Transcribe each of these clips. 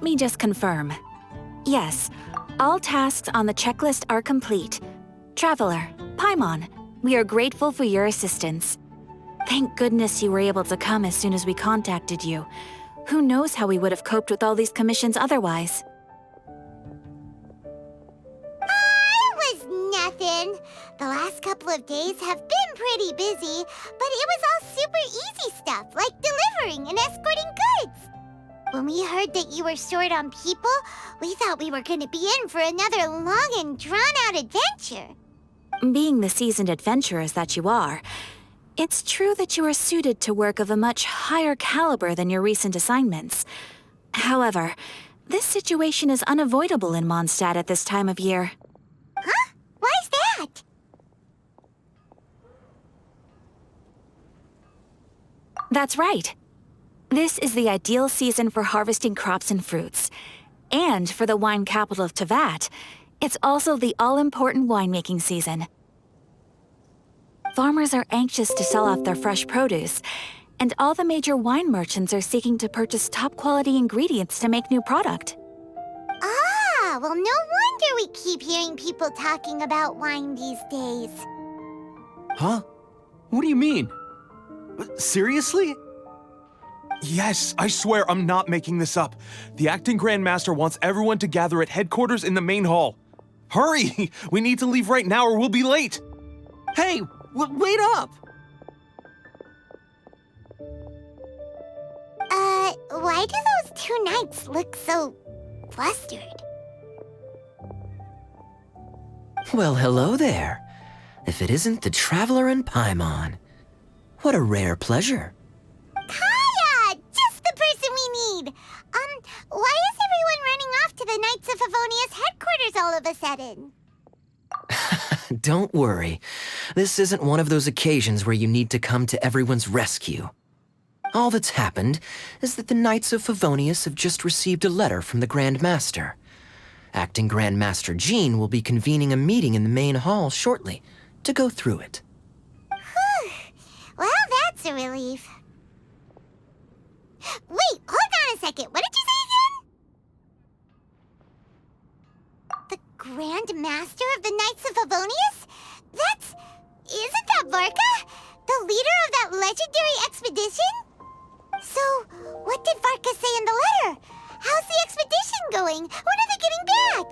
Let me just confirm. Yes, all tasks on the checklist are complete. Traveler, Paimon, we are grateful for your assistance. Thank goodness you were able to come as soon as we contacted you. Who knows how we would have coped with all these commissions otherwise? It was nothing. The last couple of days have been pretty busy, but it was all super easy stuff, like delivering and escorting goods. When we heard that you were short on people, we thought we were going to be in for another long and drawn-out adventure. Being the seasoned adventurers that you are, it's true that you are suited to work of a much higher caliber than your recent assignments. However, this situation is unavoidable in Mondstadt at this time of year. Huh? Why's that? That's right. This is the ideal season for harvesting crops and fruits. And for the wine capital of Teyvat, it's also the all-important winemaking season. Farmers are anxious to sell off their fresh produce, and all the major wine merchants are seeking to purchase top-quality ingredients to make new product. Ah, well, no wonder we keep hearing people talking about wine these days. Huh? What do you mean? Seriously? Yes, I swear I'm not making this up. The acting Grand Master wants everyone to gather at headquarters in the main hall. Hurry! We need to leave right now or we'll be late! Hey, wait up! Why do those two knights look so flustered? Well, hello there. If it isn't the Traveler and Paimon. What a rare pleasure. Kaeya! Just the person we need! Why is everyone running off to the Knights of Favonius headquarters all of a sudden? Don't worry. This isn't one of those occasions where you need to come to everyone's rescue. All that's happened is that the Knights of Favonius have just received a letter from the Grand Master. Acting Grand Master Jean will be convening a meeting in the main hall shortly to go through it. Whew. Well, that's a relief. Wait, hold on a second. What did you say again? The Grand Master of the Knights of Favonius? Isn't that Varka? The leader of that legendary expedition? So, what did Varka say in the letter? How's the expedition going? When are they getting back?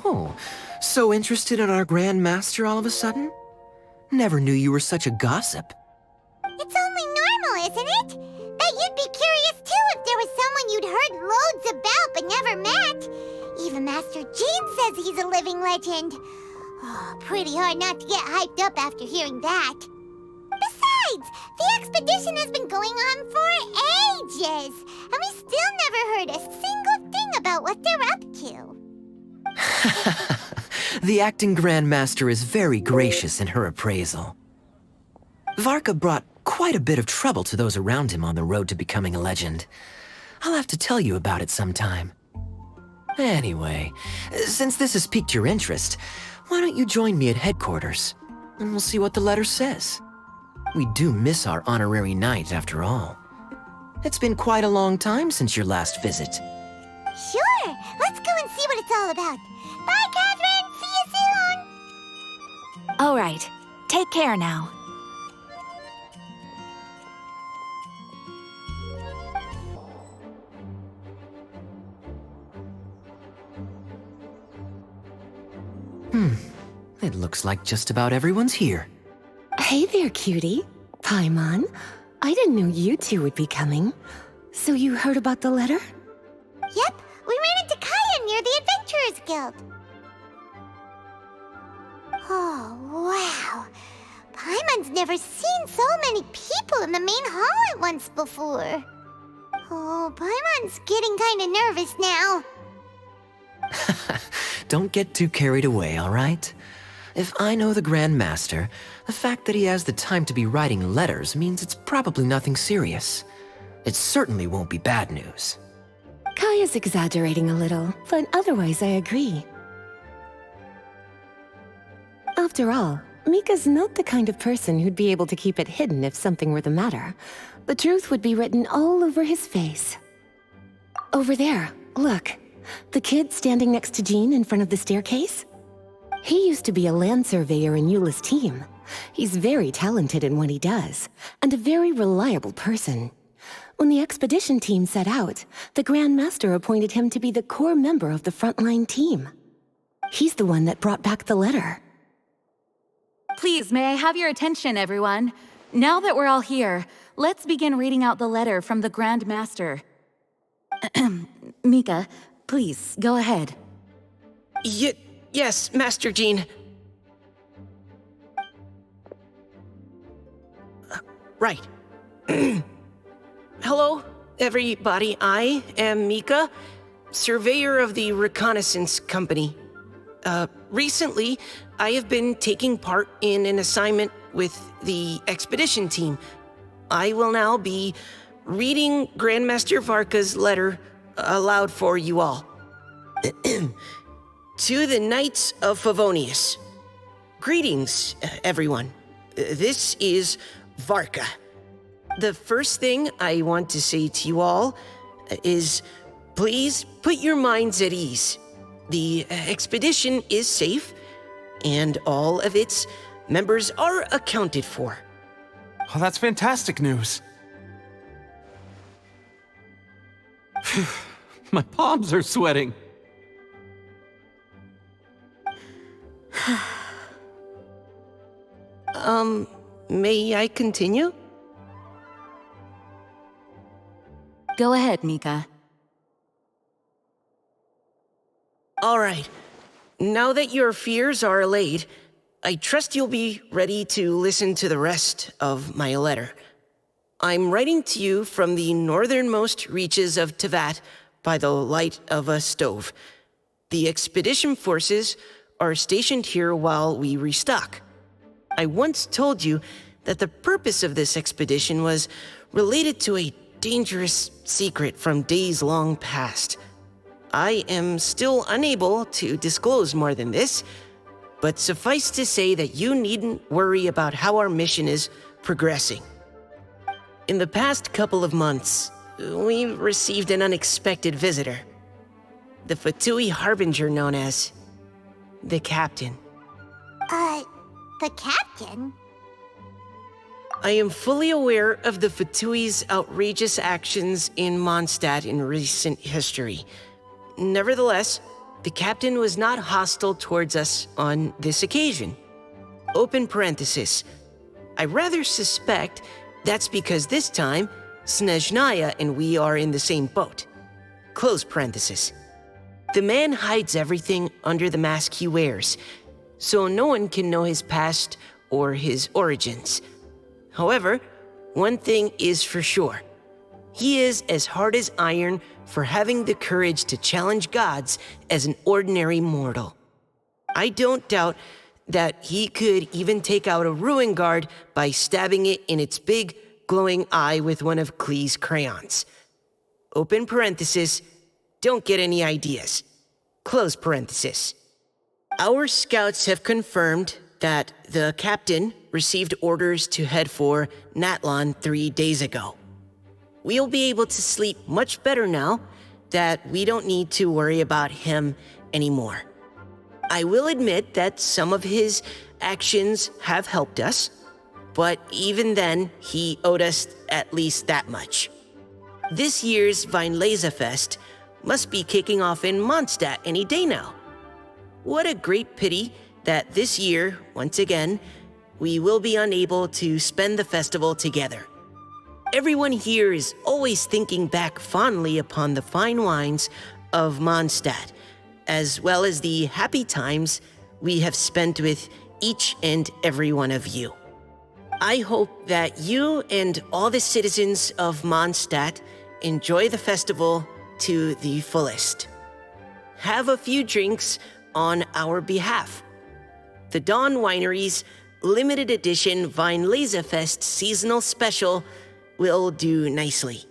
Oh, so interested in our Grand Master all of a sudden? Never knew you were such a gossip. It's only normal, isn't it? That you'd be curious too if there was someone you'd heard loads about but never met. Even Master Jean says he's a living legend. Oh, pretty hard not to get hyped up after hearing that. Besides, the expedition has been going on for ages, and we still never heard a single thing about what they're up to. The acting Grand Master is very gracious in her appraisal. Varka brought quite a bit of trouble to those around him on the road to becoming a legend. I'll have to tell you about it sometime. Anyway, since this has piqued your interest, why don't you join me at headquarters, and we'll see what the letter says. We do miss our honorary knight, after all. It's been quite a long time since your last visit. Sure, let's go and see what it's all about. Bye, Catherine! See you soon! All right, take care now. It looks like just about everyone's here. Hey there, cutie. Paimon. I didn't know you two would be coming. So you heard about the letter? Yep, we ran into Kaeya near the Adventurers Guild. Oh, wow. Paimon's never seen so many people in the main hall at once before. Oh, Paimon's getting kind of nervous now. Don't get too carried away, all right? If I know the Grand Master, the fact that he has the time to be writing letters means it's probably nothing serious. It certainly won't be bad news. Kaeya's exaggerating a little, but otherwise I agree. After all, Mika's not the kind of person who'd be able to keep it hidden if something were the matter. The truth would be written all over his face. Over there, look. The kid standing next to Jean in front of the staircase? He used to be a land surveyor in Eula's team. He's very talented in what he does, and a very reliable person. When the expedition team set out, the Grand Master appointed him to be the core member of the frontline team. He's the one that brought back the letter. Please, may I have your attention, everyone? Now that we're all here, let's begin reading out the letter from the Grand Master. Mika, please, go ahead. Yes, Master Jean. Right. Hello, everybody. I am Mika, surveyor of the Reconnaissance Company. Recently, I have been taking part in an assignment with the expedition team. I will now be reading Grandmaster Varka's letter aloud for you all. To the Knights of Favonius. Greetings, everyone. This is Varka. The first thing I want to say to you all is please put your minds at ease. The expedition is safe, and all of its members are accounted for. Oh, that's fantastic news. My palms are sweating. May I continue? Go ahead, Mika. All right. Now that your fears are allayed, I trust you'll be ready to listen to the rest of my letter. I'm writing to you from the northernmost reaches of Tevat by the light of a stove. The expedition forces are stationed here while we restock. I once told you that the purpose of this expedition was related to a dangerous secret from days long past. I am still unable to disclose more than this, but suffice to say that you needn't worry about how our mission is progressing. In the past couple of months, we received an unexpected visitor. The Fatui Harbinger known as the Captain. The Captain? I am fully aware of the Fatui's outrageous actions in Mondstadt in recent history. Nevertheless, the Captain was not hostile towards us on this occasion. Open parenthesis. I rather suspect that's because this time, Snezhnaya and we are in the same boat. Close parenthesis. The man hides everything under the mask he wears, so no one can know his past or his origins. However, one thing is for sure. He is as hard as iron for having the courage to challenge gods as an ordinary mortal. I don't doubt that he could even take out a ruin guard by stabbing it in its big, glowing eye with one of Klee's crayons. Open parenthesis, don't get any ideas. Close parenthesis. Our scouts have confirmed that the Captain received orders to head for Natlan 3 days ago. We'll be able to sleep much better now that we don't need to worry about him anymore. I will admit that some of his actions have helped us, but even then, he owed us at least that much. This year's Weinlesefest must be kicking off in Mondstadt any day now. What a great pity that this year, once again, we will be unable to spend the festival together. Everyone here is always thinking back fondly upon the fine wines of Mondstadt, as well as the happy times we have spent with each and every one of you. I hope that you and all the citizens of Mondstadt enjoy the festival to the fullest. Have a few drinks on our behalf. The Dawn Winery's limited edition Weinlesefest seasonal special will do nicely.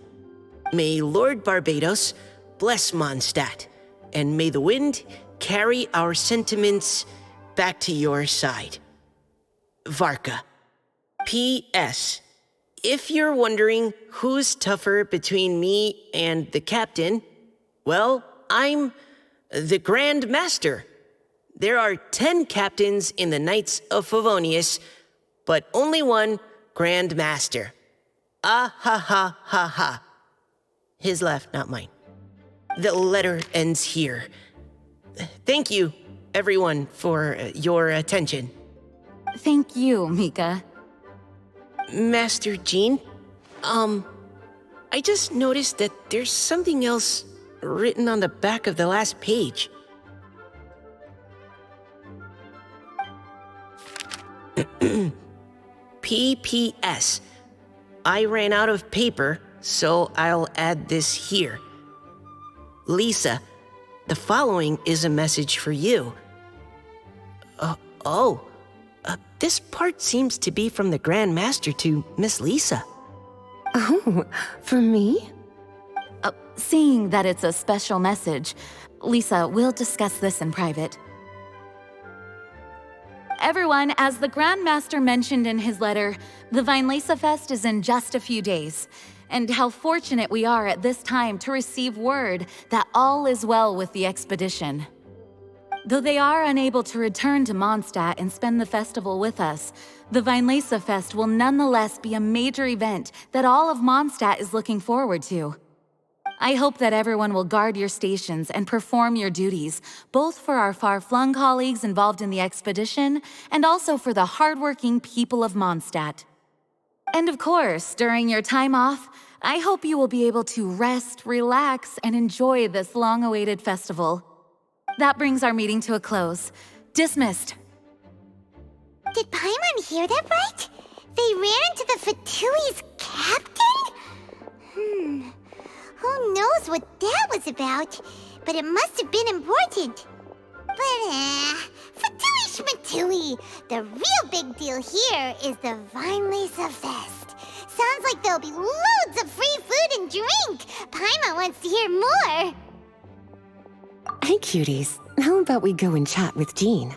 May Lord Barbados bless Mondstadt, and may the wind carry our sentiments back to your side. Varka. P.S. If you're wondering who's tougher between me and the Captain, Well, I'm the Grand Master. There are 10 captains in the Knights of Favonius, but only one Grand Master. Ah ha ha ha ha. His left, not mine. The letter ends here. Thank you, everyone, for your attention. Thank you, Mika. Master Jean, I just noticed that there's something else written on the back of the last page. PPS. I ran out of paper, so I'll add this here. Lisa, the following is a message for you. This part seems to be from the Grand Master to Miss Lisa. Oh, for me? Seeing that it's a special message, Lisa, we'll discuss this in private. Everyone, as the Grand Master mentioned in his letter, the Weinlese Fest is in just a few days. And how fortunate we are at this time to receive word that all is well with the expedition. Though they are unable to return to Mondstadt and spend the festival with us, the Weinlese Fest will nonetheless be a major event that all of Mondstadt is looking forward to. I hope that everyone will guard your stations and perform your duties, both for our far-flung colleagues involved in the expedition and also for the hardworking people of Mondstadt. And of course, during your time off, I hope you will be able to rest, relax, and enjoy this long-awaited festival. That brings our meeting to a close. Dismissed. Did Paimon hear that right? They ran into the Fatui's captain? Who knows what that was about? But it must have been important. But, Fatui Schmatui! The real big deal here is the Weinlese Fest. Sounds like there'll be loads of free food and drink. Paimon wants to hear more. Hey, cuties. How about we go and chat with Jean?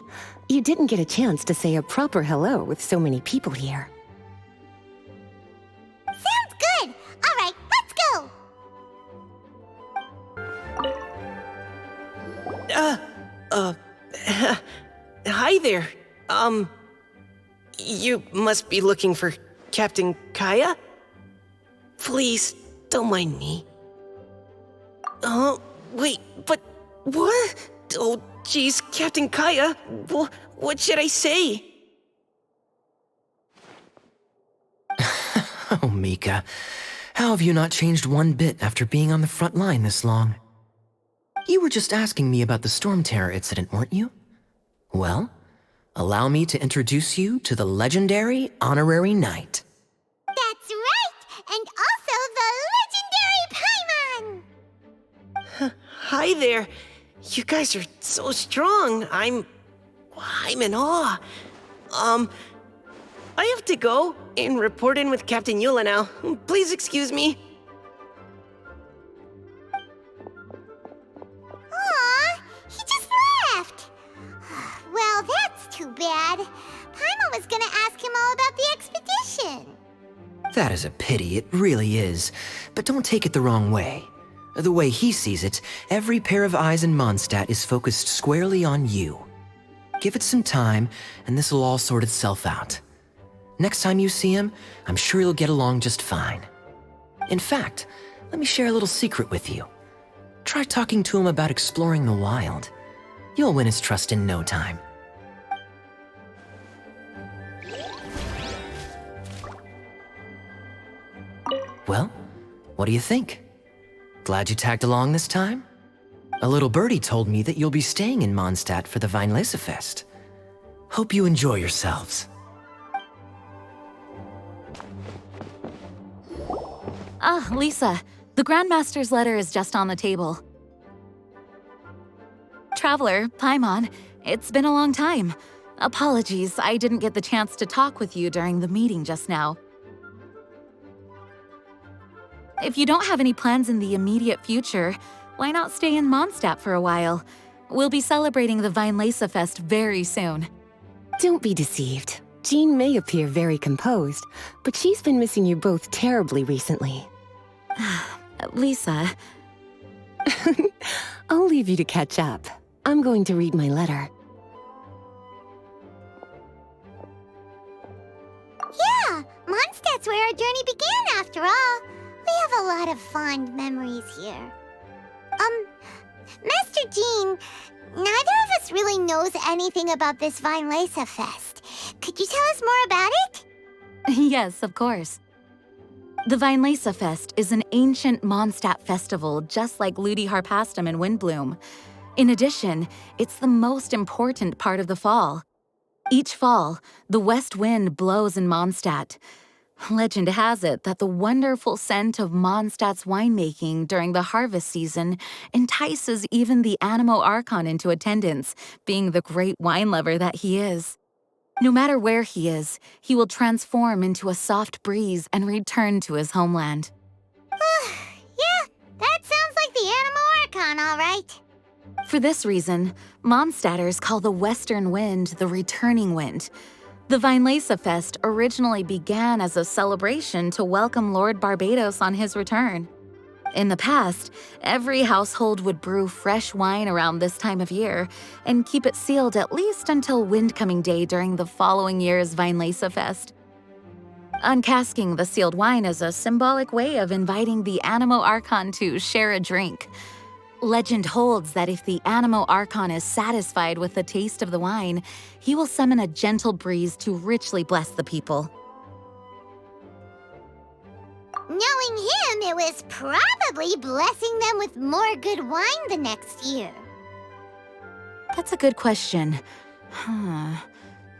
You didn't get a chance to say a proper hello with so many people here. Sounds good. All right, let's go. Hi there. You must be looking for Captain Kaeya? Please, don't mind me. Wait, but what? Oh, geez, Captain Kaeya, what should I say? Oh, Mika, how have you not changed one bit after being on the front line this long? You were just asking me about the Storm Terror incident, weren't you? Well, allow me to introduce you to the legendary Honorary Knight. That's right, and also the legendary Paimon. Hi there. You guys are so strong. I'm in awe. I have to go and report in with Captain Eula now. Please excuse me. Aw, he just left. Well, that's too bad. Paimon was gonna ask him all about the expedition. That is a pity, it really is. But don't take it the wrong way. The way he sees it, every pair of eyes in Mondstadt is focused squarely on you. Give it some time, and this will all sort itself out. Next time you see him, I'm sure you'll get along just fine. In fact, let me share a little secret with you. Try talking to him about exploring the wild. You'll win his trust in no time. Well, what do you think? Glad you tagged along this time? A little birdie told me that you'll be staying in Mondstadt for the Weinlese Fest. Hope you enjoy yourselves. Lisa, the Grandmaster's letter is just on the table. Traveler, Paimon, it's been a long time. Apologies, I didn't get the chance to talk with you during the meeting just now. If you don't have any plans in the immediate future, why not stay in Mondstadt for a while? We'll be celebrating the Weinlese Fest very soon. Don't be deceived. Jean may appear very composed, but she's been missing you both terribly recently. Lisa, I'll leave you to catch up. I'm going to read my letter. Yeah, Mondstadt's where our journey began after all. We have a lot of fond memories here. Master Jean, neither of us really knows anything about this Lisa Fest. Could you tell us more about it? Yes, of course. The Lisa Fest is an ancient Mondstadt festival just like Ludi Harpastum and Windbloom. In addition, it's the most important part of the fall. Each fall, the west wind blows in Mondstadt. Legend has it that the wonderful scent of Mondstadt's winemaking during the harvest season entices even the Animo Archon into attendance, being the great wine lover that he is. No matter where he is, he will transform into a soft breeze and return to his homeland. Yeah, that sounds like the Animo Archon, all right. For this reason, Mondstadters call the western wind the returning wind. The Lisa Fest originally began as a celebration to welcome Lord Barbados on his return. In the past, every household would brew fresh wine around this time of year and keep it sealed at least until Windcoming Day during the following year's Lisa Fest. Uncasking the sealed wine is a symbolic way of inviting the Animo Archon to share a drink. Legend holds that if the Animo Archon is satisfied with the taste of the wine, he will summon a gentle breeze to richly bless the people. Knowing him, it was probably blessing them with more good wine the next year. That's a good question.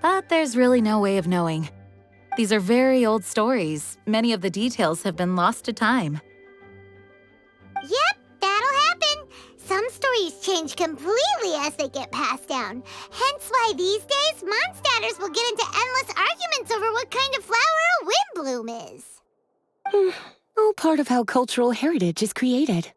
But there's really no way of knowing. These are very old stories. Many of the details have been lost to time. Yep, that'll happen. Some stories change completely as they get passed down. Hence why these days, Mondstadters will get into endless arguments over what kind of flower a windbloom is. All part of how cultural heritage is created.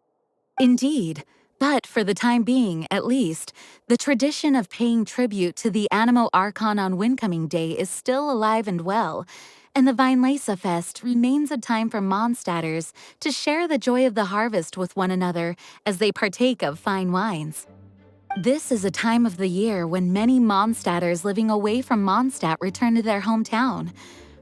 Indeed. But for the time being, at least, the tradition of paying tribute to the Animo Archon on Windcoming Day is still alive and well, and the Lisa Fest remains a time for Mondstadters to share the joy of the harvest with one another as they partake of fine wines. This is a time of the year when many Mondstadters living away from Mondstadt return to their hometown.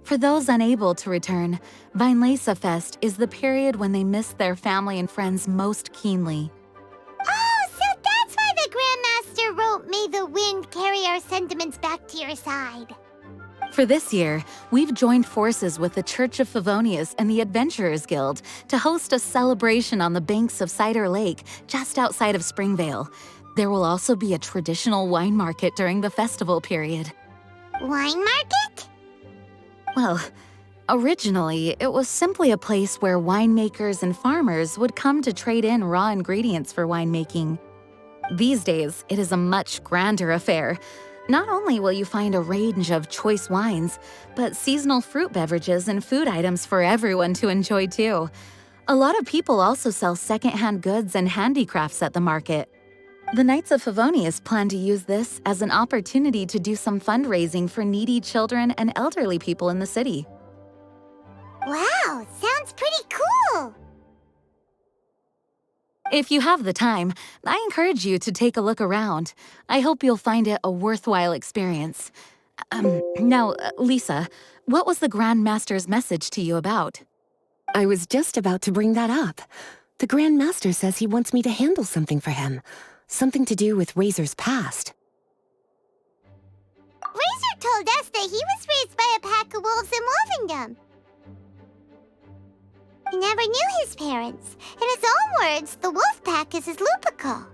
For those unable to return, Lisa Fest is the period when they miss their family and friends most keenly. Oh, so that's why the Grandmaster wrote, "May the wind carry our sentiments back to your side." For this year, we've joined forces with the Church of Favonius and the Adventurers Guild to host a celebration on the banks of Cider Lake, just outside of Springvale. There will also be a traditional wine market during the festival period. Wine market? Well, originally, it was simply a place where winemakers and farmers would come to trade in raw ingredients for winemaking. These days, it is a much grander affair. Not only will you find a range of choice wines, but seasonal fruit beverages and food items for everyone to enjoy too. A lot of people also sell secondhand goods and handicrafts at the market. The Knights of Favonius plan to use this as an opportunity to do some fundraising for needy children and elderly people in the city. Wow, sounds pretty cool. If you have the time, I encourage you to take a look around. I hope you'll find it a worthwhile experience. Now, Lisa, what was the Grand Master's message to you about? I was just about to bring that up. The Grand Master says he wants me to handle something for him. Something to do with Razor's past. Razor told us that he was raised by a pack of wolves in Wolvendom. He never knew his parents. In his own words, the wolf pack is his lupical,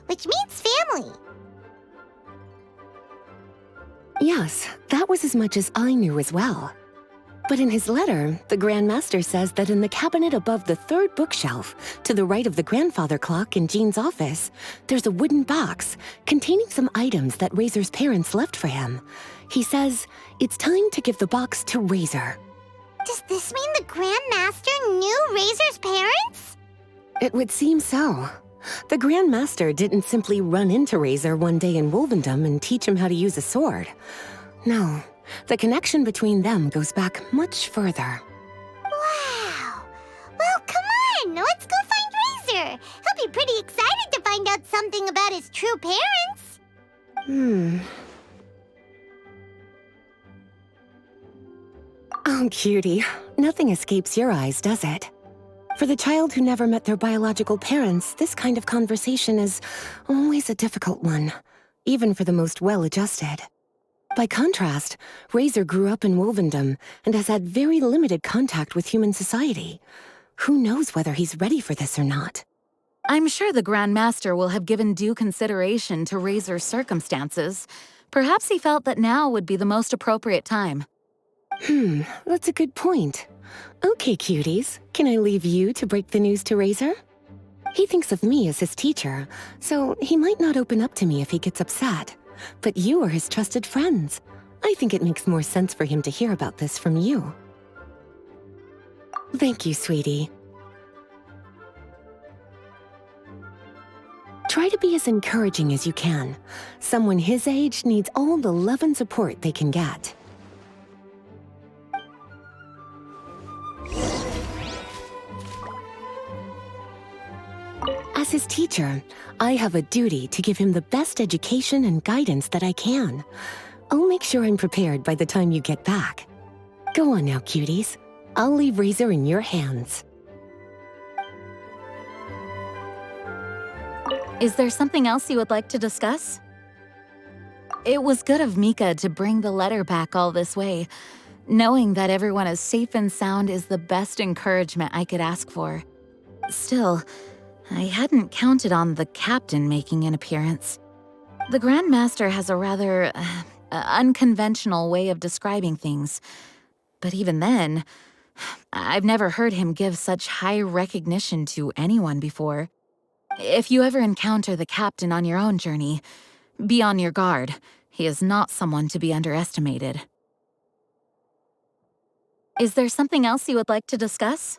which means family. Yes, that was as much as I knew as well. But in his letter, the Grand Master says that in the cabinet above the third bookshelf, to the right of the grandfather clock in Jean's office, there's a wooden box containing some items that Razor's parents left for him. He says it's time to give the box to Razor. Does this mean the Grand Master knew Razor's parents? It would seem so. The Grand Master didn't simply run into Razor one day in Wolvendom and teach him how to use a sword. No, the connection between them goes back much further. Wow. Well, come on, let's go find Razor. He'll be pretty pretty excited to find out something about his true parents. Oh, cutie. Nothing escapes your eyes, does it? For the child who never met their biological parents, this kind of conversation is always a difficult one, even for the most well-adjusted. By contrast, Razor grew up in Wolvendom and has had very limited contact with human society. Who knows whether he's ready for this or not? I'm sure the Grand Master will have given due consideration to Razor's circumstances. Perhaps he felt that now would be the most appropriate time. That's a good point. Okay, cuties, can I leave you to break the news to Razor? He thinks of me as his teacher, so he might not open up to me if he gets upset. But you are his trusted friends. I think it makes more sense for him to hear about this from you. Thank you, sweetie. Try to be as encouraging as you can. Someone his age needs all the love and support they can get. As his teacher, I have a duty to give him the best education and guidance that I can. I'll make sure I'm prepared by the time you get back. Go on now, cuties. I'll leave Razor in your hands. Is there something else you would like to discuss? It was good of Mika to bring the letter back all this way. Knowing that everyone is safe and sound is the best encouragement I could ask for. Still, I hadn't counted on the captain making an appearance. The Grand Master has a rather unconventional way of describing things. But even then, I've never heard him give such high recognition to anyone before. If you ever encounter the captain on your own journey, be on your guard. He is not someone to be underestimated. Is there something else you would like to discuss?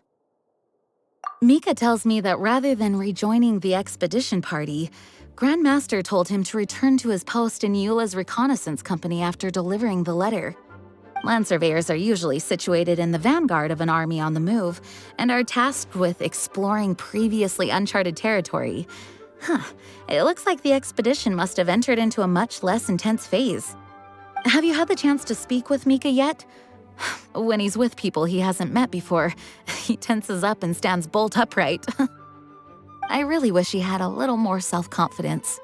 Mika tells me that rather than rejoining the expedition party, Grand Master told him to return to his post in Eula's reconnaissance company after delivering the letter. Land surveyors are usually situated in the vanguard of an army on the move and are tasked with exploring previously uncharted territory. It looks like the expedition must have entered into a much less intense phase. Have you had the chance to speak with Mika yet? When he's with people he hasn't met before, he tenses up and stands bolt upright. I really wish he had a little more self-confidence.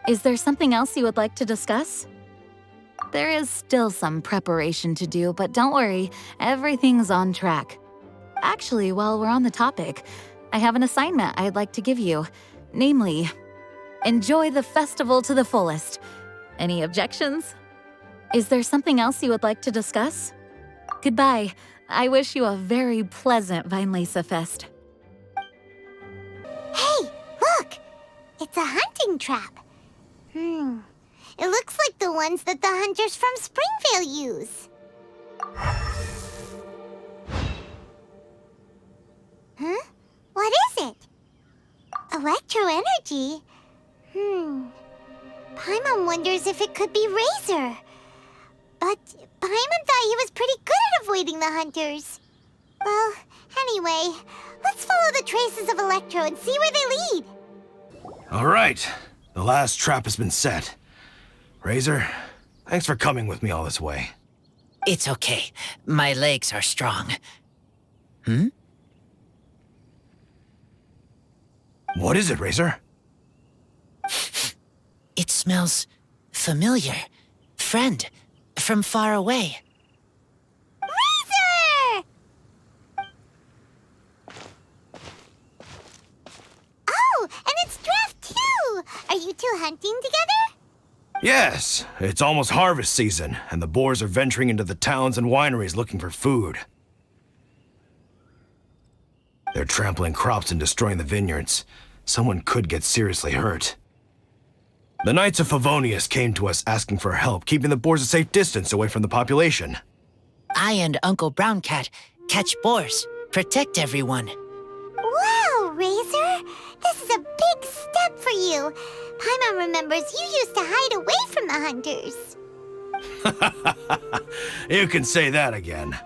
Is there something else you would like to discuss? There is still some preparation to do, but don't worry, everything's on track. Actually, while we're on the topic, I have an assignment I'd like to give you. Namely, enjoy the festival to the fullest. Any objections? Is there something else you would like to discuss? Goodbye. I wish you a very pleasant Weinlese Fest. Hey, look! It's a hunting trap. It looks like the ones that the hunters from Springvale use. Huh? What is it? Electro-energy? Paimon wonders if it could be Razor. But Paimon thought he was pretty good at avoiding the hunters. Well, anyway, let's follow the traces of Electro and see where they lead. All right, the last trap has been set. Razor, thanks for coming with me all this way. It's okay. My legs are strong. What is it, Razor? It smells familiar. Friend, from far away. Razor! Oh, and it's Draft too! Are you two hunting together? Yes, it's almost harvest season, and the boars are venturing into the towns and wineries looking for food. They're trampling crops and destroying the vineyards. Someone could get seriously hurt. The Knights of Favonius came to us asking for help keeping the boars a safe distance away from the population. I and Uncle Brown Cat catch boars, protect everyone. Wow, Razor! This is a big step for you. Paimon remembers you used to hide away from the hunters. You can say that again.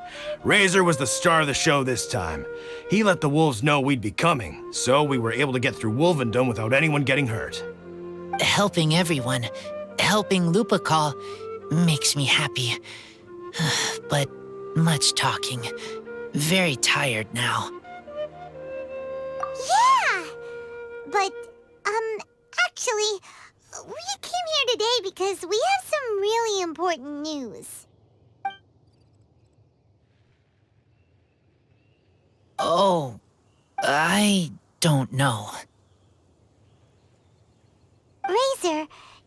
Razor was the star of the show this time. He let the wolves know we'd be coming, so we were able to get through Wolvendom without anyone getting hurt. Helping everyone, helping Lupercal, makes me happy. But much talking. Very tired now. Yeah! But, actually, we came here today because we have some really important news. Oh, I don't know. Razor,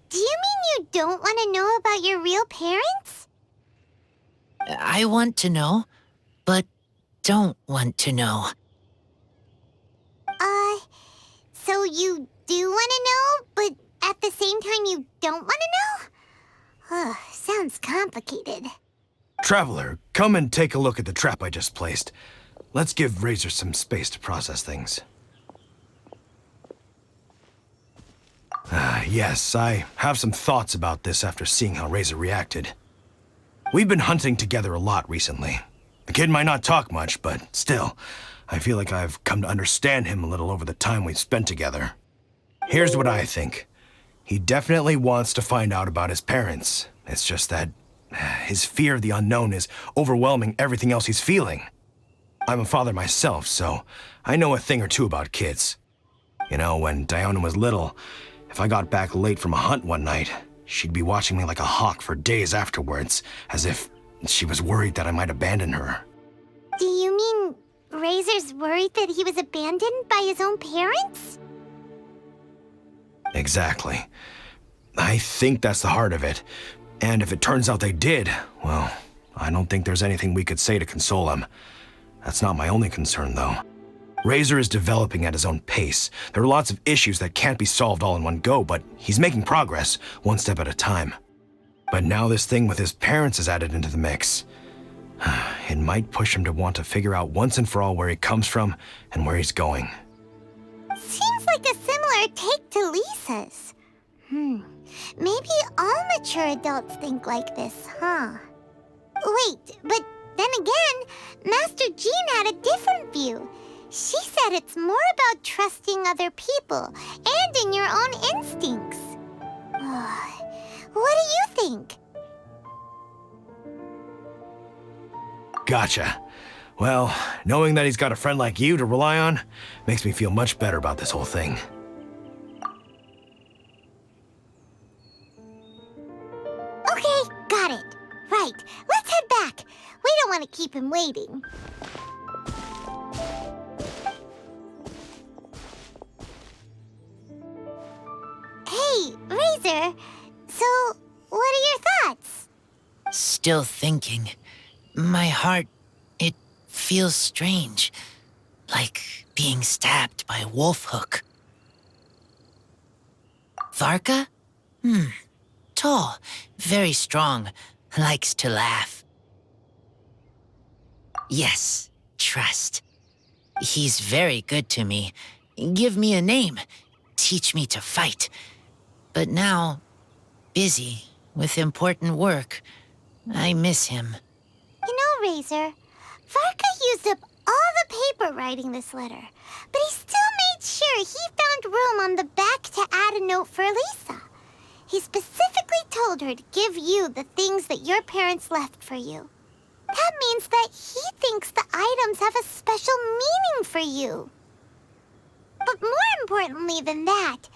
do you mean you don't want to know about your real parents? I want to know, but don't want to know. So you do want to know, but at the same time you don't want to know? Sounds complicated. Traveler, come and take a look at the trap I just placed. Let's give Razor some space to process things. Yes, I have some thoughts about this after seeing how Razor reacted. We've been hunting together a lot recently. The kid might not talk much, but still, I feel like I've come to understand him a little over the time we've spent together. Here's what I think. He definitely wants to find out about his parents. It's just that his fear of the unknown is overwhelming everything else he's feeling. I'm a father myself, so I know a thing or two about kids. You know, when Diona was little, if I got back late from a hunt one night, she'd be watching me like a hawk for days afterwards, as if she was worried that I might abandon her. Do you mean Razor's worried that he was abandoned by his own parents? Exactly. I think that's the heart of it. And if it turns out they did, well, I don't think there's anything we could say to console him. That's not my only concern, though. Razor is developing at his own pace. There are lots of issues that can't be solved all in one go, but he's making progress, one step at a time. But now this thing with his parents is added into the mix. It might push him to want to figure out once and for all where he comes from and where he's going. Seems like a similar take to Lisa's. Maybe all mature adults think like this, huh? Wait, but then again, Master Jean had a different view. She said it's more about trusting other people and in your own instincts. What do you think? Gotcha. Well, knowing that he's got a friend like you to rely on makes me feel much better about this whole thing. Okay, got it. Right, let's head back. We don't want to keep him waiting. Hey, Razor. So, what are your thoughts? Still thinking. My heart, it feels strange. Like being stabbed by a wolf hook. Varka? Tall, very strong, likes to laugh. Yes, trust. He's very good to me. Give me a name. Teach me to fight. But now, busy with important work. I miss him. You know, Razor, Varka used up all the paper writing this letter, but he still made sure he found room on the back to add a note for Lisa. He specifically told her to give you the things that your parents left for you. That means that he thinks the items have a special meaning for you. But more importantly than that,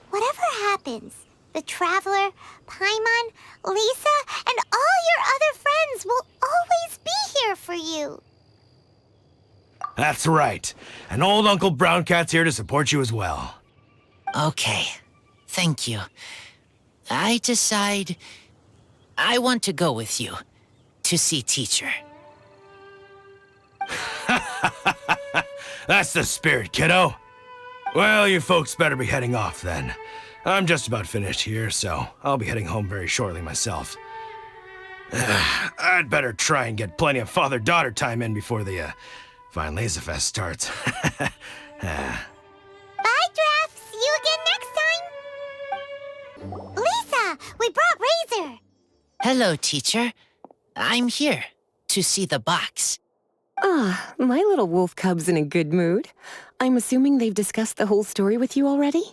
whatever happens, the Traveler, Paimon, Lisa, and all your other friends will always be here for you. That's right. And old Uncle Brown Cat's here to support you as well. Okay, thank you. I decide I want to go with you to see teacher. That's the spirit, kiddo. Well, you folks better be heading off then. I'm just about finished here, so I'll be heading home very shortly myself. I'd better try and get plenty of father-daughter time in before the Fine Laserfest starts. Bye, Draft. See you again next time. Lisa, we brought Razor. Hello, teacher. I'm here to see the box. Ah, my little wolf cub's in a good mood. I'm assuming they've discussed the whole story with you already?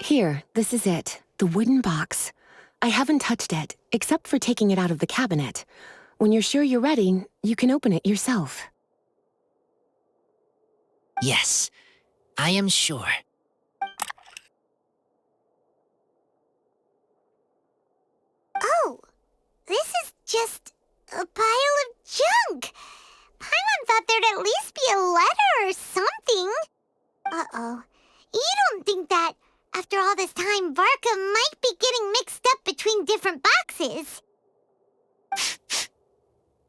Here, this is it, the wooden box. I haven't touched it, except for taking it out of the cabinet. When you're sure you're ready, you can open it yourself. Yes, I am sure. Oh, this is just a pile of junk. Paimon thought there'd at least be a letter or something. Uh-oh. You don't think that, after all this time, Varka might be getting mixed up between different boxes?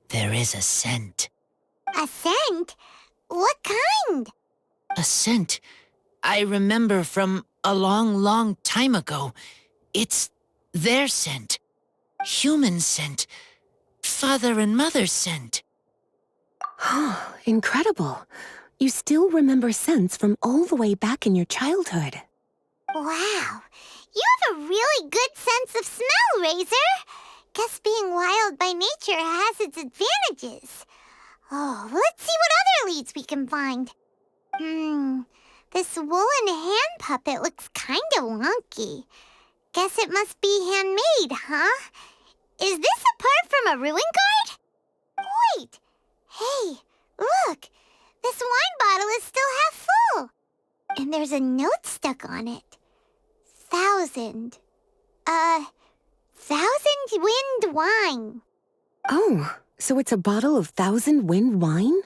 There is a scent. A scent? What kind? A scent I remember from a long, long time ago. It's their scent. Human scent. Father and mother scent. Oh, incredible. You still remember scents from all the way back in your childhood. Wow. You have a really good sense of smell, Razor. Guess being wild by nature has its advantages. Oh, let's see what other leads we can find. This woolen hand puppet looks kinda wonky. Guess it must be handmade, huh? Is this a part from a ruin guard? Wait! Hey, look! This wine bottle is still half full. And there's a note stuck on it. 1,000 wind wine. Oh, so it's a bottle of 1,000 wind wine?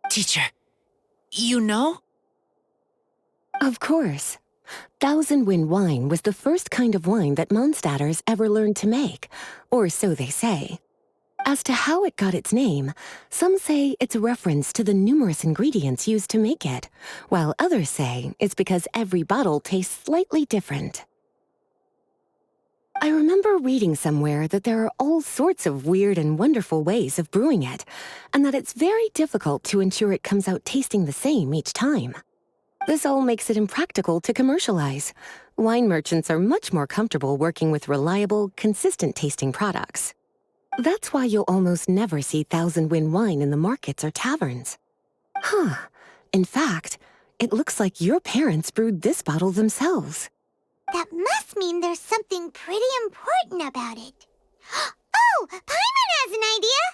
Teacher, you know? Of course. 1,000 wind wine was the first kind of wine that Mondstadters ever learned to make, or so they say. As to how it got its name, some say it's a reference to the numerous ingredients used to make it, while others say it's because every bottle tastes slightly different. I remember reading somewhere that there are all sorts of weird and wonderful ways of brewing it, and that it's very difficult to ensure it comes out tasting the same each time. This all makes it impractical to commercialize. Wine merchants are much more comfortable working with reliable, consistent-tasting products. That's why you'll almost never see 1,000 wind wine in the markets or taverns. Huh. In fact, it looks like your parents brewed this bottle themselves. That must mean there's something pretty important about it. Oh, Paimon has an idea!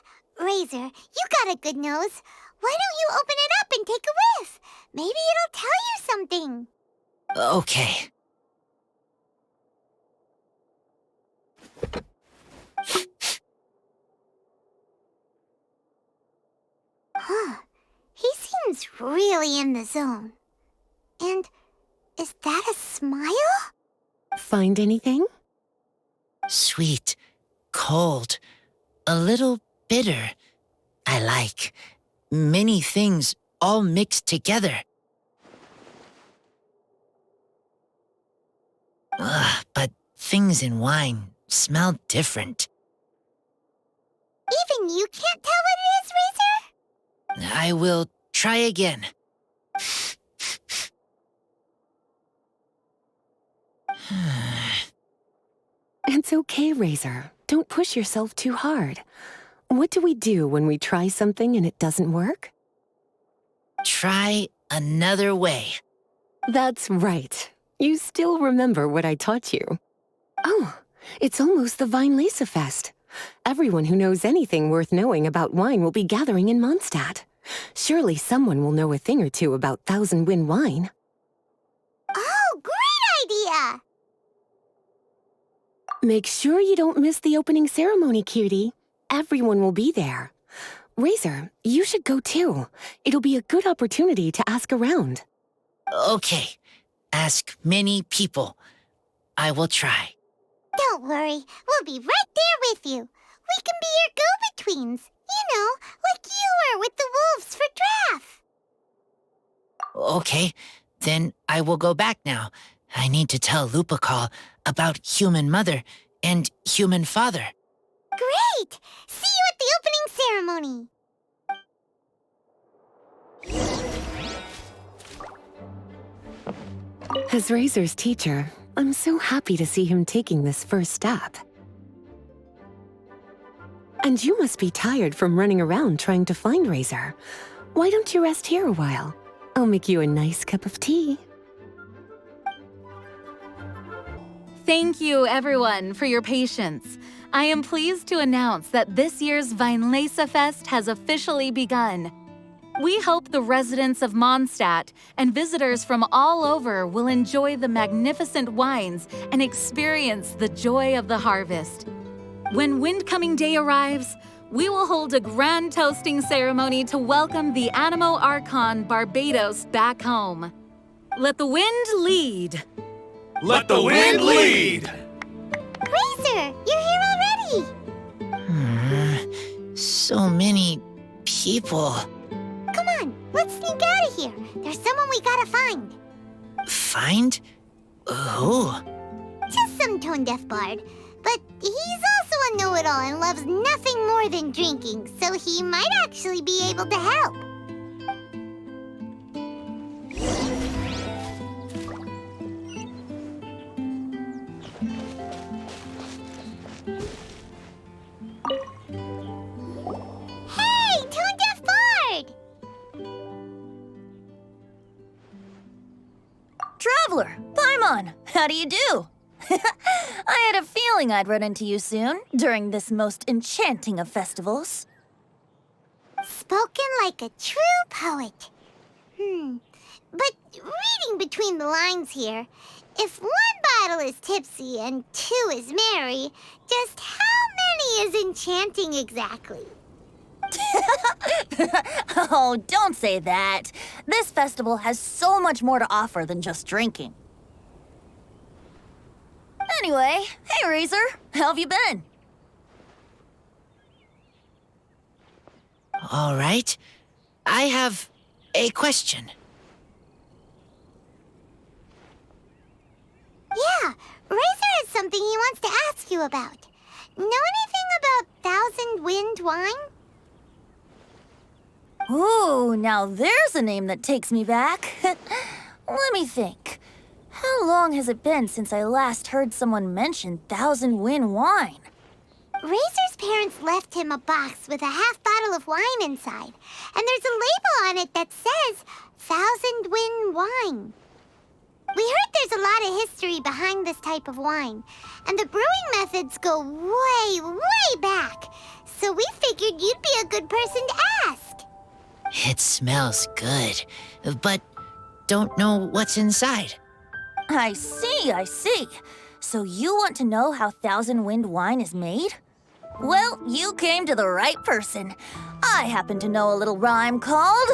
Razor, you got a good nose. Why don't you open it up and take a whiff? Maybe it'll tell you something. Okay. Huh. He seems really in the zone. And is that a smile? Find anything? Sweet, cold, a little bitter. I like. Many things all mixed together. But things in wine smell different. Even you can't tell what it is, Razor? I will try again. It's okay, Razor. Don't push yourself too hard. What do we do when we try something and it doesn't work? Try another way. That's right. You still remember what I taught you. Oh, it's almost the Weinlese Fest. Everyone who knows anything worth knowing about wine will be gathering in Mondstadt. Surely someone will know a thing or two about 1,000 wind wine. Oh, great idea! Make sure you don't miss the opening ceremony, cutie. Everyone will be there. Razor, you should go too. It'll be a good opportunity to ask around. Okay. Ask many people. I will try. Don't worry, we'll be right there with you. We can be your go-betweens. You know, like you were with the wolves for Draff. Okay, then I will go back now. I need to tell Lupacol about human mother and human father. Great! See you at the opening ceremony. As Razor's teacher, I'm so happy to see him taking this first step. And you must be tired from running around trying to find Razor. Why don't you rest here a while? I'll make you a nice cup of tea. Thank you, everyone, for your patience. I am pleased to announce that this year's Weinlese Fest has officially begun. We hope the residents of Mondstadt and visitors from all over will enjoy the magnificent wines and experience the joy of the harvest. When Windcoming Day arrives, we will hold a grand toasting ceremony to welcome the Animo Archon Barbados back home. Let the wind lead. Let the wind lead! Razor, you're here already! So many people. Come on, let's sneak out of here. There's someone we gotta find. Find? Who? Just some tone-deaf bard. But he's also a know-it-all and loves nothing more than drinking, so he might actually be able to help. Hey, tone-deaf bard! Traveler, Paimon, how do you do? I had a feeling I'd run into you soon, during this most enchanting of festivals. Spoken like a true poet. But reading between the lines here, if one bottle is tipsy and two is merry, just how many is enchanting exactly? Oh, don't say that. This festival has so much more to offer than just drinking. Anyway, hey Razor, how have you been? All right. I have a question. Yeah, Razor has something he wants to ask you about. Know anything about Thousand Wind wine? Ooh, now there's a name that takes me back. Let me think. How long has it been since I last heard someone mention Thousand Wind wine? Razor's parents left him a box with a half bottle of wine inside, and there's a label on it that says Thousand Wind wine. We heard there's a lot of history behind this type of wine, and the brewing methods go way, way back, so we figured you'd be a good person to ask. It smells good, but don't know what's inside. I see, I see. So you want to know how Thousand Wind wine is made? Well, you came to the right person. I happen to know a little rhyme called,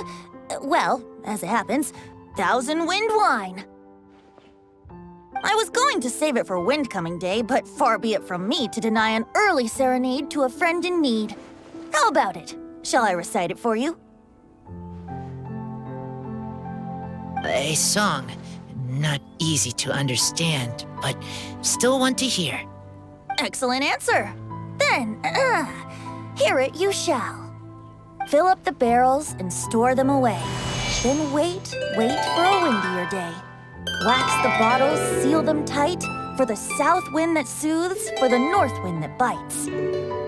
well, as it happens, Thousand Wind wine. I was going to save it for Windcoming Day, but far be it from me to deny an early serenade to a friend in need. How about it? Shall I recite it for you? A song. Not easy to understand, but still want to hear. Excellent answer. Then, hear it you shall. Fill up the barrels and store them away. Then wait for a windier day. Wax the bottles, seal them tight, for the south wind that soothes, for the north wind that bites.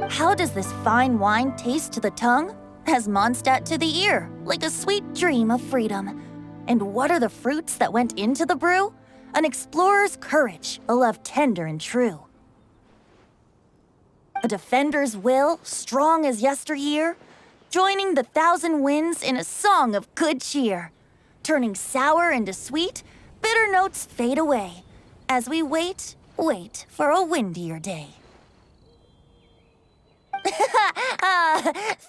How does this fine wine taste to the tongue? As Mondstadt to the ear, like a sweet dream of freedom. And what are the fruits that went into the brew? An explorer's courage, a love tender and true. A defender's will, strong as yesteryear, joining the thousand winds in a song of good cheer. Turning sour into sweet, bitter notes fade away, as we wait for a windier day.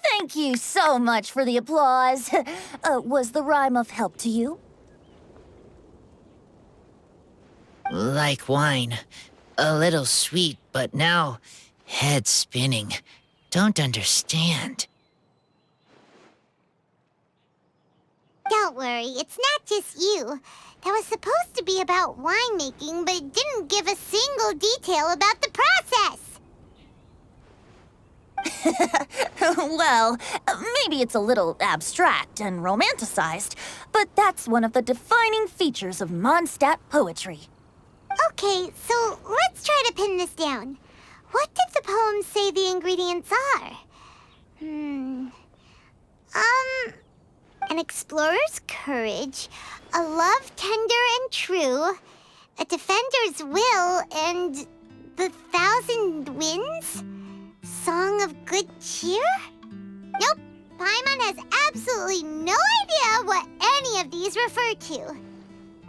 Thank you so much for the applause. Was the rhyme of help to you? Like wine. A little sweet, but now head spinning. Don't understand. Don't worry, it's not just you. That was supposed to be about winemaking, but it didn't give a single detail about the process. Well, maybe it's a little abstract and romanticized, but that's one of the defining features of Mondstadt poetry. Okay, so let's try to pin this down. What did the poem say the ingredients are? An explorer's courage, a love tender and true, a defender's will, and the 1,000 winds? Song of good cheer? Nope, Paimon has absolutely no idea what any of these refer to.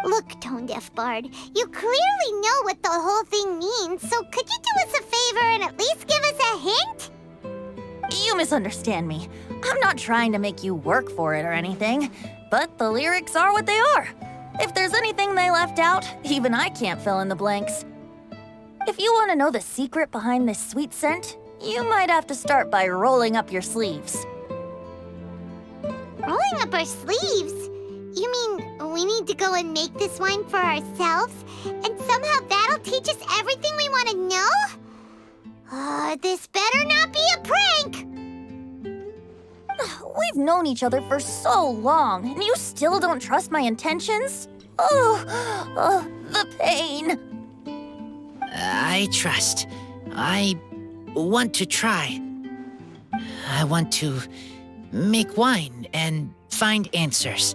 Look, Tone-Deaf Bard, you clearly know what the whole thing means, so could you do us a favor and at least give us a hint? You misunderstand me. I'm not trying to make you work for it or anything, but the lyrics are what they are. If there's anything they left out, even I can't fill in the blanks. If you want to know the secret behind this sweet scent, you might have to start by rolling up your sleeves. Rolling up our sleeves? You mean we need to go and make this wine for ourselves, and somehow that'll teach us everything we want to know? This better not be a prank! We've known each other for so long, and you still don't trust my intentions? Oh, the pain. I trust. I want to try. I want to make wine and find answers.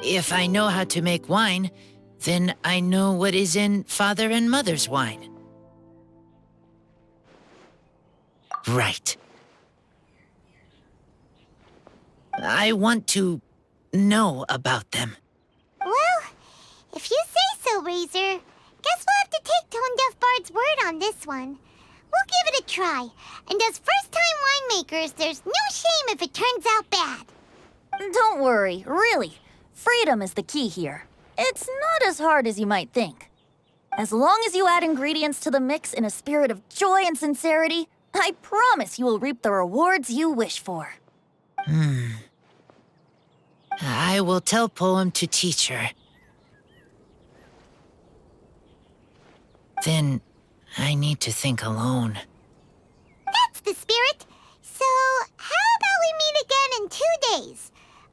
If I know how to make wine, then I know what is in Father and Mother's wine. Right. I want to know about them. Well, if you say so, Razor, guess we'll have to take Tone-Deaf Bard's word on this one. We'll give it a try, and as first-time winemakers, there's no shame if it turns out bad. Don't worry, really. Freedom is the key here. It's not as hard as you might think. As long as you add ingredients to the mix in a spirit of joy and sincerity, I promise you will reap the rewards you wish for. I will tell Poem to teacher. Then I need to think alone. That's the spirit. So, how about we meet again in 2 days?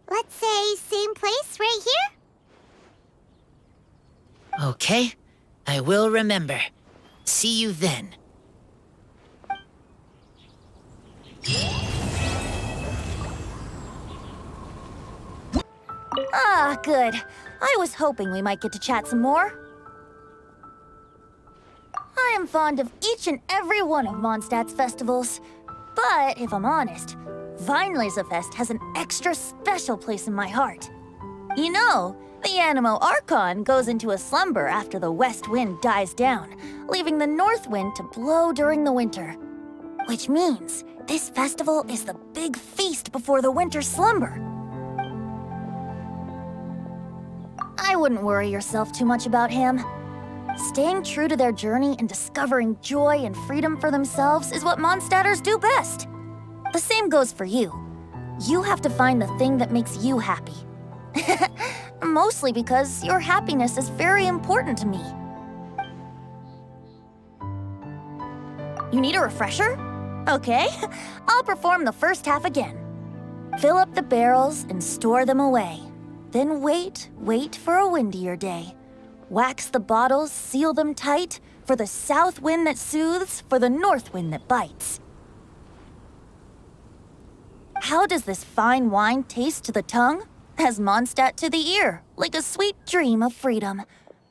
Let's say same place right here? Okay, I will remember. See you then. Ah, good. I was hoping we might get to chat some more. I am fond of each and every one of Mondstadt's festivals. But if I'm honest, Weinlese Fest has an extra special place in my heart. You know, the Animo Archon goes into a slumber after the west wind dies down, leaving the north wind to blow during the winter. Which means this festival is the big feast before the winter slumber. I wouldn't worry yourself too much about him. Staying true to their journey and discovering joy and freedom for themselves is what Mondstadters do best. The same goes for you. You have to find the thing that makes you happy. Mostly because your happiness is very important to me. You need a refresher? Okay, I'll perform the first half again. Fill up the barrels and store them away. Then wait for a windier day. Wax the bottles, seal them tight, for the south wind that soothes, for the north wind that bites. How does this fine wine taste to the tongue? As Mondstadt to the ear, like a sweet dream of freedom.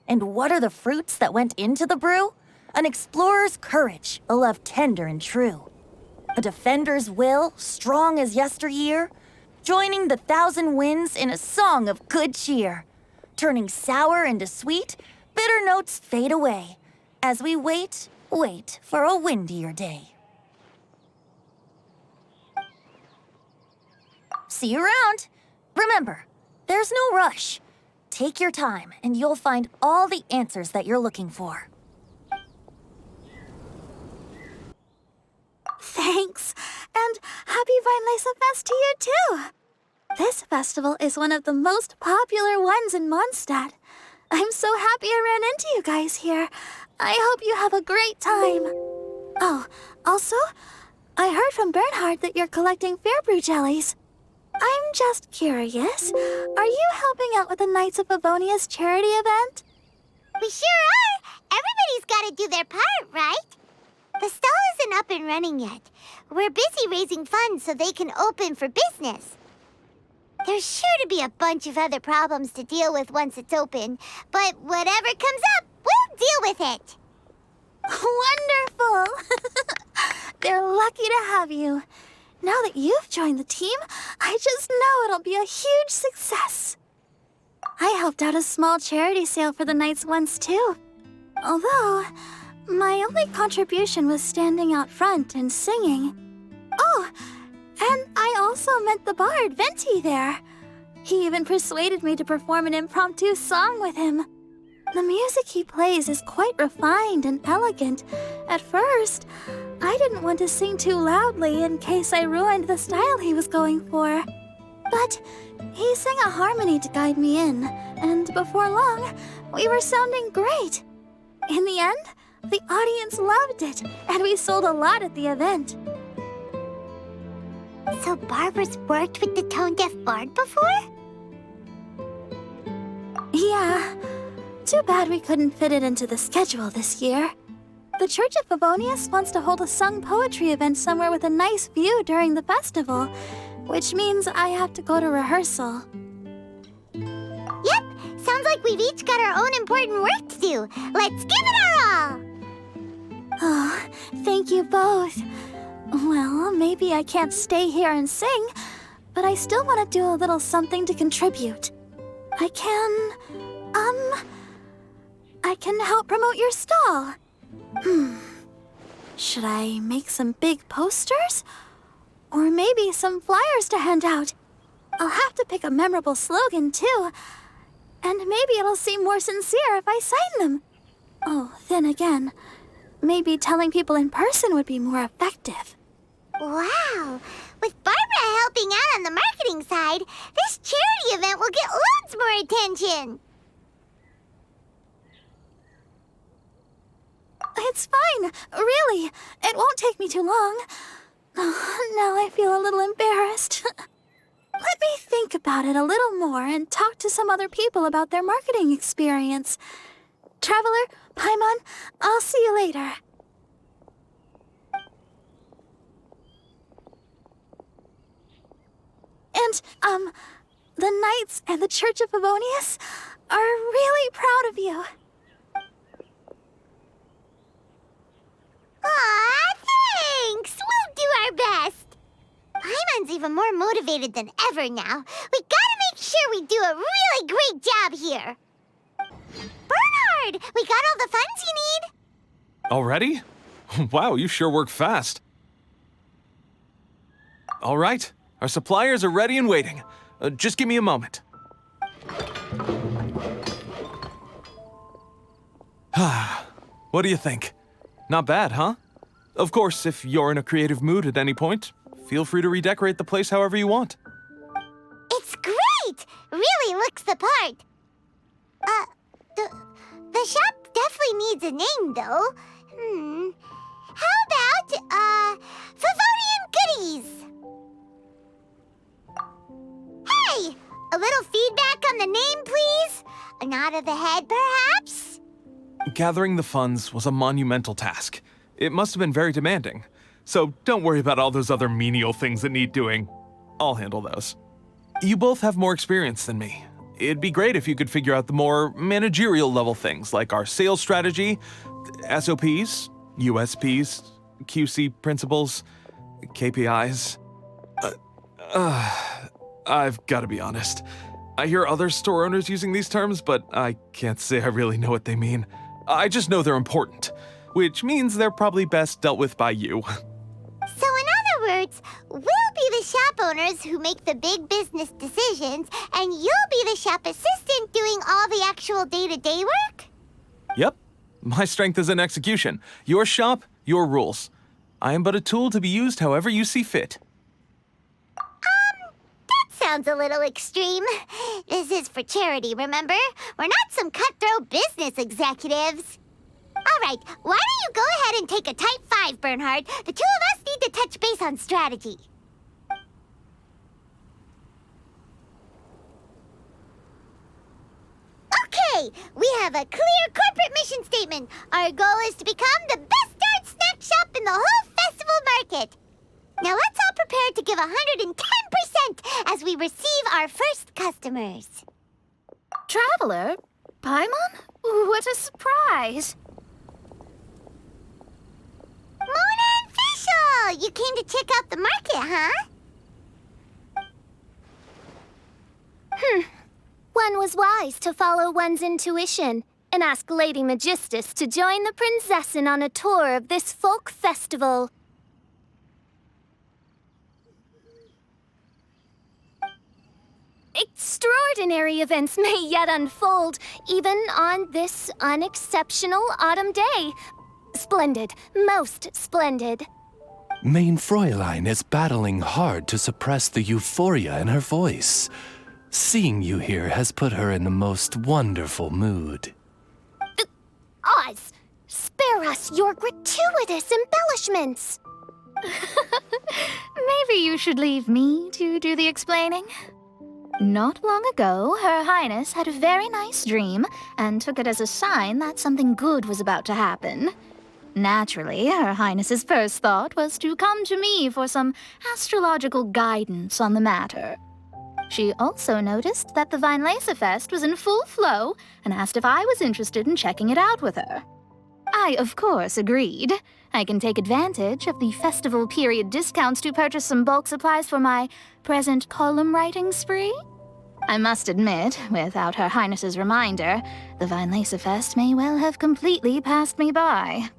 And what are the fruits that went into the brew? An explorer's courage, a love tender and true. A defender's will, strong as yesteryear. Joining the 1,000 winds in a song of good cheer. Turning sour into sweet, bitter notes fade away. As we wait for a windier day. See you around. Remember, there's no rush. Take your time and you'll find all the answers that you're looking for. Thanks, and happy Weinlese Fest to you too! This festival is one of the most popular ones in Mondstadt. I'm so happy I ran into you guys here. I hope you have a great time. Oh, also, I heard from Bernhard that you're collecting Fairbrew jellies. I'm just curious. Are you helping out with the Knights of Favonia's charity event? We sure are! Everybody's gotta do their part, right? The stall isn't up and running yet. We're busy raising funds so they can open for business. There's sure to be a bunch of other problems to deal with once it's open, but whatever comes up, we'll deal with it. Wonderful! They're lucky to have you. Now that you've joined the team, I just know it'll be a huge success. I helped out a small charity sale for the Knights once, too. Although, my only contribution was standing out front and singing. Oh, and I also met the bard, Venti, there. He even persuaded me to perform an impromptu song with him. The music he plays is quite refined and elegant. At first, I didn't want to sing too loudly in case I ruined the style he was going for. But he sang a harmony to guide me in, and before long, we were sounding great. In the end, the audience loved it, and we sold a lot at the event. So Barbara's worked with the tone-deaf bard before? Yeah. Too bad we couldn't fit it into the schedule this year. The Church of Favonius wants to hold a sung poetry event somewhere with a nice view during the festival, which means I have to go to rehearsal. Yep, sounds like we've each got our own important work to do. Let's give it our all! Oh, thank you both. Well, maybe I can't stay here and sing, but I still want to do a little something to contribute. I can help promote your stall. Should I make some big posters? Or maybe some flyers to hand out? I'll have to pick a memorable slogan, too. And maybe it'll seem more sincere if I sign them. Oh, then again, maybe telling people in person would be more effective. Wow! With Barbara helping out on the marketing side, this charity event will get loads more attention! It's fine, really. It won't take me too long. Now I feel a little embarrassed. Let me think about it a little more and talk to some other people about their marketing experience. Traveler, Paimon, I'll see you later. And, the Knights and the Church of Favonius are really proud of you. Aw, thanks! We'll do our best! Paimon's even more motivated than ever now. We gotta make sure we do a really great job here! Bernhard! We got all the funds you need! Already? Wow, you sure work fast. All right, our suppliers are ready and waiting. Just give me a moment. What do you think? Not bad, huh? Of course, if you're in a creative mood at any point, feel free to redecorate the place however you want. It's great! Really looks the part. The shop definitely needs a name, though. How about, Favonian Goodies? Hey! A little feedback on the name, please? A nod of the head, perhaps? Gathering the funds was a monumental task. It must have been very demanding. So don't worry about all those other menial things that need doing. I'll handle those. You both have more experience than me. It'd be great if you could figure out the more managerial level things like our sales strategy, SOPs, USPs, QC principles, KPIs. I've got to be honest. I hear other store owners using these terms, but I can't say I really know what they mean. I just know they're important, which means they're probably best dealt with by you. So in other words, we'll be the shop owners who make the big business decisions, and you'll be the shop assistant doing all the actual day-to-day work? Yep. My strength is in execution. Your shop, your rules. I am but a tool to be used however you see fit. That sounds a little extreme. This is for charity, remember? We're not some cutthroat business executives. All right, why don't you go ahead and take a type 5, Bernhard? The two of us need to touch base on strategy. Okay, we have a clear corporate mission statement. Our goal is to become the best dark snack shop in the whole festival market. Now let's all prepare to give 110% as we receive our first customers. Traveler? Paimon? What a surprise! Mona and Fischl! You came to check out the market, huh? One was wise to follow one's intuition and ask Lady Magistus to join the Prinzessin on a tour of this folk festival. Extraordinary events may yet unfold, even on this unexceptional autumn day. Splendid, most splendid. Mein Fräulein is battling hard to suppress the euphoria in her voice. Seeing you here has put her in the most wonderful mood. Oz, spare us your gratuitous embellishments. Maybe you should leave me to do the explaining. Not long ago, Her Highness had a very nice dream and took it as a sign that something good was about to happen. Naturally, Her Highness's first thought was to come to me for some astrological guidance on the matter. She also noticed that the Weinlesefest was in full flow and asked if I was interested in checking it out with her. I, of course, agreed. I can take advantage of the festival period discounts to purchase some bulk supplies for my present column writing spree. I must admit, without Her Highness's reminder, the Weinlesefest may well have completely passed me by.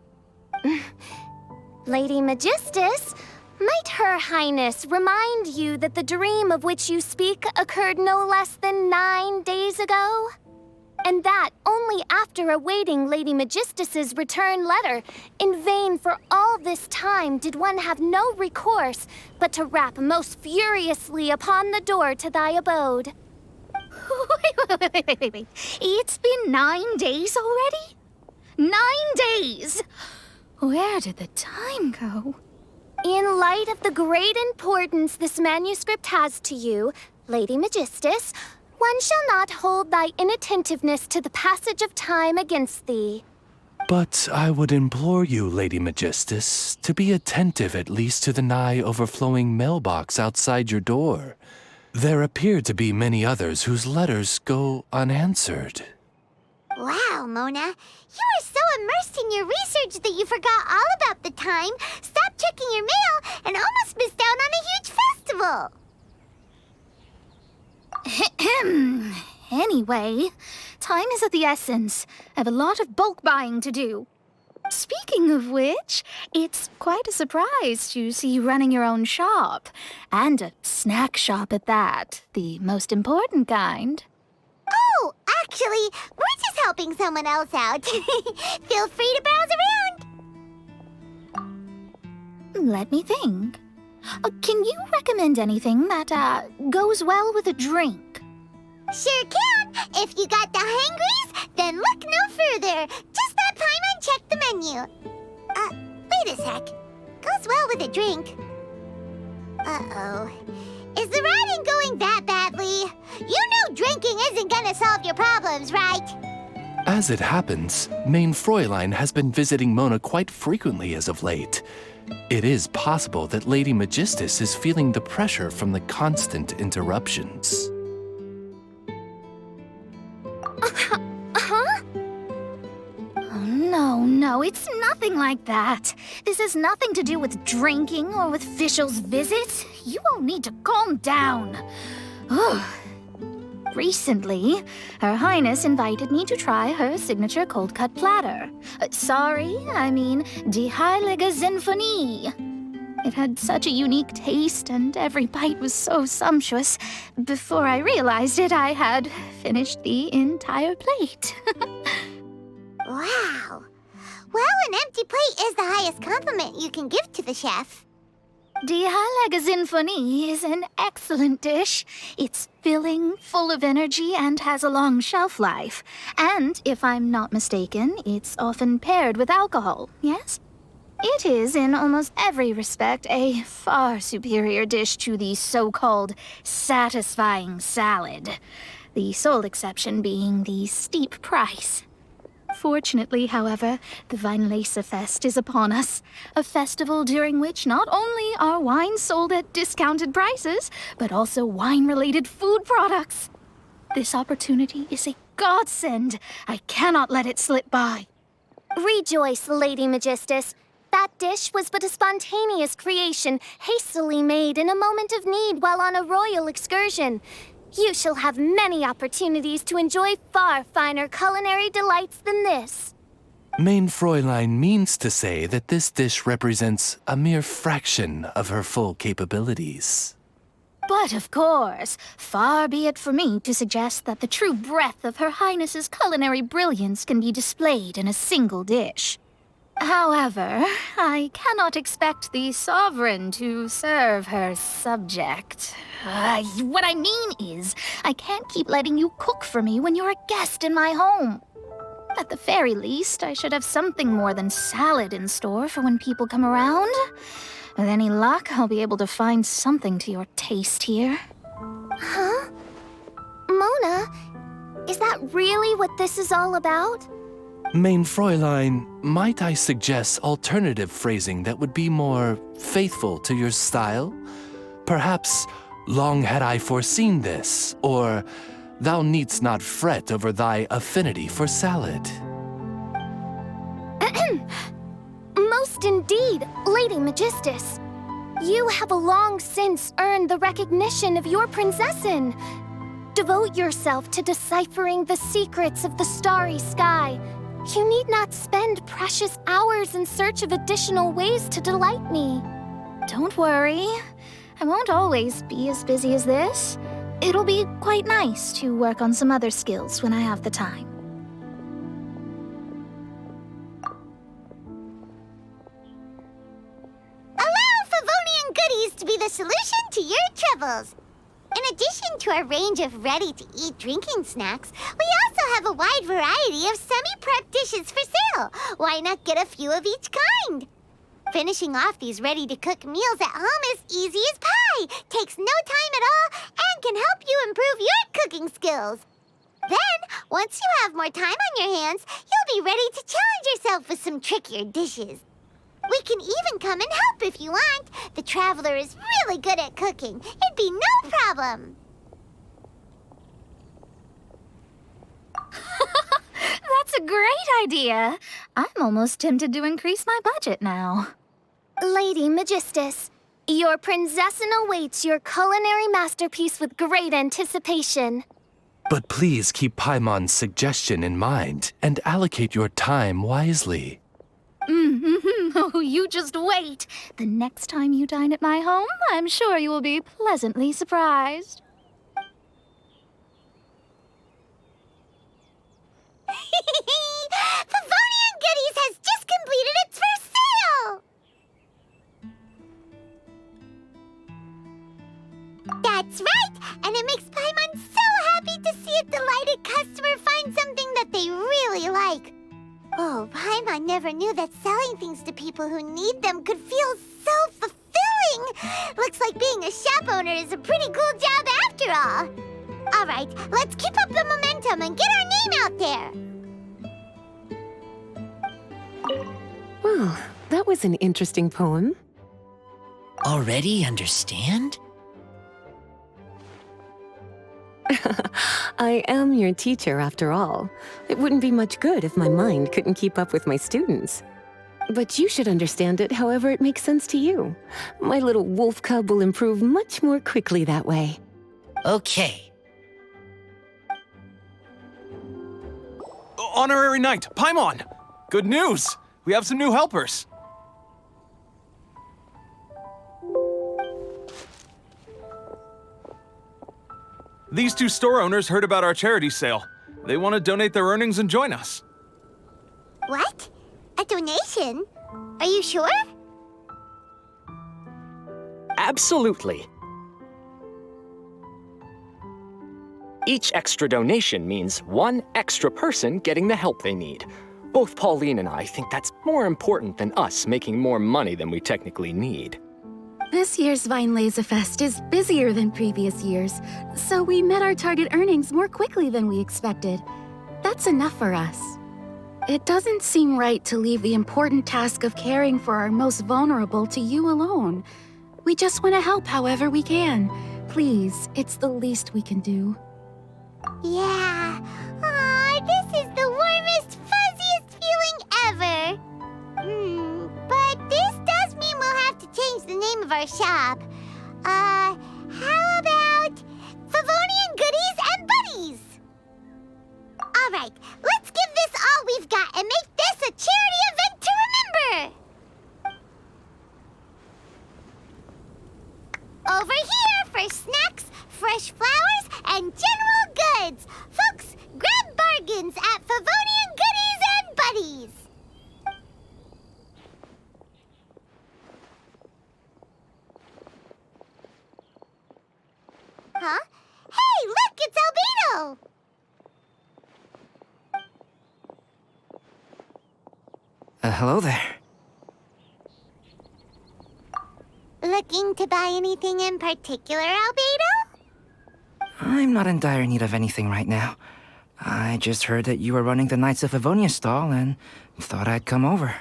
Lady Magistus, might Her Highness remind you that the dream of which you speak occurred no less than 9 days ago? And that only after awaiting Lady Magistus's return letter. In vain for all this time did one have no recourse but to rap most furiously upon the door to thy abode. Wait. It's been 9 days already? 9 days! Where did the time go? In light of the great importance this manuscript has to you, Lady Magistus, one shall not hold thy inattentiveness to the passage of time against thee. But I would implore you, Lady Magistus, to be attentive at least to the nigh overflowing mailbox outside your door. There appear to be many others whose letters go unanswered. Wow, Mona. You are so immersed in your research that you forgot all about the time, stopped checking your mail, and almost missed out on a huge festival. Anyway, time is of the essence. I have a lot of bulk buying to do. Speaking of which, it's quite a surprise to see you running your own shop. And a snack shop at that, the most important kind. Oh, actually, we're just helping someone else out. Feel free to browse around. Let me think. Can you recommend anything that, goes well with a drink? Sure can. If you got the hangries, then look no further. Just let Paimon check the menu. Wait a sec. Goes well with a drink. Uh-oh. Is the riding going that badly? You know drinking isn't gonna solve your problems, right? As it happens, Mein Fräulein has been visiting Mona quite frequently as of late. It is possible that Lady Magistus is feeling the pressure from the constant interruptions. Huh? Oh, no, it's nothing like that. This has nothing to do with drinking or with Fischl's visits. You all need to calm down. Recently, Her Highness invited me to try her signature cold-cut platter. Die Heilige Sinfonie. It had such a unique taste, and every bite was so sumptuous. Before I realized it, I had finished the entire plate. Wow. Well, an empty plate is the highest compliment you can give to the chef. Die Heilige Sinfonie is an excellent dish. It's filling, full of energy, and has a long shelf life. And, if I'm not mistaken, it's often paired with alcohol, yes? It is, in almost every respect, a far superior dish to the so-called satisfying salad. the sole exception being the steep price. Fortunately, however, the Weinlese Fest is upon us, a festival during which not only are wines sold at discounted prices, but also wine-related food products. This opportunity is a godsend. I cannot let it slip by. Rejoice, Lady Magistus. That dish was but a spontaneous creation, hastily made in a moment of need while on a royal excursion. You shall have many opportunities to enjoy far finer culinary delights than this. Mein Fräulein means to say that this dish represents a mere fraction of her full capabilities. But of course, far be it for me to suggest that the true breadth of Her Highness's culinary brilliance can be displayed in a single dish. However, I cannot expect the sovereign to serve her subject. What I mean is, I can't keep letting you cook for me when you're a guest in my home. At the very least, I should have something more than salad in store for when people come around. With any luck, I'll be able to find something to your taste here. Huh? Mona, is that really what this is all about? Mein Fräulein, might I suggest alternative phrasing that would be more faithful to your style? Perhaps, long had I foreseen this, or thou needst not fret over thy affinity for salad. Most indeed, Lady Magistus. You have long since earned the recognition of your prinzessin. Devote yourself to deciphering the secrets of the starry sky. You need not spend precious hours in search of additional ways to delight me. Don't worry. I won't always be as busy as this. It'll be quite nice to work on some other skills when I have the time. Allow Favonian goodies to be the solution to your troubles. In addition to our range of ready-to-eat drinking snacks, we also have a wide variety of semi-prep dishes for sale. Why not get a few of each kind? Finishing off these ready-to-cook meals at home is easy as pie, takes no time at all, and can help you improve your cooking skills. Then, once you have more time on your hands, you'll be ready to challenge yourself with some trickier dishes. We can even come and help if you want. The Traveler is really good at cooking. It'd be no problem. That's a great idea. I'm almost tempted to increase my budget now. Lady Magistus, your prinzessin awaits your culinary masterpiece with great anticipation. But please keep Paimon's suggestion in mind and allocate your time wisely. Oh, you just wait. The next time you dine at my home, I'm sure you will be pleasantly surprised. Favonian Goodies has just completed its first sale! That's right! And it makes Paimon so happy to see a delighted customer find something that they really like. Oh, Paimon never knew that selling things to people who need them could feel so fulfilling! Looks like being a shop owner is a pretty cool job after all. All right, let's keep up the momentum and get our name out there! Well, that was an interesting poem. Already understand? I am your teacher, after all. It wouldn't be much good if my mind couldn't keep up with my students. But you should understand it however it makes sense to you. My little wolf cub will improve much more quickly that way. Okay. Honorary Knight, Paimon! Good news! We have some new helpers. These two store owners heard about our charity sale. They want to donate their earnings and join us. What? A donation? Are you sure? Absolutely. Each extra donation means one extra person getting the help they need. Both Pauline and I think that's more important than us making more money than we technically need. This year's Vine Laser Fest is busier than previous years, so we met our target earnings more quickly than we expected. That's enough for us. It doesn't seem right to leave the important task of caring for our most vulnerable to you alone. We just want to help however we can. Please, it's the least we can do. Yeah. Aw, this is the warmest, fuzziest feeling ever. But this does mean we'll have to change the name of our shop. How about Favonian Goodies and Buddies? All right, let's give this all we've got and make this a charity event to remember. Over here for snacks, fresh flowers, and general goods. Folks, grab bargains at Favonian Goodies and Buddies. Huh? Hey, look, it's Albedo! Hello there. Looking to buy anything in particular, Albedo? I'm not in dire need of anything right now. I just heard that you were running the Knights of Avonia stall and thought I'd come over.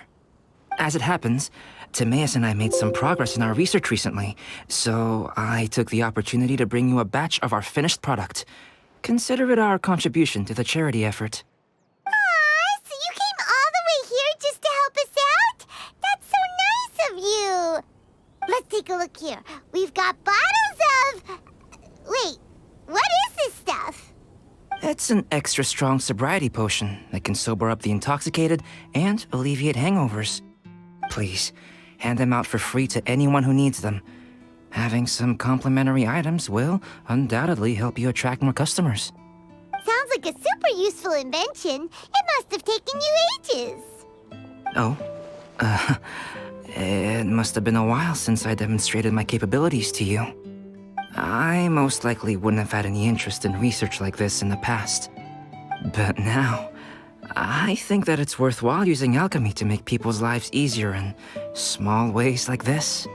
As it happens, Timaeus and I made some progress in our research recently, so I took the opportunity to bring you a batch of our finished product. Consider it our contribution to the charity effort. Aw, so you came all the way here just to help us out? That's so nice of you! Let's take a look here. We've got bottles of... Wait, what is this stuff? It's an extra strong sobriety potion that can sober up the intoxicated and alleviate hangovers. Please, hand them out for free to anyone who needs them. Having some complimentary items will undoubtedly help you attract more customers. Sounds like a super useful invention. It must have taken you ages. Oh, it must have been a while since I demonstrated my capabilities to you. I most likely wouldn't have had any interest in research like this in the past. But now, I think that it's worthwhile using alchemy to make people's lives easier in small ways like this.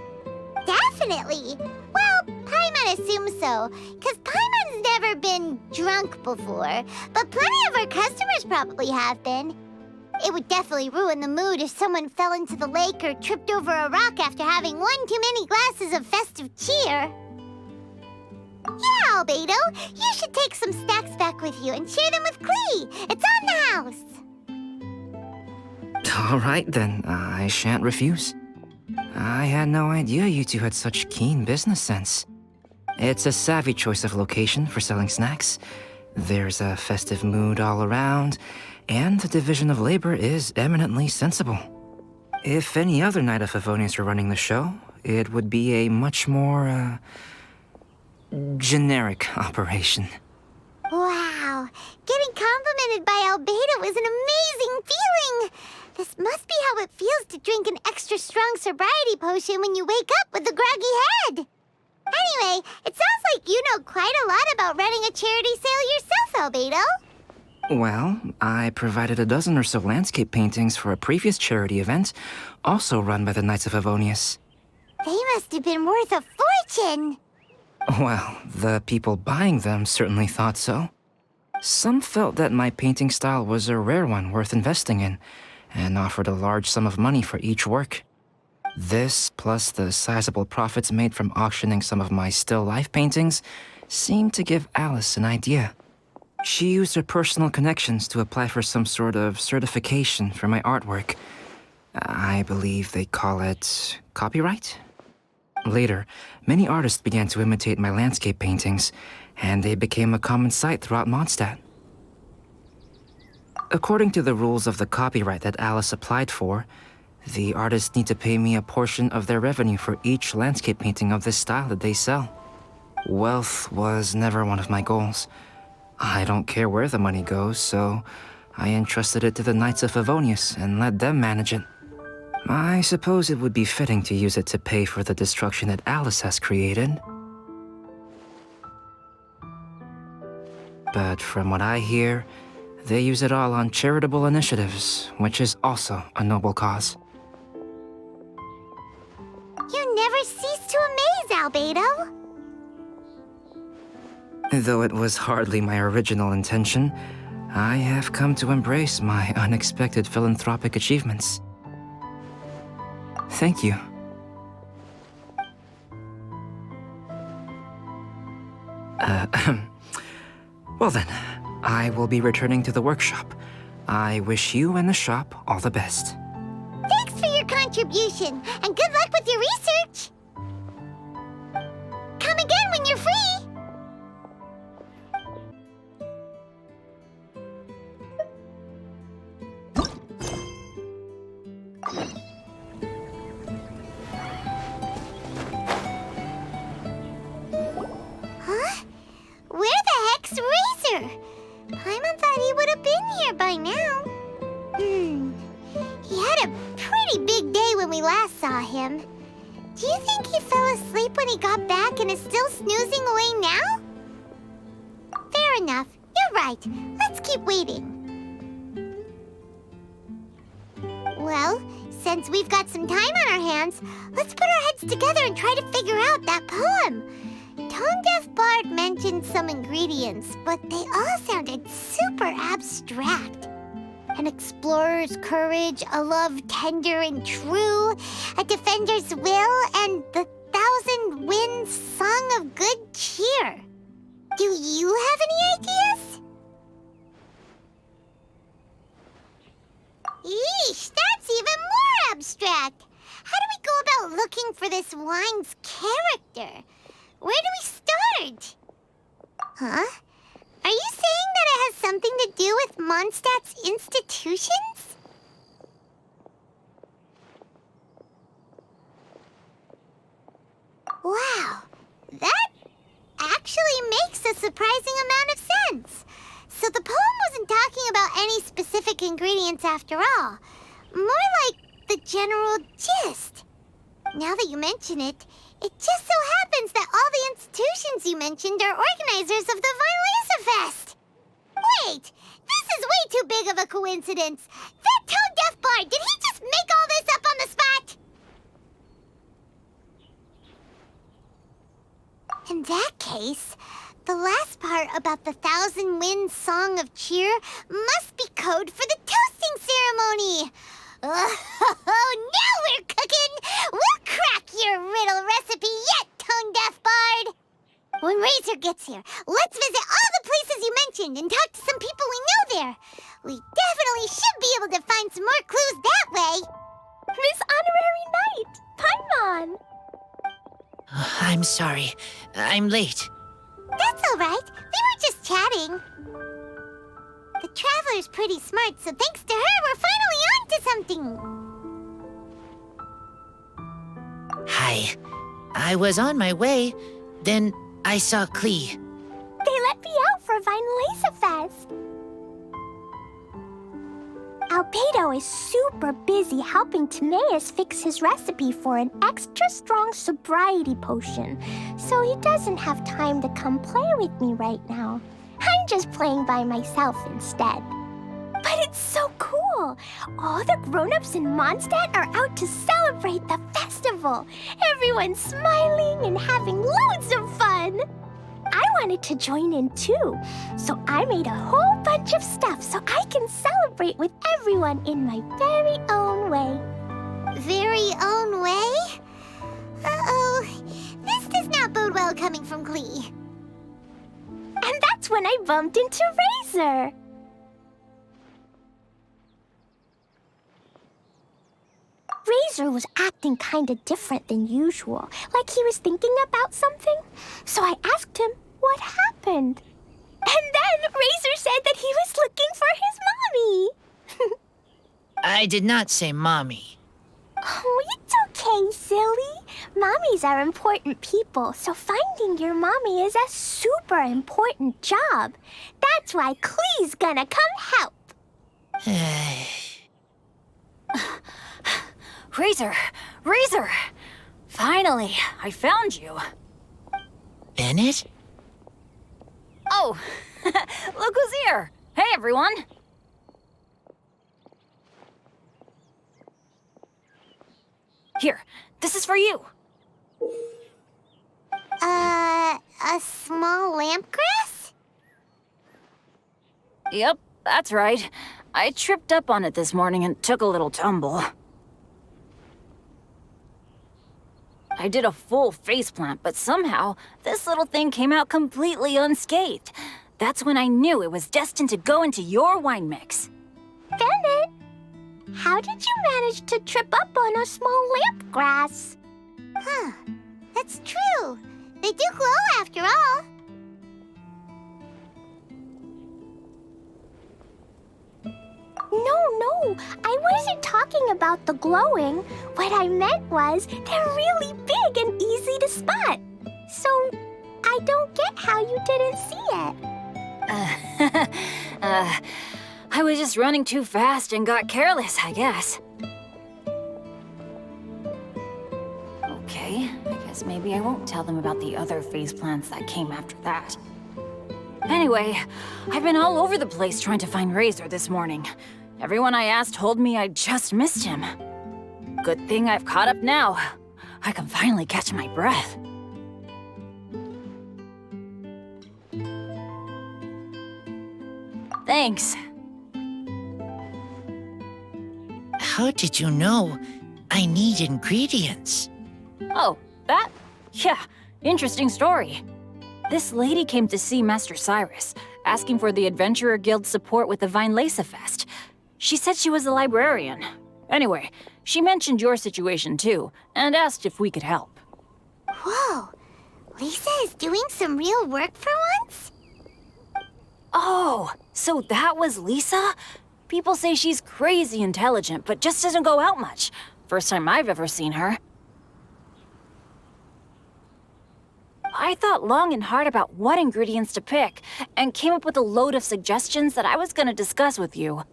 Definitely. Well, Paimon assumes so, because Paimon's never been drunk before, but plenty of our customers probably have been. It would definitely ruin the mood if someone fell into the lake or tripped over a rock after having one too many glasses of festive cheer. Yeah, Albedo, you should take some snacks back with you and share them with Klee. It's on the house. All right, then. I shan't refuse. I had no idea you two had such keen business sense. It's a savvy choice of location for selling snacks. There's a festive mood all around, and the division of labor is eminently sensible. If any other Knight of Favonius were running the show, it would be a much more, generic operation. Wow, getting complimented by Albedo is an amazing feeling. This must be how it feels to drink an extra strong sobriety potion when you wake up with a groggy head. Anyway, it sounds like you know quite a lot about running a charity sale yourself, Albedo. Well, I provided a dozen or so landscape paintings for a previous charity event, also run by the Knights of Favonius. They must have been worth a fortune. Well, the people buying them certainly thought so. Some felt that my painting style was a rare one worth investing in, and offered a large sum of money for each work. This, plus the sizable profits made from auctioning some of my still life paintings, seemed to give Alice an idea. She used her personal connections to apply for some sort of certification for my artwork. I believe they call it copyright? Later, many artists began to imitate my landscape paintings, and they became a common sight throughout Mondstadt. According to the rules of the copyright that Alice applied for, the artists need to pay me a portion of their revenue for each landscape painting of this style that they sell. Wealth was never one of my goals. I don't care where the money goes, so I entrusted it to the Knights of Favonius and let them manage it. I suppose it would be fitting to use it to pay for the destruction that Alice has created. But from what I hear, they use it all on charitable initiatives, which is also a noble cause. You never cease to Albedo. Though it was hardly my original intention, I have come to embrace my unexpected philanthropic achievements. Thank you. Well then, I will be returning to the workshop. I wish you and the shop all the best. Thanks for your contribution, and good luck with your research. Come again when you're free. Huh? Where the heck's Razor? Paimon thought he would have been here by now. He had a pretty big day when we last saw him. Do you think he fell asleep when he got back and is still snoozing away now? Fair enough. You're right. Let's keep waiting. Well, since we've got some time on our hands, let's put our heads together and try to figure out that poem. Tone-deaf Bard mentioned some ingredients, but they all sounded super abstract. An explorer's courage, a love tender and true, a defender's will, and the 1,000 winds song of good cheer. Do you have any ideas? Eesh, that's even more abstract. How do we go about looking for this wine's character? Where do we start? Huh? Are you saying that it has something to do with Mondstadt's institutions? Wow, that actually makes a surprising amount of sense. So the poem wasn't talking about any specific ingredients after all. More like the general gist. Now that you mention it, it just so happens that all the institutions you mentioned are organizers of the Vine Lisa Fest. Wait, this is way too big of a coincidence. That tone-deaf bard, did he just make all this up on the spot? In that case, the last part about the 1,000 winds song of cheer must be code for the toasting ceremony. Oh, now we're cooking! We'll crack your riddle recipe yet, tone-deaf bard! When Razor gets here, let's visit all the places you mentioned and talk to some people we know there. We definitely should be able to find some more clues that way. Miss Honorary Knight, Paimon! I'm sorry. I'm late. That's all right. We were just chatting. The Traveler's pretty smart, so thanks to her, we're finally on to something. Hi. I was on my way, then I saw Klee. They let me out for Vine Lisa Fest. Albedo is super busy helping Timaeus fix his recipe for an extra strong sobriety potion, so he doesn't have time to come play with me right now. I'm just playing by myself instead. But it's so cool! All the grown-ups in Mondstadt are out to celebrate the festival. Everyone's smiling and having loads of fun. I wanted to join in too, so I made a whole bunch of stuff so I can celebrate with everyone in my very own way. Very own way? Uh-oh. This does not bode well coming from Klee. And that's when I bumped into Razor. Razor was acting kinda different than usual, like he was thinking about something. So I asked him what happened. And then Razor said that he was looking for his mommy. I did not say mommy. Oh, it's okay, silly. Mommies are important people, so finding your mommy is a super important job. That's why Klee's gonna come help. Razor! Razor! Finally, I found you. Bennett? Oh, look who's here. Hey, everyone. Here, this is for you. A small lampgrass? Yep, that's right. I tripped up on it this morning and took a little tumble. I did a full faceplant, but somehow, this little thing came out completely unscathed. That's when I knew it was destined to go into your wine mix. Bennett, how did you manage to trip up on a small lampgrass? Huh, that's true. They do glow after all. No, I wasn't talking about the glowing. What I meant was they're really big and easy to spot. So, I don't get how you didn't see it. I was just running too fast and got careless, I guess. Okay, I guess maybe I won't tell them about the other faceplants that came after that. Anyway, I've been all over the place trying to find Razor this morning. Everyone I asked told me I just missed him. Good thing I've caught up now. I can finally catch my breath. Thanks. How did you know I need ingredients? Oh, that? Yeah, interesting story. This lady came to see Master Cyrus, asking for the Adventurer Guild's support with the Vinelesa Fest. She said she was a librarian. Anyway, she mentioned your situation too, and asked if we could help. Whoa, Lisa is doing some real work for once? Oh, so that was Lisa? People say she's crazy intelligent, but just doesn't go out much. First time I've ever seen her. I thought long and hard about what ingredients to pick, and came up with a load of suggestions that I was gonna discuss with you.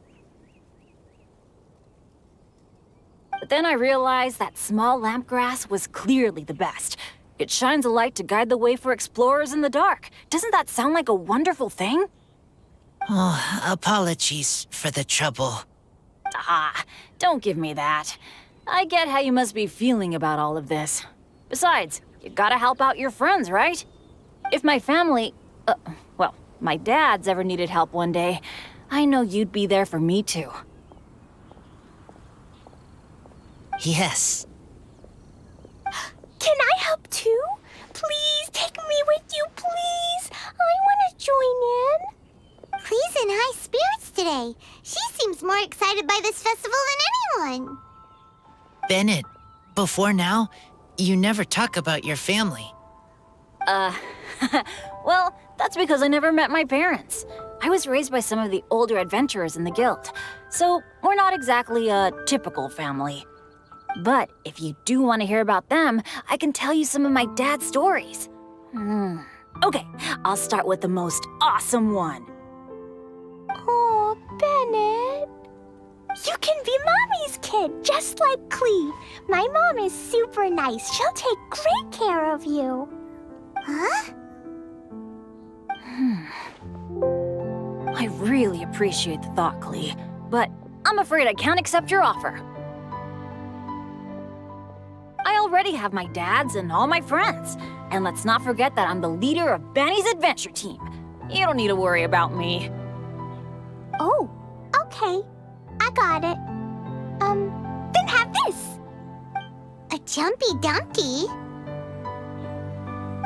But then I realized that small lampgrass was clearly the best. It shines a light to guide the way for explorers in the dark. Doesn't that sound like a wonderful thing? Oh, apologies for the trouble. Ah, don't give me that. I get how you must be feeling about all of this. Besides, you gotta help out your friends, right? If my family, well, my dad's ever needed help one day, I know you'd be there for me too. Yes. Can I help too? Please take me with you, please. I want to join in. Klee's in high spirits today. She seems more excited by this festival than anyone. Bennett, before now, you never talk about your family. Well, that's because I never met my parents. I was raised by some of the older adventurers in the guild, so we're not exactly a typical family. But if you do want to hear about them, I can tell you some of my dad's stories. Okay, I'll start with the most awesome one. Oh, Bennett. You can be Mommy's kid, just like Klee. My mom is super nice. She'll take great care of you. Huh? I really appreciate the thought, Klee, but I'm afraid I can't accept your offer. I already have my dad's and all my friends. And let's not forget that I'm the leader of Benny's adventure team. You don't need to worry about me. Oh, okay. I got it. Then have this. A Jumpy Dumpty?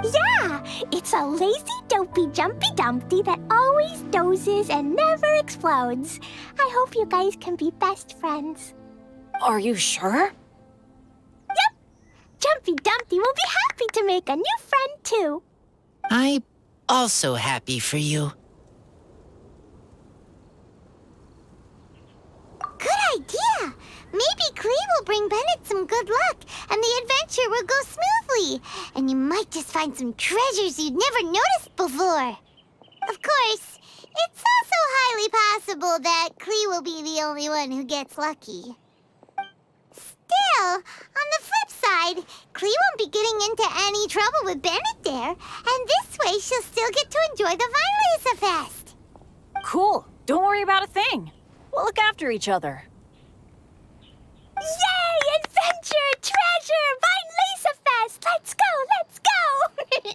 Yeah, it's a lazy, dopey Jumpy Dumpty that always dozes and never explodes. I hope you guys can be best friends. Are you sure? Yep. Jumpy Dumpty will be happy to make a new friend, too. I'm also happy for you. Good idea. Maybe Klee will bring Bennett some good luck, and the adventure will go smoothly. And you might just find some treasures you'd never noticed before. Of course, it's also highly possible that Klee will be the only one who gets lucky. Still, on the flip side, Klee won't be getting into any trouble with Bennett there, and this way she'll still get to enjoy the Vinelesa Fest. Cool. Don't worry about a thing. We'll look after each other. Yay! Adventure! Treasure! Vinelesa Fest! Let's go! Let's go!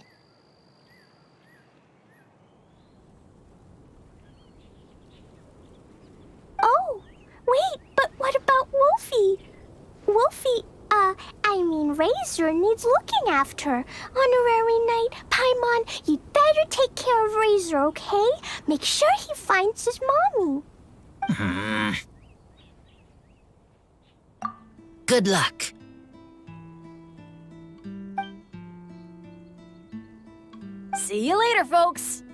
Razor needs looking after. Honorary Knight, Paimon, you'd better take care of Razor, okay? Make sure he finds his mommy. Good luck. See you later, folks.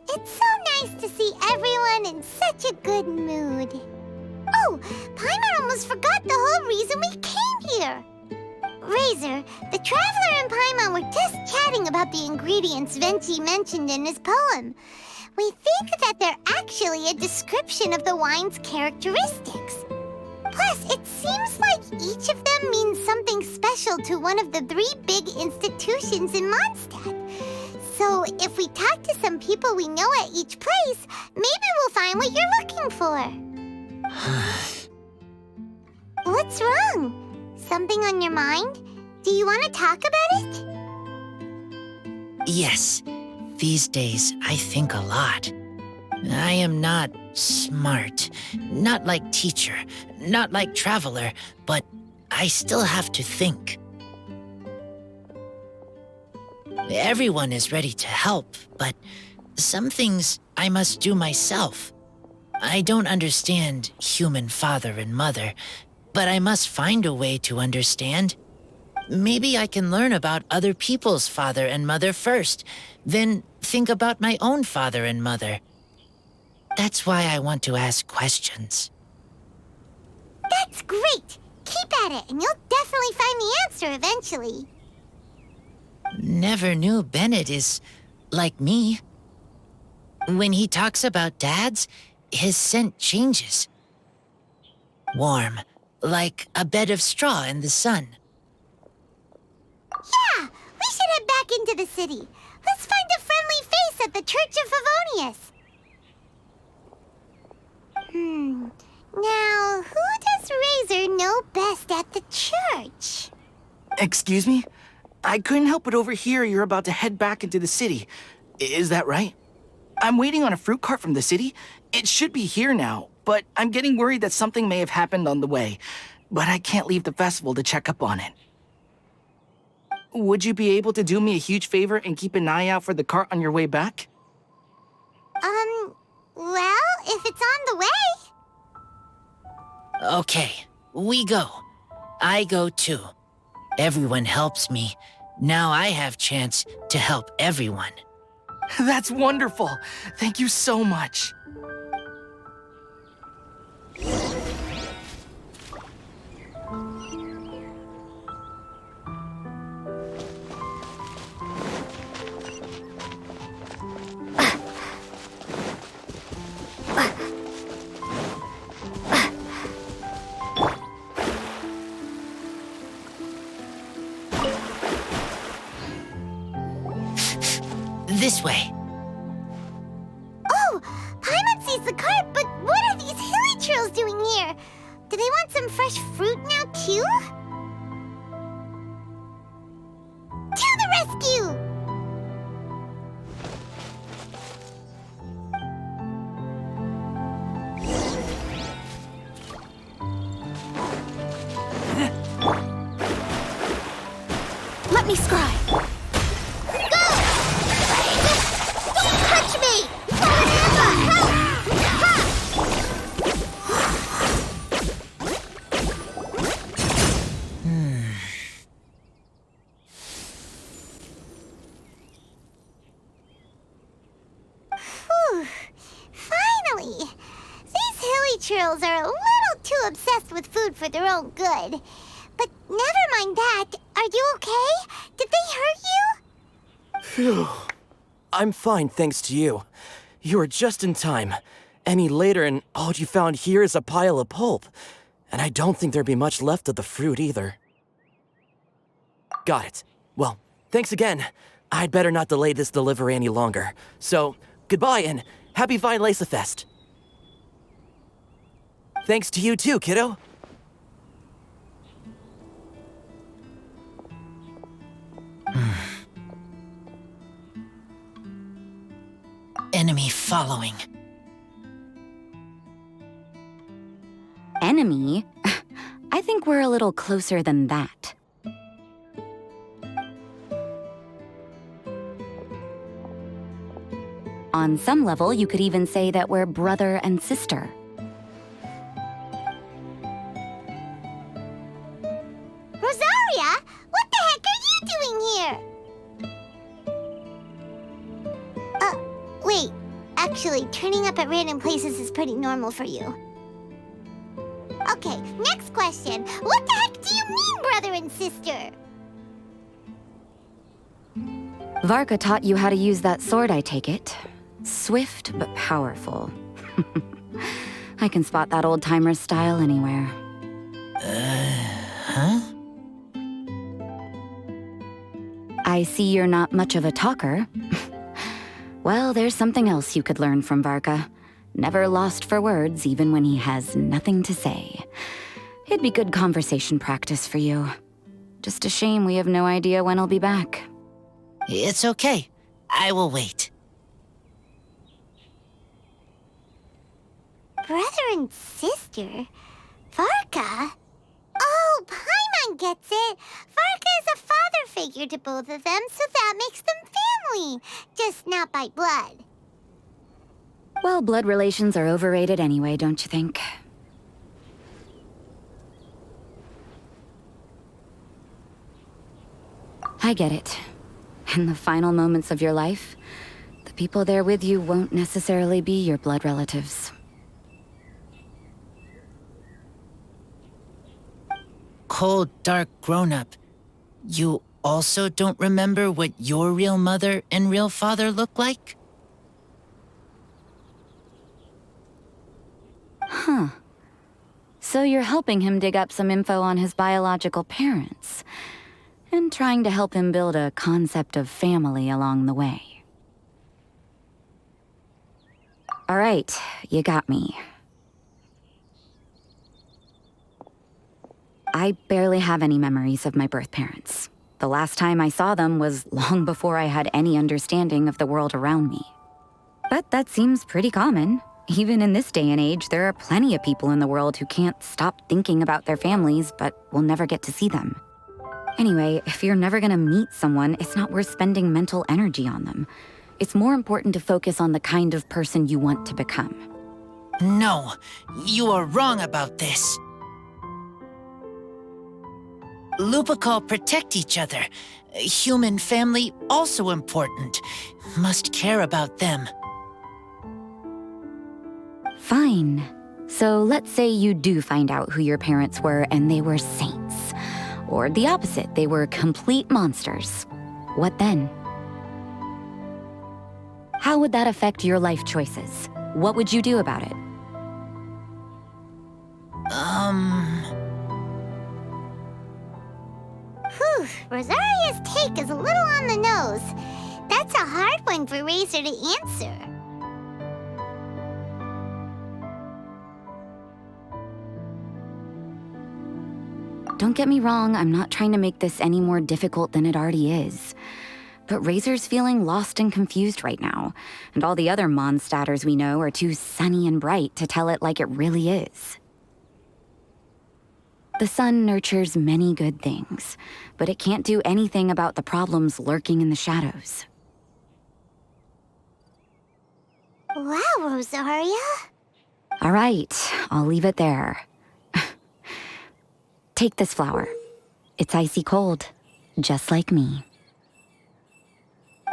It's so nice to see everyone in such a good mood. Oh, Paimon almost forgot the whole reason we came here. Razor, the Traveler and Paimon were just chatting about the ingredients Venti mentioned in his poem. We think that they're actually a description of the wine's characteristics. Plus, it seems like each of them means something special to one of the 3 big institutions in Mondstadt. So, if we talk to some people we know at each place, maybe we'll find what you're looking for. What's wrong? Something on your mind? Do you want to talk about it? Yes, these days I think a lot. I am not smart, not like teacher, not like traveler, but I still have to think. Everyone is ready to help, but some things I must do myself. I don't understand human father and mother, but I must find a way to understand. Maybe I can learn about other people's father and mother first, then think about my own father and mother. That's why I want to ask questions. That's great! Keep at it, and you'll definitely find the answer eventually. Never knew Bennett is like me. When he talks about dads, his scent changes. Warm, like a bed of straw in the sun. Yeah, we should head back into the city. Let's find a friendly face at the Church of Favonius. Now, who does Razor know best at the church? Excuse me? I couldn't help but overhear you're about to head back into the city. Is that right? I'm waiting on a fruit cart from the city. It should be here now, but I'm getting worried that something may have happened on the way. But I can't leave the festival to check up on it. Would you be able to do me a huge favor and keep an eye out for the cart on your way back? Well, if it's on the way. Okay, we go. I go too. Everyone helps me. Now I have chance to help everyone. That's wonderful. Thank you so much. This way. Oh, Paimon sees the cart, but what are these hilly trails doing here? Do they want some fresh fruit now, too? To the rescue! Let me scry. Trails are a little too obsessed with food for their own good. But never mind that. Are you okay? Did they hurt you? Phew. I'm fine, thanks to you. You were just in time. Any later and all you found here is a pile of pulp. And I don't think there'd be much left of the fruit either. Got it. Well, thanks again. I'd better not delay this delivery any longer. So, goodbye and happy Vine Lace Fest. Thanks to you too, kiddo. Enemy following. Enemy? I think we're a little closer than that. On some level, you could even say that we're brother and sister. Rosaria, what the heck are you doing here? Wait. Actually, turning up at random places is pretty normal for you. Okay, next question. What the heck do you mean, brother and sister? Varka taught you how to use that sword, I take it. Swift but powerful. I can spot that old-timer's style anywhere. Huh? I see you're not much of a talker. Well, there's something else you could learn from Varka. Never lost for words, even when he has nothing to say. It'd be good conversation practice for you. Just a shame we have no idea when he'll be back. It's okay. I will wait. Brother and sister? Varka? Oh, Paimon gets it. Varka is a father figure to both of them, so that makes them family. Just not by blood. Well, blood relations are overrated anyway, don't you think? I get it. In the final moments of your life, the people there with you won't necessarily be your blood relatives. Cold, dark grown-up. You also don't remember what your real mother and real father look like? Huh. So you're helping him dig up some info on his biological parents, and trying to help him build a concept of family along the way. All right, you got me. I barely have any memories of my birth parents. The last time I saw them was long before I had any understanding of the world around me. But that seems pretty common. Even in this day and age, there are plenty of people in the world who can't stop thinking about their families, but will never get to see them. Anyway, if you're never gonna meet someone, it's not worth spending mental energy on them. It's more important to focus on the kind of person you want to become. No, you are wrong about this. Lupical protect each other. Human family also important. Must care about them. Fine. So let's say you do find out who your parents were and they were saints. Or the opposite, they were complete monsters. What then? How would that affect your life choices? What would you do about it? Whew, Rosaria's take is a little on the nose. That's a hard one for Razor to answer. Don't get me wrong, I'm not trying to make this any more difficult than it already is. But Razor's feeling lost and confused right now, and all the other Mondstadters we know are too sunny and bright to tell it like it really is. The sun nurtures many good things, but it can't do anything about the problems lurking in the shadows. Wow, Rosaria. All right, I'll leave it there. Take this flower. It's icy cold, just like me.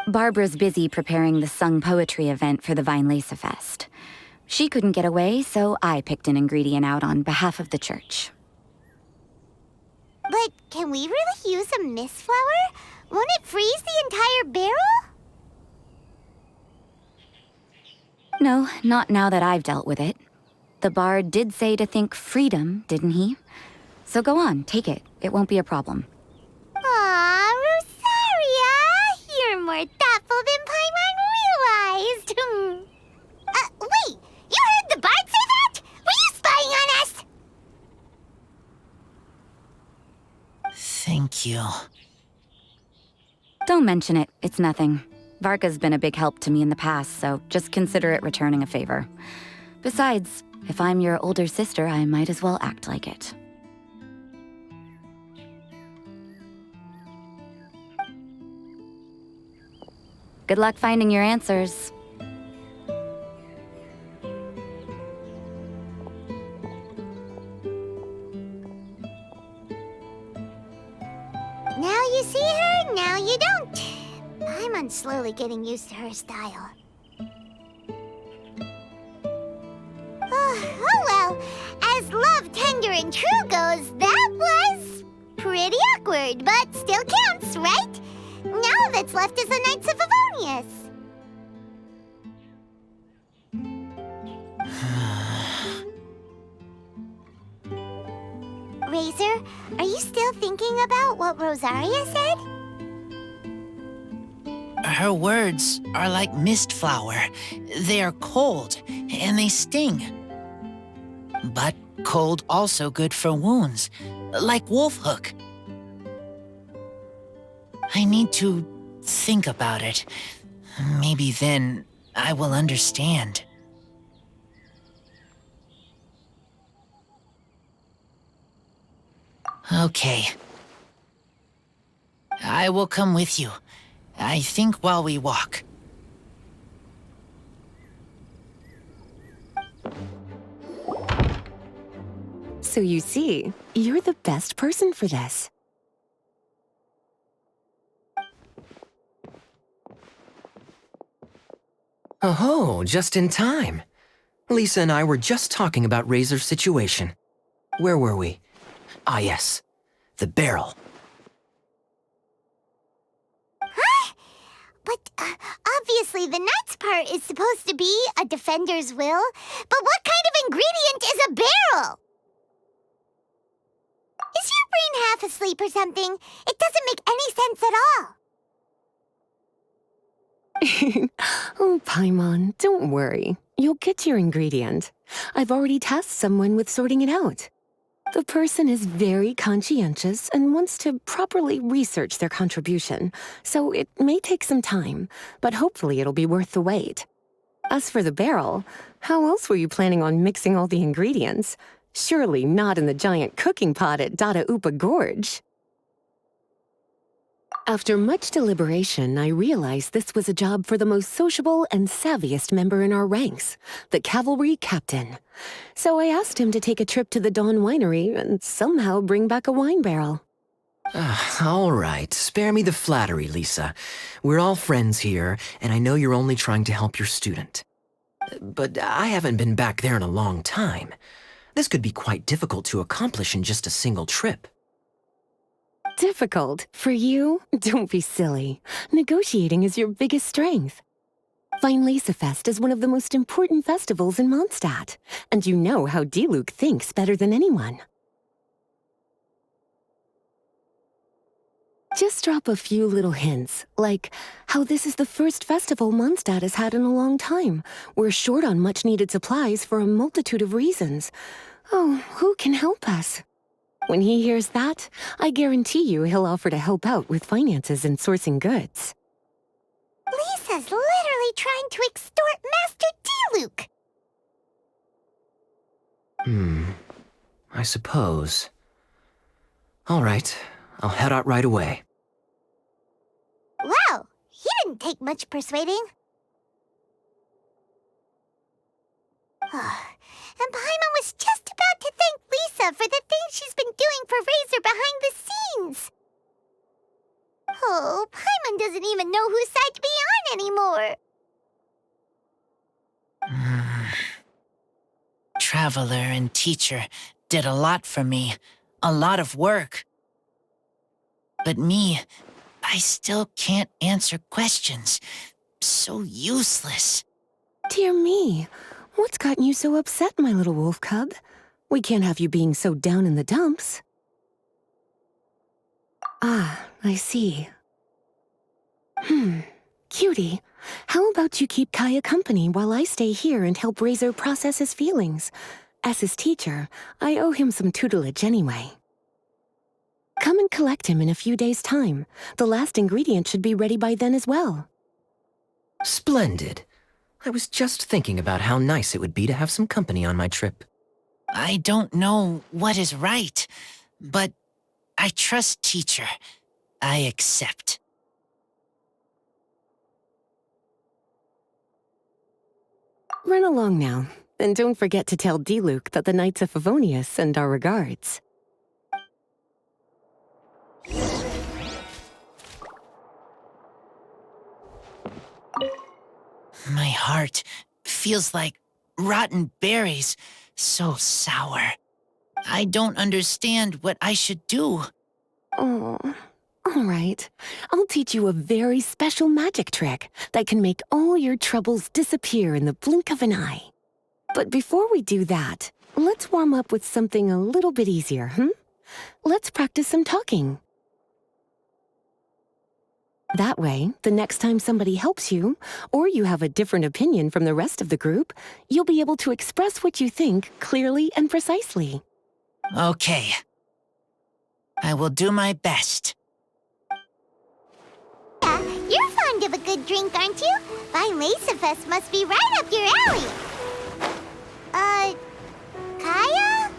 Barbara's busy preparing the sung poetry event for the Weinlese Fest. She couldn't get away, so I picked an ingredient out on behalf of the church. But can we really use a mist flower? Won't it freeze the entire barrel? No, not now that I've dealt with it. The bard did say to think freedom, didn't he? So go on, take it. It won't be a problem. Aw, Rosaria! You're more thoughtful than Paimon realized. Wait! You heard the bard say that? Were you spying on us? Thank you. Don't mention it. It's nothing. Varka's been a big help to me in the past, so just consider it returning a favor. Besides, if I'm your older sister, I might as well act like it. Good luck finding your answers. Now you see her, now you don't. Paimon's slowly getting used to her style. Oh well, as love, tender, and true goes, that was pretty awkward, but still counts, right? Now that's left is the Knights of Favonius. Razor, are you still thinking about what Rosaria said? Her words are like mist flower. They are cold, and they sting. But cold also good for wounds, like wolfhook. I need to think about it. Maybe then I will understand. Okay. I will come with you. I think while we walk. So you see, you're the best person for this. Oh, just in time. Lisa and I were just talking about Razor's situation. Where were we? Ah, yes. The barrel. Huh? But obviously the nuts part is supposed to be a defender's will. But what kind of ingredient is a barrel? Is your brain half asleep or something? It doesn't make any sense at all. Oh, Paimon, don't worry. You'll get your ingredient. I've already tasked someone with sorting it out. The person is very conscientious and wants to properly research their contribution, so it may take some time, but hopefully it'll be worth the wait. As for the barrel, how else were you planning on mixing all the ingredients? Surely not in the giant cooking pot at Dada Upa Gorge. After much deliberation, I realized this was a job for the most sociable and savviest member in our ranks, the cavalry captain. So I asked him to take a trip to the Dawn Winery and somehow bring back a wine barrel. All right, spare me the flattery, Lisa. We're all friends here, and I know you're only trying to help your student. But I haven't been back there in a long time. This could be quite difficult to accomplish in just a single trip. Difficult? For you? Don't be silly. Negotiating is your biggest strength. Vine Lisa Fest is one of the most important festivals in Mondstadt, and you know how Diluc thinks better than anyone. Just drop a few little hints, like how this is the first festival Mondstadt has had in a long time. We're short on much-needed supplies for a multitude of reasons. Oh, who can help us? When he hears that, I guarantee you he'll offer to help out with finances and sourcing goods. Lisa's literally trying to extort Master Diluc. I suppose. All right, I'll head out right away. Wow, he didn't take much persuading. And Paimon was just about to thank Lisa for the things she's been doing for Razor behind the scenes. Oh, Paimon doesn't even know whose side to be on anymore. Traveler and teacher did a lot for me, a lot of work. But me, I still can't answer questions. So useless. Dear me, what's gotten you so upset, my little wolf cub? We can't have you being so down in the dumps. Ah, I see. Cutie, how about you keep Kaeya company while I stay here and help Razor process his feelings? As his teacher, I owe him some tutelage anyway. Come and collect him in a few days' time. The last ingredient should be ready by then as well. Splendid. I was just thinking about how nice it would be to have some company on my trip. I don't know what is right, but I trust teacher. I accept. Run along now, and don't forget to tell Diluc that the Knights of Favonius send our regards. My heart feels like rotten berries, so sour. I don't understand what I should do. Oh, all right. I'll teach you a very special magic trick that can make all your troubles disappear in the blink of an eye. But before we do that, let's warm up with something a little bit easier, Let's practice some talking. That way, the next time somebody helps you, or you have a different opinion from the rest of the group, you'll be able to express what you think clearly and precisely. Okay. I will do my best. You're fond of a good drink, aren't you? Vine Lisa Fest must be right up your alley. Kaeya?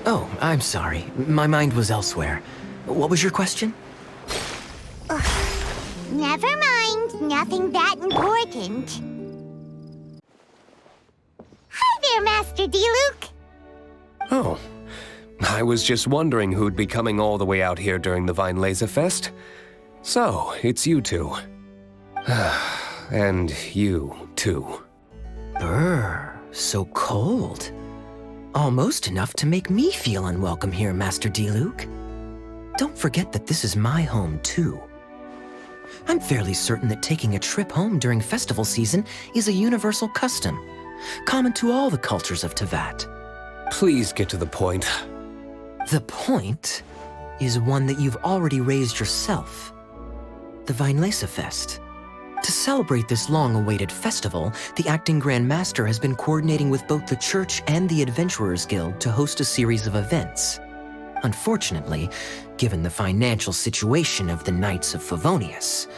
Oh, I'm sorry. My mind was elsewhere. What was your question? Never mind. Nothing that important. Hi there, Master Diluc. Oh, I was just wondering who'd be coming all the way out here during the Vine Lisa Fest. So, it's you two. And you, too. Brr, so cold. Almost enough to make me feel unwelcome here, Master Diluc. Don't forget that this is my home, too. I'm fairly certain that taking a trip home during festival season is a universal custom, common to all the cultures of Teyvat. Please get to the point. The point is one that you've already raised yourself. The Vine Lisa Fest. To celebrate this long-awaited festival, the Acting Grand Master has been coordinating with both the Church and the Adventurers Guild to host a series of events. Unfortunately, given the financial situation of the Knights of Favonius,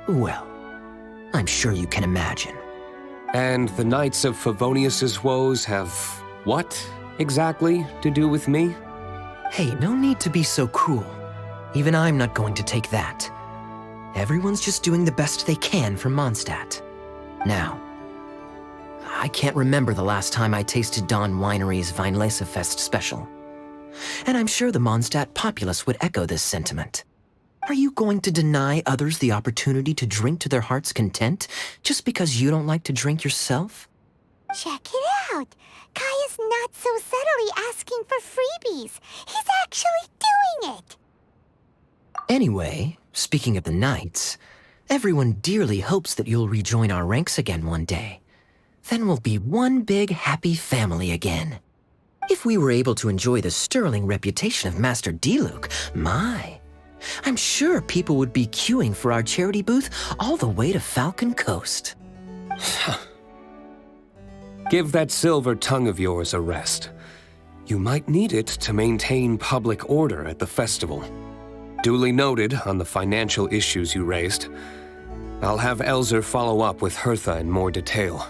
well, I'm sure you can imagine. And the Knights of Favonius's woes have what, exactly, to do with me? Hey, no need to be so cruel. Even I'm not going to take that. Everyone's just doing the best they can for Mondstadt. Now, I can't remember the last time I tasted Dawn Winery's Vine Lisa Fest special. And I'm sure the Mondstadt populace would echo this sentiment. Are you going to deny others the opportunity to drink to their heart's content just because you don't like to drink yourself? Check it out. Kaeya's not so subtly asking for freebies. He's actually doing it. Anyway, speaking of the Knights, everyone dearly hopes that you'll rejoin our ranks again one day. Then we'll be one big happy family again. If we were able to enjoy the sterling reputation of Master Diluc, I'm sure people would be queuing for our charity booth all the way to Falcon Coast. Give that silver tongue of yours a rest. You might need it to maintain public order at the festival. Duly noted on the financial issues you raised. I'll have Elzer follow up with Hertha in more detail.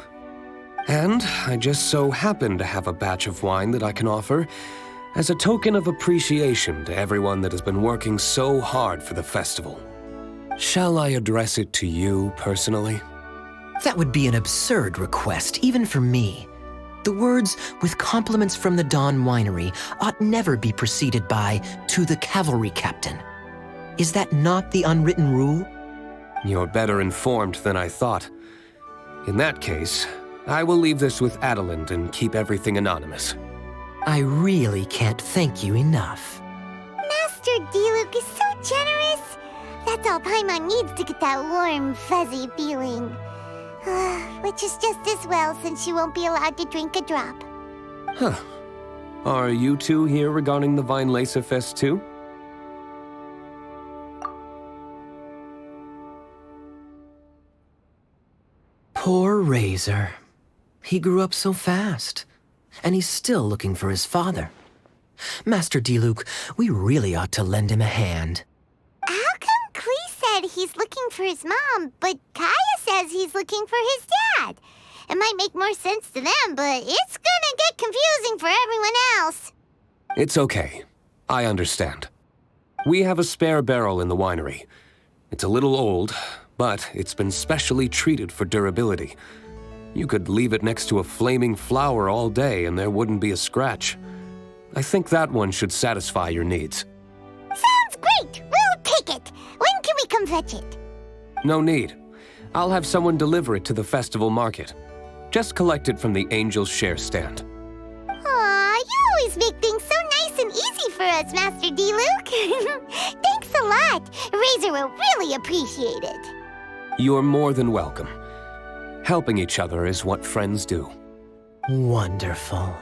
And I just so happen to have a batch of wine that I can offer as a token of appreciation to everyone that has been working so hard for the festival. Shall I address it to you personally? That would be an absurd request, even for me. The words, with compliments from the Dawn Winery, ought never be preceded by, to the cavalry captain. Is that not the unwritten rule? You're better informed than I thought. In that case, I will leave this with Adelinde and keep everything anonymous. I really can't thank you enough. Master Diluc is so generous. That's all Paimon needs to get that warm, fuzzy feeling. Which is just as well since she won't be allowed to drink a drop. Huh. Are you two here regarding the Vine Lisa Fest too? Poor Razor. He grew up so fast, and he's still looking for his father. Master Diluc, we really ought to lend him a hand. How come Klee said he's looking for his mom, but Kaeya says he's looking for his dad. It might make more sense to them, but it's gonna get confusing for everyone else. It's okay. I understand. We have a spare barrel in the winery. It's a little old, but it's been specially treated for durability. You could leave it next to a flaming flower all day and there wouldn't be a scratch. I think that one should satisfy your needs. Sounds great! We'll take it! When can we come fetch it? No need. I'll have someone deliver it to the festival market. Just collect it from the Angel's Share stand. Aw, you always make things so nice and easy for us, Master Diluc. Thanks a lot. Razor will really appreciate it. You're more than welcome. Helping each other is what friends do. Wonderful.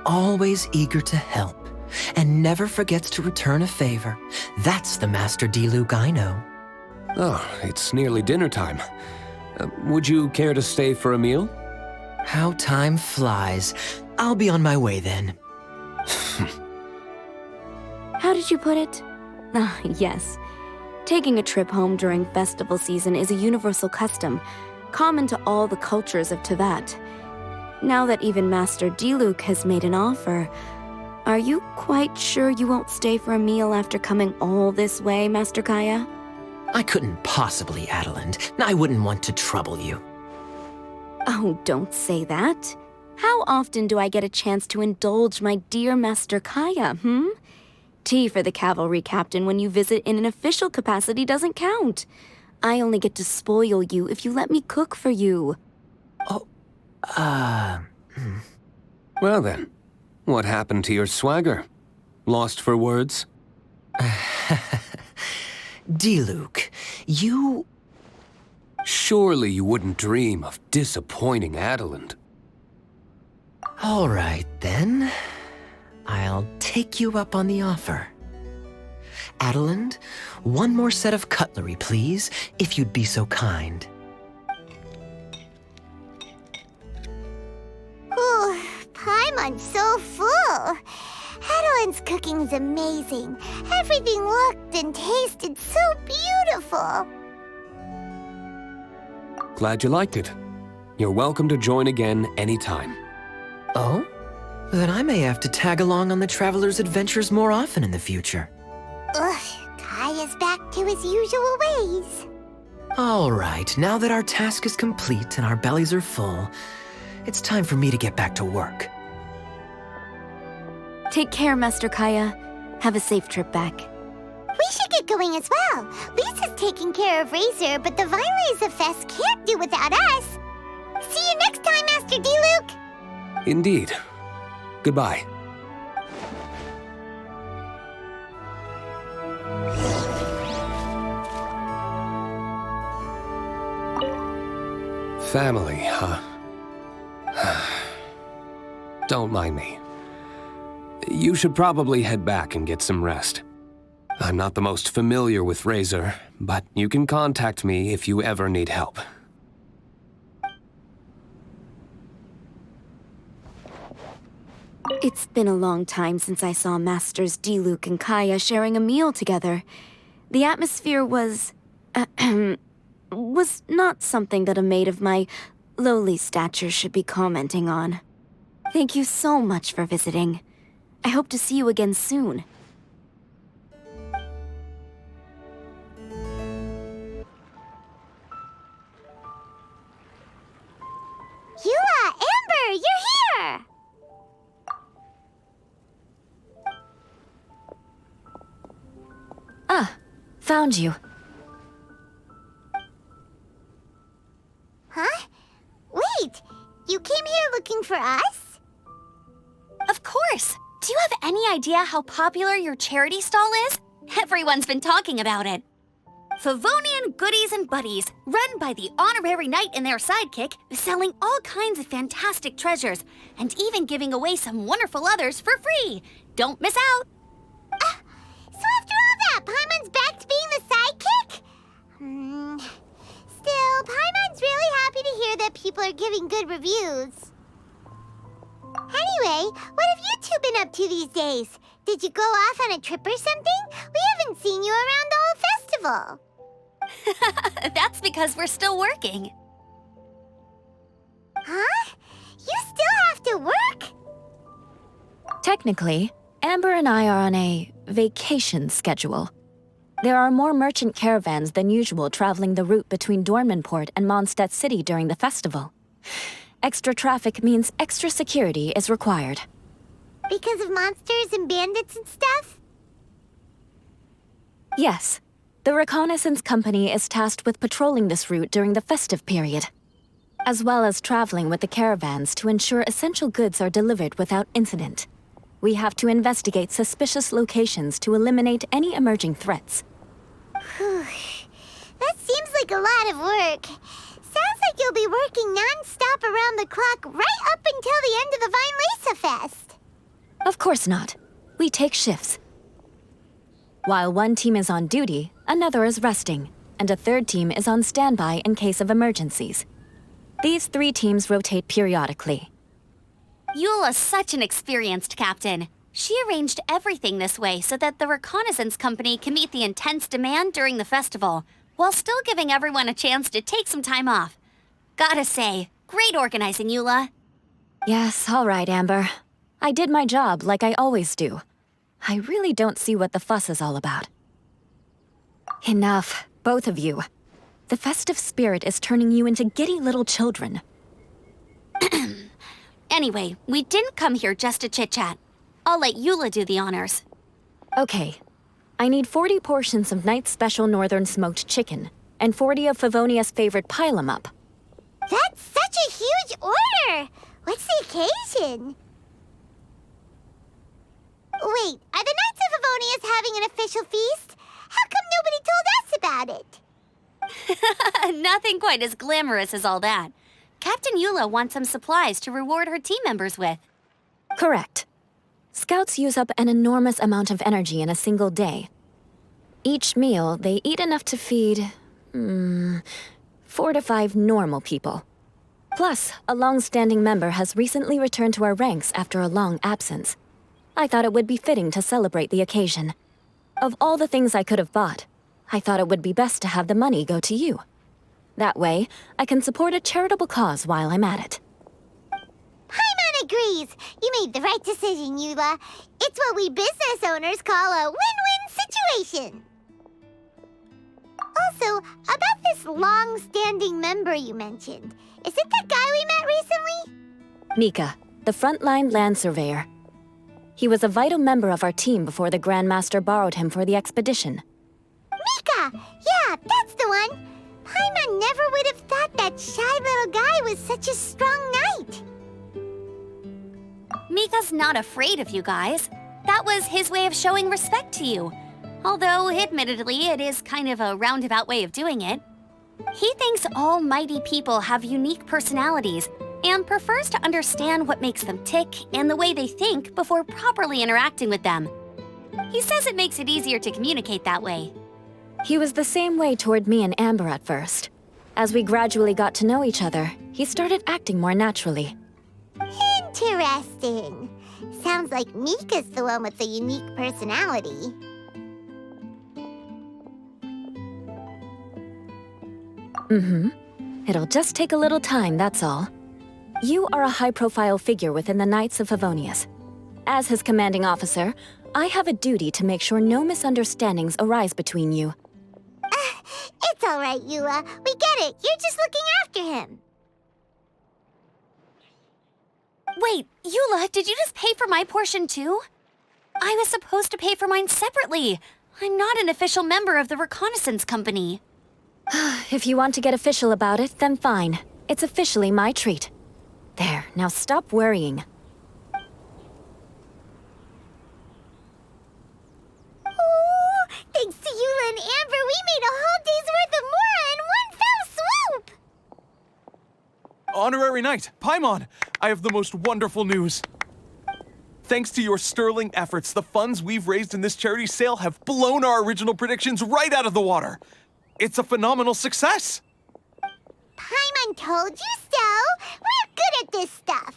Always eager to help, and never forgets to return a favor. That's the Master Diluc I know. Oh, it's nearly dinner time. Would you care to stay for a meal? How time flies. I'll be on my way then. How did you put it? Ah, yes. Taking a trip home during festival season is a universal custom, common to all the cultures of Teyvat. Now that even Master Diluc has made an offer, are you quite sure you won't stay for a meal after coming all this way, Master Kaeya? I couldn't possibly, Adelinde. I wouldn't want to trouble you. Oh, don't say that. How often do I get a chance to indulge my dear Master Kaeya, Tea for the cavalry captain when you visit in an official capacity doesn't count. I only get to spoil you if you let me cook for you. Well then, what happened to your swagger? Lost for words? Diluc, you... Surely you wouldn't dream of disappointing Adelinde. All right, then. I'll take you up on the offer. Adelinde, one more set of cutlery, please, if you'd be so kind. Ooh, Paimon's so full. Adelinde's cooking's amazing. Everything looked and tasted so beautiful. Glad you liked it. You're welcome to join again anytime. Oh? Then I may have to tag along on the Traveler's adventures more often in the future. Ugh, Kaeya's back to his usual ways. All right, now that our task is complete and our bellies are full, it's time for me to get back to work. Take care, Master Kaeya. Have a safe trip back. We should get going as well. Lisa's taking care of Razor, but the Vine Fest can't do without us. See you next time, Master Diluc. Indeed. Goodbye. Family, huh? Don't mind me. You should probably head back and get some rest. I'm not the most familiar with Razor, but you can contact me if you ever need help. It's been a long time since I saw Masters Diluc and Kaeya sharing a meal together. The atmosphere was not something that a maid of my lowly stature should be commenting on. Thank you so much for visiting. I hope to see you again soon. Eula Amber, you're here! Ah, found you. Huh? Wait, you came here looking for us? Of course! Do you have any idea how popular your charity stall is? Everyone's been talking about it. Favonian Goodies and Buddies, run by the honorary knight and their sidekick, selling all kinds of fantastic treasures, and even giving away some wonderful others for free. Don't miss out! So after all that, Paimon's back to being the sidekick? Still, Paimon's really happy to hear that people are giving good reviews. Anyway, what have you two been up to these days? Did you go off on a trip or something? We haven't seen you around the whole festival. That's because we're still working. Huh? You still have to work? Technically, Amber and I are on a vacation schedule. There are more merchant caravans than usual traveling the route between Dormanport and Mondstadt City during the festival. Extra traffic means extra security is required. Because of monsters and bandits and stuff? Yes. The Reconnaissance Company is tasked with patrolling this route during the festive period, as well as traveling with the caravans to ensure essential goods are delivered without incident. We have to investigate suspicious locations to eliminate any emerging threats. That seems like a lot of work. Sounds like you'll be working non-stop around the clock right up until the end of the Vine Lisa Fest. Of course not. We take shifts. While one team is on duty, another is resting, and a third team is on standby in case of emergencies. These 3 teams rotate periodically. Eula's such an experienced captain. She arranged everything this way so that the Reconnaissance Company can meet the intense demand during the festival, while still giving everyone a chance to take some time off. Gotta say, great organizing, Eula. Yes, all right, Amber. I did my job like I always do. I really don't see what the fuss is all about. Enough, both of you. The festive spirit is turning you into giddy little children. Anyway, we didn't come here just to chit-chat. I'll let Eula do the honors. Okay. I need 40 portions of Night's Special Northern Smoked Chicken, and 40 of Favonia's favorite pile-em-up. That's such a huge order! What's the occasion? Wait, are the Knights of Favonia's having an official feast? How come nobody told us about it? Nothing quite as glamorous as all that. Captain Eula wants some supplies to reward her team members with. Correct. Scouts use up an enormous amount of energy in a single day. Each meal, they eat enough to feed... 4 to 5 normal people. Plus, a long-standing member has recently returned to our ranks after a long absence. I thought it would be fitting to celebrate the occasion. Of all the things I could have bought, I thought it would be best to have the money go to you. That way, I can support a charitable cause while I'm at it. Paimon agrees! You made the right decision, Eula. It's what we business owners call a win-win situation. Also, about this long-standing member you mentioned, is it that guy we met recently? Mika, the frontline land surveyor. He was a vital member of our team before the Grandmaster borrowed him for the expedition. Mika! Yeah, that's the one! Paimon never would have thought that shy little guy was such a strong knight. Mika's not afraid of you guys. That was his way of showing respect to you. Although, admittedly, it is kind of a roundabout way of doing it. He thinks all mighty people have unique personalities and prefers to understand what makes them tick and the way they think before properly interacting with them. He says it makes it easier to communicate that way. He was the same way toward me and Amber at first. As we gradually got to know each other, he started acting more naturally. Interesting. Sounds like Mika's the one with the unique personality. It'll just take a little time, that's all. You are a high-profile figure within the Knights of Favonius. As his commanding officer, I have a duty to make sure no misunderstandings arise between you. It's all right, Eula. We get it. You're just looking after him. Wait, Eula, did you just pay for my portion too? I was supposed to pay for mine separately. I'm not an official member of the Reconnaissance Company. If you want to get official about it, then fine. It's officially my treat. There, now stop worrying. Oh, thanks to Eula and Amber, we made a whole day's worth of Mora in one fell swoop! Honorary Knight, Paimon, I have the most wonderful news. Thanks to your sterling efforts, the funds we've raised in this charity sale have blown our original predictions right out of the water. It's a phenomenal success! Paimon told you so! We're good at this stuff!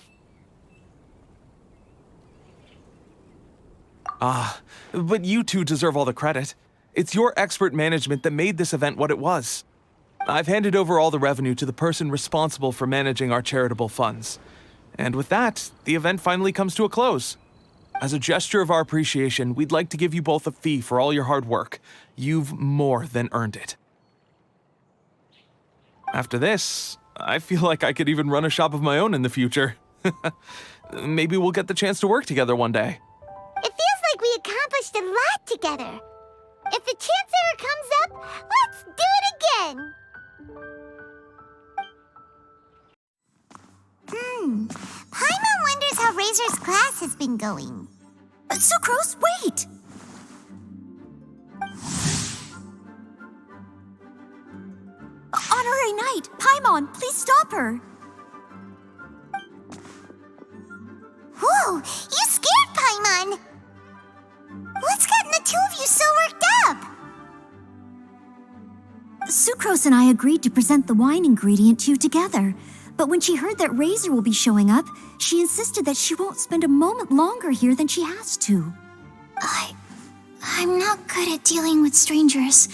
But you two deserve all the credit. It's your expert management that made this event what it was. I've handed over all the revenue to the person responsible for managing our charitable funds. And with that, the event finally comes to a close. As a gesture of our appreciation, we'd like to give you both a fee for all your hard work. You've more than earned it. After this, I feel like I could even run a shop of my own in the future. Maybe we'll get the chance to work together one day. It feels like we accomplished a lot together. If the chance ever comes up, let's do it again! Paimon wonders how Razor's class has been going. Sucrose, wait! Honorary Knight, Paimon, please stop her! Whoa, you scared Paimon! What's gotten the two of you so worked up? Sucrose and I agreed to present the wine ingredient to you together, but when she heard that Razor will be showing up, she insisted that she won't spend a moment longer here than she has to. I'm not good at dealing with strangers.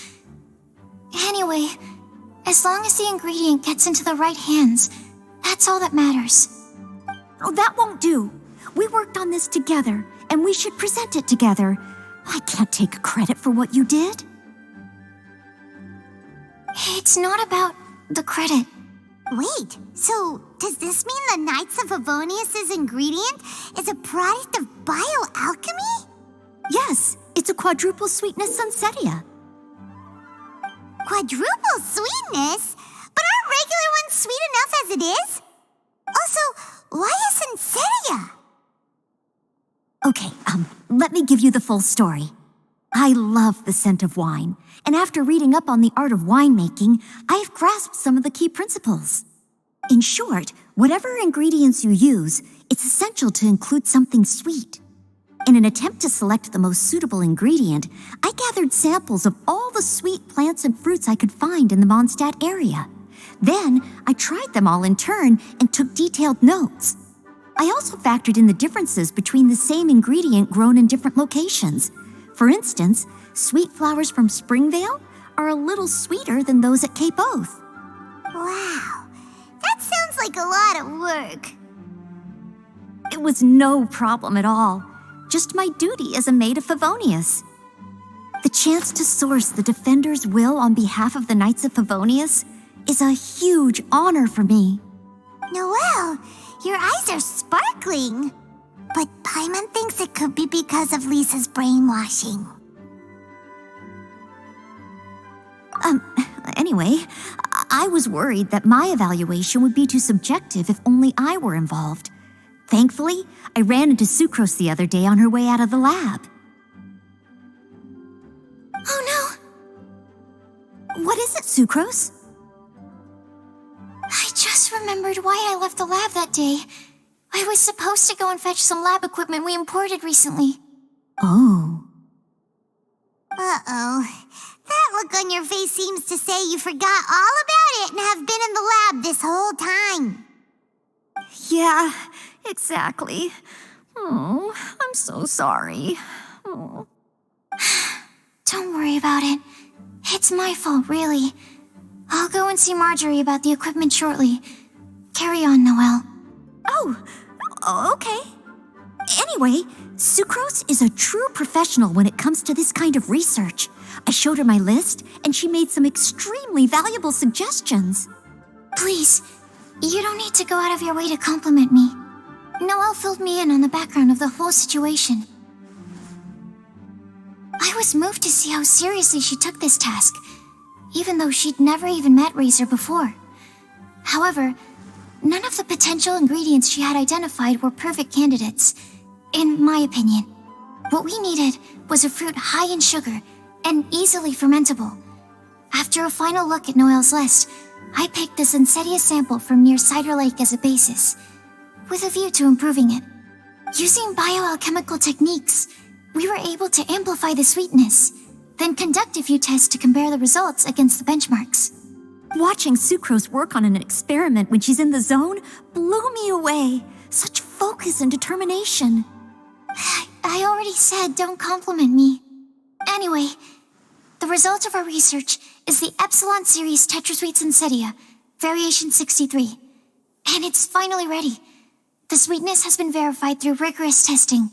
Anyway, as long as the ingredient gets into the right hands, that's all that matters. Oh, that won't do. We worked on this together, and we should present it together. I can't take credit for what you did. It's not about the credit. Wait, so does this mean the Knights of Favonius' ingredient is a product of bioalchemy? Yes, it's a quadruple sweetness sunsetia. Quadruple sweetness? But aren't regular ones sweet enough as it is? Also, why a sunsetia? Okay, let me give you the full story. I love the scent of wine, and after reading up on the art of winemaking, I've grasped some of the key principles. In short, whatever ingredients you use, it's essential to include something sweet. In an attempt to select the most suitable ingredient, I gathered samples of all the sweet plants and fruits I could find in the Mondstadt area. Then, I tried them all in turn and took detailed notes. I also factored in the differences between the same ingredient grown in different locations. For instance, sweet flowers from Springvale are a little sweeter than those at Cape Oath. Wow, that sounds like a lot of work. It was no problem at all. Just my duty as a maid of Favonius. The chance to source the Defender's will on behalf of the Knights of Favonius is a huge honor for me. Noelle, your eyes are sparkling. But Paimon thinks it could be because of Lisa's brainwashing. Anyway, I was worried that my evaluation would be too subjective if only I were involved. Thankfully, I ran into Sucrose the other day on her way out of the lab. Oh no! What is it, Sucrose? I just remembered why I left the lab that day. I was supposed to go and fetch some lab equipment we imported recently. Oh. Uh-oh. That look on your face seems to say you forgot all about it and have been in the lab this whole time. Yeah, exactly. Oh, I'm so sorry. Oh. Don't worry about it. It's my fault, really. I'll go and see Marjorie about the equipment shortly. Carry on, Noelle. Oh, okay. Anyway, Sucrose is a true professional when it comes to this kind of research. I showed her my list, and she made some extremely valuable suggestions. Please, you don't need to go out of your way to compliment me. Noelle filled me in on the background of the whole situation. I was moved to see how seriously she took this task, even though she'd never even met Razor before. However, none of the potential ingredients she had identified were perfect candidates, in my opinion. What we needed was a fruit high in sugar and easily fermentable. After a final look at Noelle's list, I picked a Sunsetia sample from near Cider Lake as a basis, with a view to improving it. Using bioalchemical techniques, we were able to amplify the sweetness, then conduct a few tests to compare the results against the benchmarks. Watching Sucrose work on an experiment when she's in the zone blew me away. Such focus and determination. I already said don't compliment me. Anyway, The result of our research is the Epsilon Series Tetrasweet Sensetia, Variation 63. And it's finally ready. The sweetness has been verified through rigorous testing,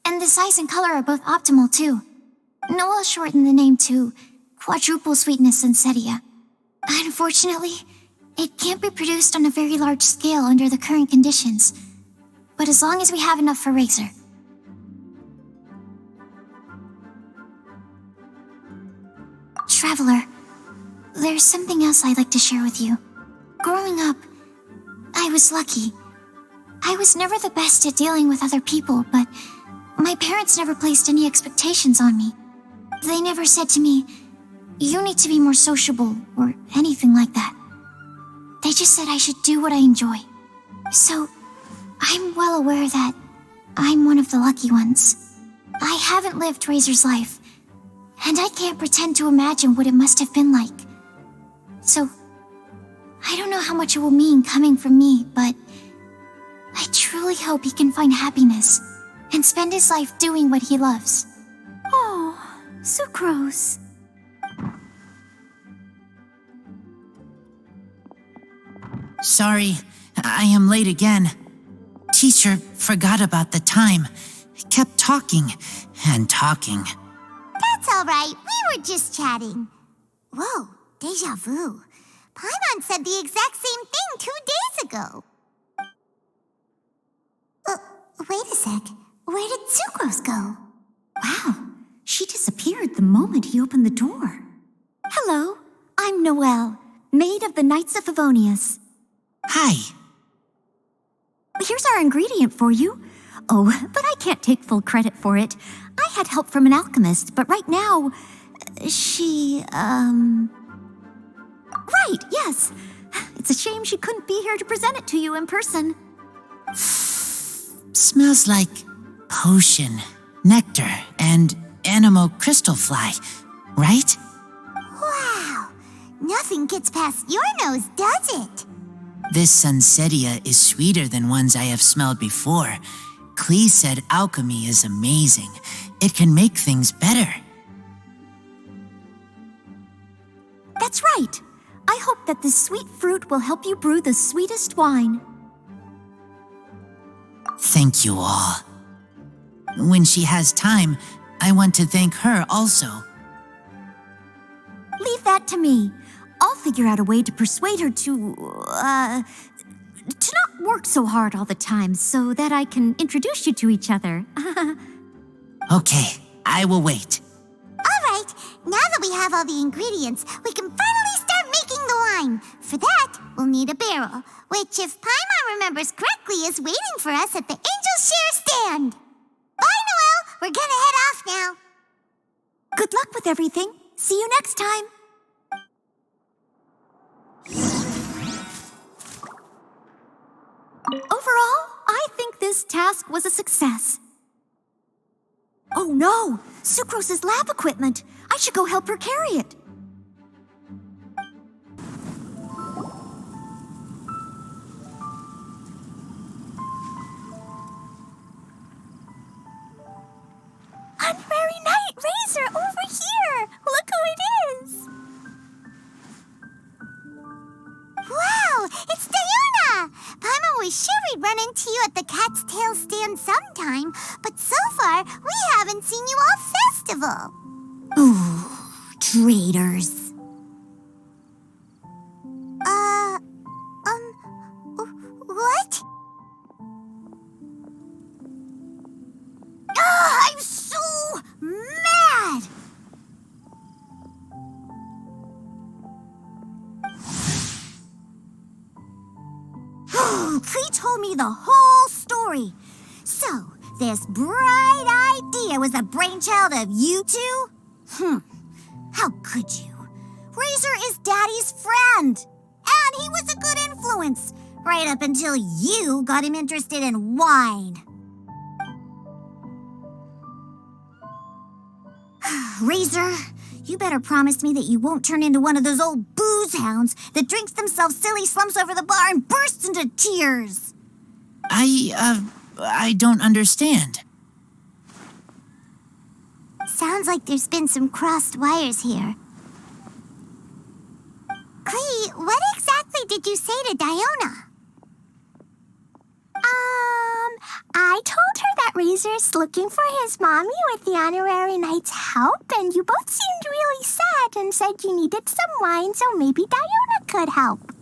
and the size and color are both optimal too. Noelle shortened the name to Quadruple Sweetness Sensetia. Unfortunately, it can't be produced on a very large scale under the current conditions, but as long as we have enough for Razor. Traveler, there's something else I'd like to share with you. Growing up, I was lucky. I was never the best at dealing with other people, but my parents never placed any expectations on me. They never said to me, "You need to be more sociable," or anything like that. They just said I should do what I enjoy. So, I'm well aware that I'm one of the lucky ones. I haven't lived Razor's life, and I can't pretend to imagine what it must have been like. So, I don't know how much it will mean coming from me, but I truly hope he can find happiness and spend his life doing what he loves. Oh, Sucrose. Sorry, I am late again. Teacher forgot about the time. Kept talking and talking. That's all right. We were just chatting. Whoa, deja vu. Paimon said the exact same thing 2 days ago. Wait a sec. Where did Sucrose go? Wow, she disappeared the moment he opened the door. Hello, I'm Noelle, maid of the Knights of Favonius. Hi. Here's our ingredient for you. Oh, but I can't take full credit for it. I had help from an alchemist, but right now, she, Right, yes. It's a shame she couldn't be here to present it to you in person. Smells like potion, nectar, and anemo crystal fly, right? Wow. Nothing gets past your nose, does it? This Sensetia is sweeter than ones I have smelled before. Klee said alchemy is amazing. It can make things better. That's right. I hope that this sweet fruit will help you brew the sweetest wine. Thank you all. When she has time, I want to thank her also. Leave that to me. I'll figure out a way to persuade her to not work so hard all the time so that I can introduce you to each other. Okay, I will wait. All right, now that we have all the ingredients, we can finally start making the wine. For that, we'll need a barrel, which, if Paimon remembers correctly, is waiting for us at the Angel Share stand. Bye, Noelle. We're gonna head off now. Good luck with everything. See you next time. Overall, I think this task was a success. Oh no! Sucrose's lab equipment! I should go help her carry it. Honorary Knight Razor, over here! Look who it is! Wow, it's Diona! Paimon was sure we'd run into you at the Cat's Tail stand sometime, but so far, we haven't seen you all festival. Ooh, traitors. What? I'm so mad! Klee told me the whole story. So, this bright idea was the brainchild of you two? How could you? Razor is Daddy's friend. And he was a good influence, right up until you got him interested in wine. Razor, you better promise me that you won't turn into one of those old booze hounds that drinks themselves silly, slumps over the bar, and bursts into tears. I don't understand. Sounds like there's been some crossed wires here. Klee, what exactly did you say to Diona? I told her that Razor's looking for his mommy with the Honorary Knight's help, and you both seemed really sad and said you needed some wine, so maybe Diona could help.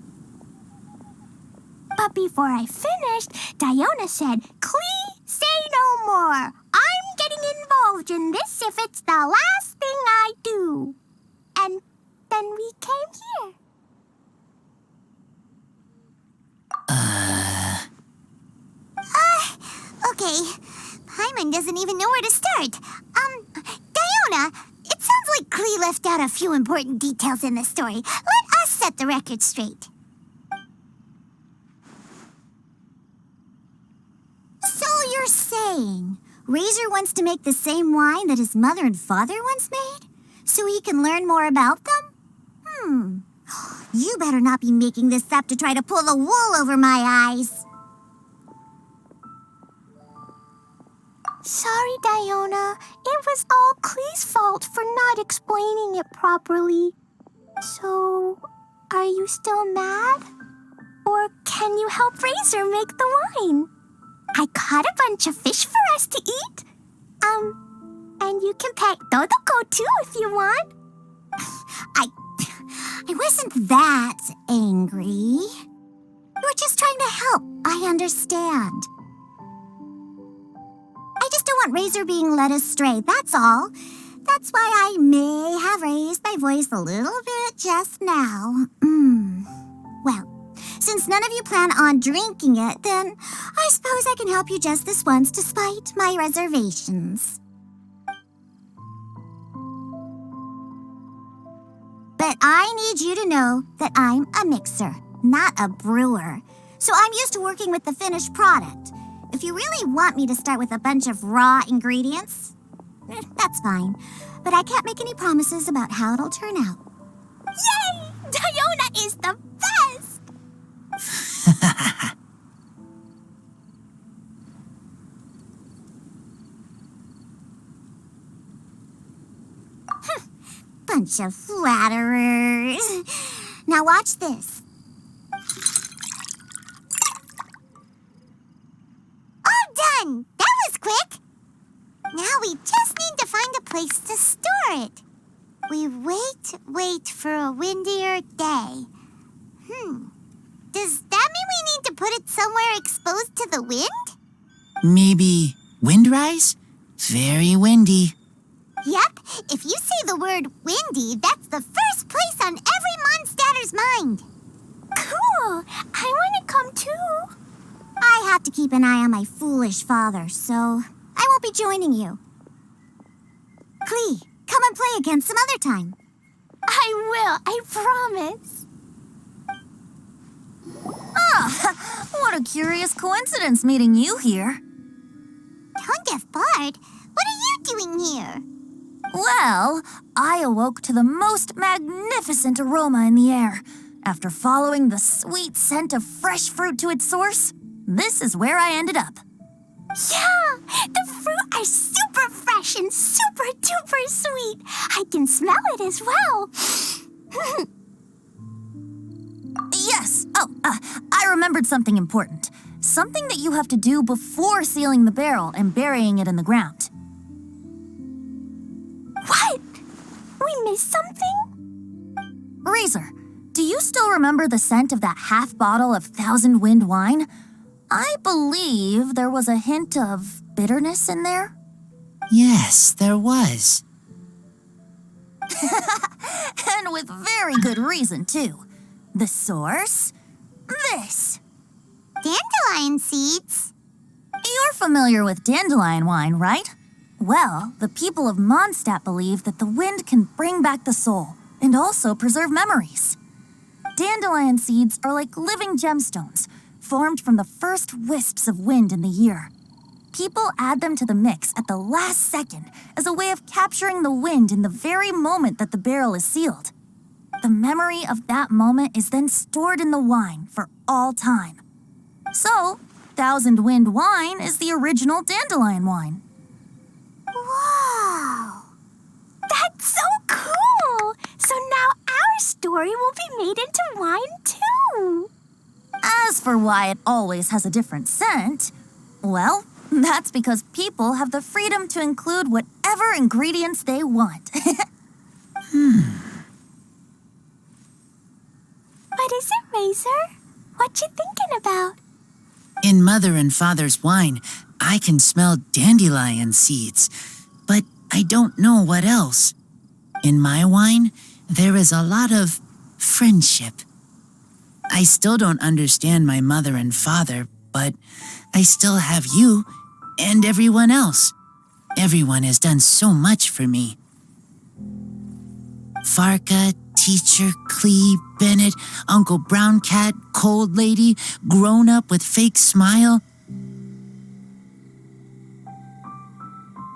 But before I finished, Diona said, "Klee, say no more. I'm getting involved in this if it's the last thing I do." And then we came here. Okay. Paimon doesn't even know where to start. Diona, it sounds like Klee left out a few important details in the story. Let us set the record straight. So you're saying Razor wants to make the same wine that his mother and father once made? So he can learn more about them? You better not be making this up to try to pull the wool over my eyes. Sorry, Diona. It was all Klee's fault for not explaining it properly. So, are you still mad? Or can you help Razor make the wine? I caught a bunch of fish for us to eat. And you can pet Dodoko too if you want. I wasn't that angry. You were just trying to help. I understand. I just don't want Razor being led astray, that's all. That's why I may have raised my voice a little bit just now. Well, since none of you plan on drinking it, then I suppose I can help you just this once despite my reservations. But I need you to know that I'm a mixer, not a brewer. So I'm used to working with the finished product. If you really want me to start with a bunch of raw ingredients, that's fine. But I can't make any promises about how it'll turn out. Yay! Diona is the best! Bunch of flatterers. Now watch this. All done! That was quick! Now we just need to find a place to store it. We wait for a windier day. Does that mean we need to put it somewhere exposed to the wind? Maybe windrise? Very windy. Yep, if you say the word windy, that's the first place on every Mondstadter's mind. Cool! I want to come too. I have to keep an eye on my foolish father, so I won't be joining you. Klee, come and play again some other time. I will, I promise. What a curious coincidence meeting you here. Tongue-deaf Bard, what are you doing here? Well, I awoke to the most magnificent aroma in the air. After following the sweet scent of fresh fruit to its source, this is where I ended up. Yeah, the fruit are super fresh and super duper sweet. I can smell it as well. Yes. I remembered something important. Something that you have to do before sealing the barrel and burying it in the ground. What? We missed something? Razor, do you still remember the scent of that half bottle of Thousand Wind wine? I believe there was a hint of bitterness in there. Yes, there was. And with very good reason, too. The source? This. Dandelion seeds? You're familiar with dandelion wine, right? Well, the people of Mondstadt believe that the wind can bring back the soul and also preserve memories. Dandelion seeds are like living gemstones, formed from the first wisps of wind in the year. People add them to the mix at the last second as a way of capturing the wind in the very moment that the barrel is sealed. The memory of that moment is then stored in the wine for all time. So, Thousand Wind wine is the original dandelion wine. Wow! made into wine, too. As for why it always has a different scent, well, that's because people have the freedom to include whatever ingredients they want. What is it, Razor? What you thinking about? In Mother and Father's wine, I can smell dandelion seeds, but I don't know what else. In my wine, there is a lot of friendship. I still don't understand my mother and father, but I still have you and everyone else. Everyone has done so much for me. Farka, Teacher, Klee, Bennett, Uncle Brown Cat, Cold Lady, Grown Up with Fake Smile,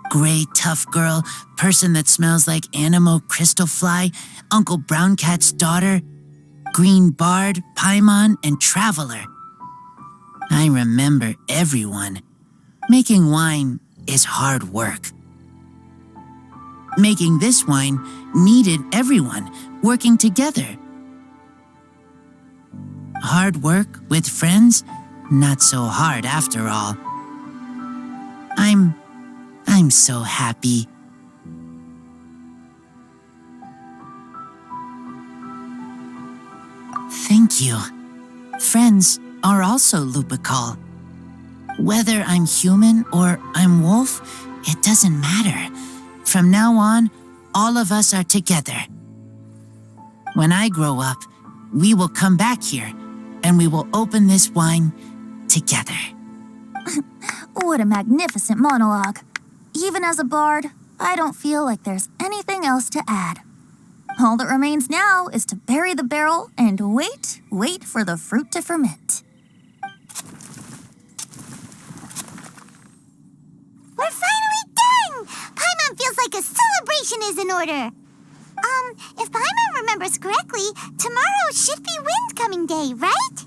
Gray Tough Girl, Person that Smells like Animo Crystal Fly, Uncle Brown Cat's Daughter, Green Bard, Paimon, and Traveler. I remember everyone. Making wine is hard work. Making this wine needed everyone working together. Hard work with friends? Not so hard after all. I'm so happy. Thank you. Friends are also Lupical. Whether I'm human or I'm wolf, it doesn't matter. From now on, all of us are together. When I grow up, we will come back here and we will open this wine together. What a magnificent monologue. Even as a bard, I don't feel like there's anything else to add. All that remains now is to bury the barrel and wait for the fruit to ferment. We're finally done! Paimon feels like a celebration is in order. If Paimon remembers correctly, tomorrow should be Wind-Coming Day, right?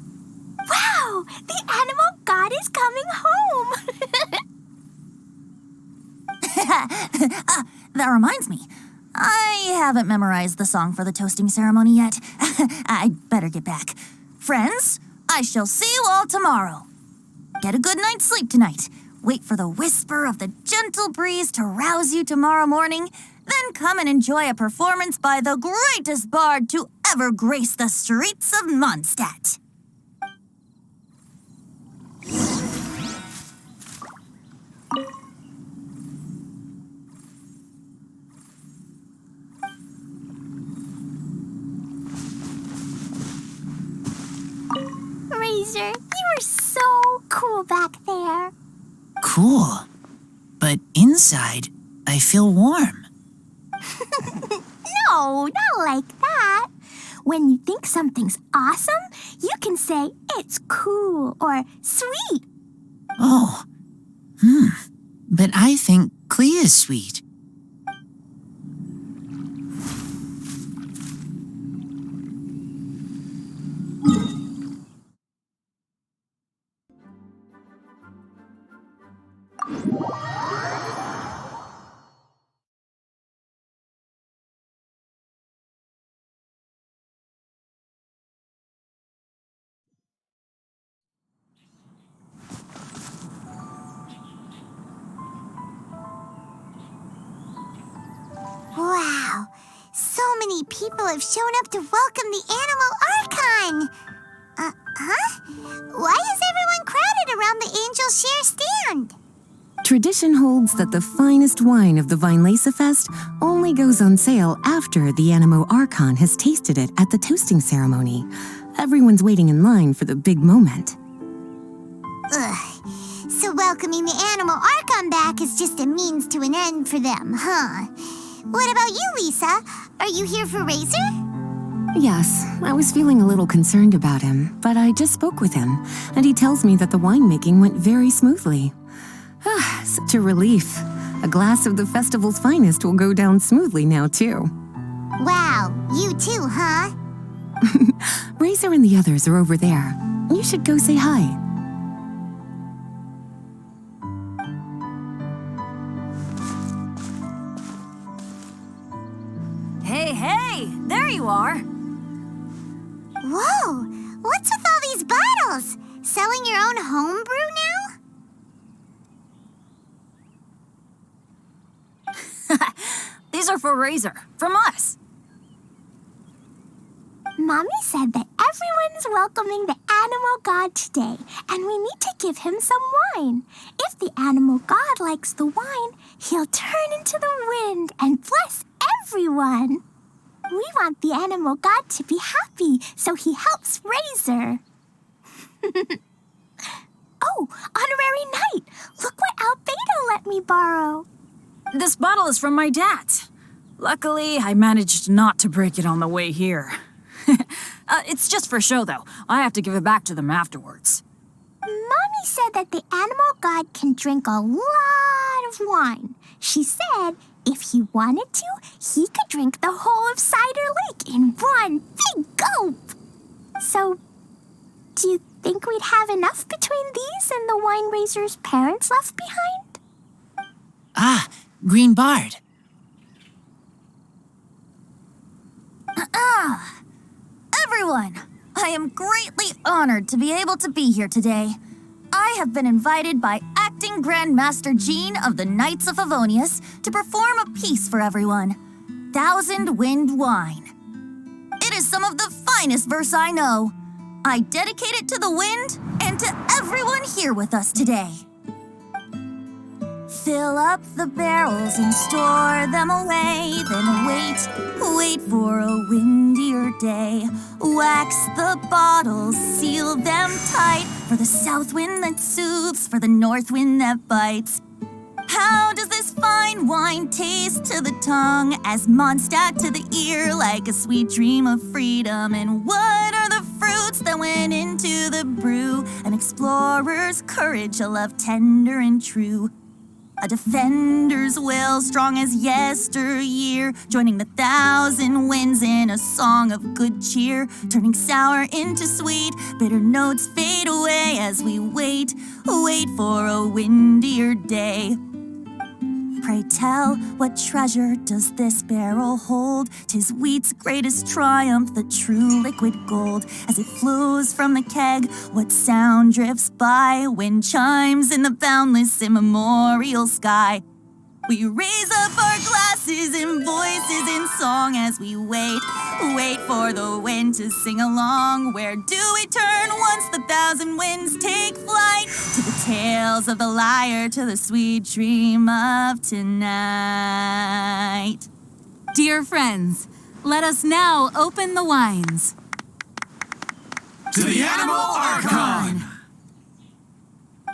Wow! The animal god is coming home! That reminds me. I haven't memorized the song for the toasting ceremony yet. I'd better get back. Friends, I shall see you all tomorrow. Get a good night's sleep tonight. Wait for the whisper of the gentle breeze to rouse you tomorrow morning. Then come and enjoy a performance by the greatest bard to ever grace the streets of Mondstadt. Razor, you are so cool back there. Cool. But inside, I feel warm. No, not like that. When you think something's awesome, you can say it's cool or sweet. Oh. But I think Klee is sweet. Wow, so many people have shown up to welcome the Animal Archon. Why is everyone crowded around the Angel Share stand? Tradition holds that the finest wine of the Weinlese Fest only goes on sale after the Animo Archon has tasted it at the toasting ceremony. Everyone's waiting in line for the big moment. Ugh, so welcoming the Animal Archon back is just a means to an end for them, huh? What about you, Lisa? Are you here for Razor? Yes, I was feeling a little concerned about him, but I just spoke with him, and he tells me that the winemaking went very smoothly. Such a relief. A glass of the festival's finest will go down smoothly now, too. Wow, you too, huh? Razor and the others are over there. You should go say hi. Hey, there you are. Whoa! What's with all these bottles? Selling your own homebrew now? These are for Razor, from us. Mommy said that everyone's welcoming the animal god today, and we need to give him some wine. If the animal god likes the wine, he'll turn into the wind and bless everyone. We want the animal god to be happy, so he helps Razor. Oh, honorary knight! Look what Albedo let me borrow. This bottle is from my dad. Luckily, I managed not to break it on the way here. It's just for show, though. I have to give it back to them afterwards. Mommy said that the animal god can drink a lot of wine. She said if he wanted to, he could drink the whole of Cider Lake in one big gulp. So, do you think we'd have enough between these and the wine Razor's parents left behind? Ah, Green Bard. Everyone, I am greatly honored to be able to be here today. I have been invited by Acting Grand Master Jean of the Knights of Favonius to perform a piece for everyone, Thousand Wind Wine. It is some of the finest verse I know. I dedicate it to the wind and to everyone here with us today. Fill up the barrels and store them away, then wait for a windier day. Wax the bottles, seal them tight, for the south wind that soothes, for the north wind that bites. How does this fine wine taste to the tongue, as Mondstadt to the ear, like a sweet dream of freedom? And what are the fruits that went into the brew? An explorer's courage, a love tender and true. A defender's will, strong as yesteryear, joining the thousand winds in a song of good cheer, turning sour into sweet, bitter notes fade away as we wait for a windier day. Pray tell, what treasure does this barrel hold? 'Tis wheat's greatest triumph, the true liquid gold. As it flows from the keg, what sound drifts by? Wind chimes in the boundless immemorial sky. We raise up our glasses and voices in song as we wait for the wind to sing along. Where do we turn once the thousand winds take flight? To the tales of the lyre, to the sweet dream of tonight. Dear friends, let us now open the wines. To the Animal Archon!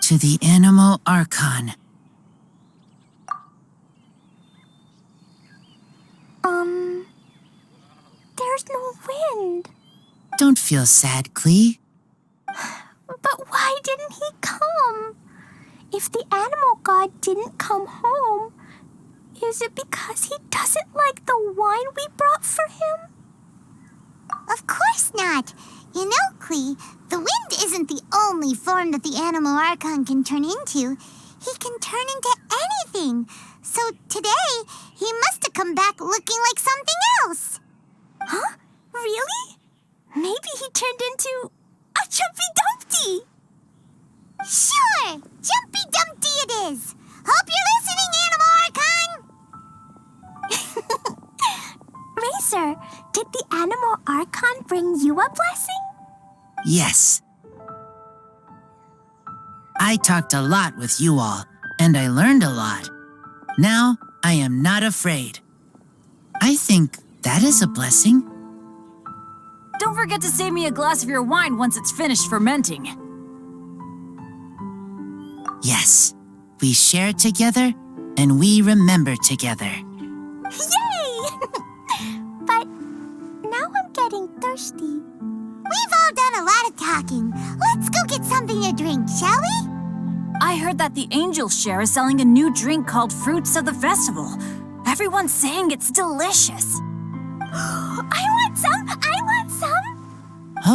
To the Animal Archon. There's no wind. Don't feel sad, Klee. But why didn't he come? If the animal god didn't come home, is it because he doesn't like the wine we brought for him? Of course not. You know, Klee, the wind isn't the only form that the Animal Archon can turn into. He can turn into anything. So today, he must have come back looking like something else. Huh? Really? Maybe he turned into a Jumpy Dumpty. Sure! Jumpy Dumpty it is! Hope you're listening, Animal Archon! Razor, did the Animal Archon bring you a blessing? Yes. I talked a lot with you all, and I learned a lot. Now, I am not afraid. I think that is a blessing. Don't forget to save me a glass of your wine once it's finished fermenting. Yes, we share together, and we remember together. Yay! But now I'm getting thirsty. We've all done a lot of talking. Let's go get something to drink, shall we? I heard that the Angel Share is selling a new drink called Fruits of the Festival. Everyone's saying it's delicious. I want some! I want some!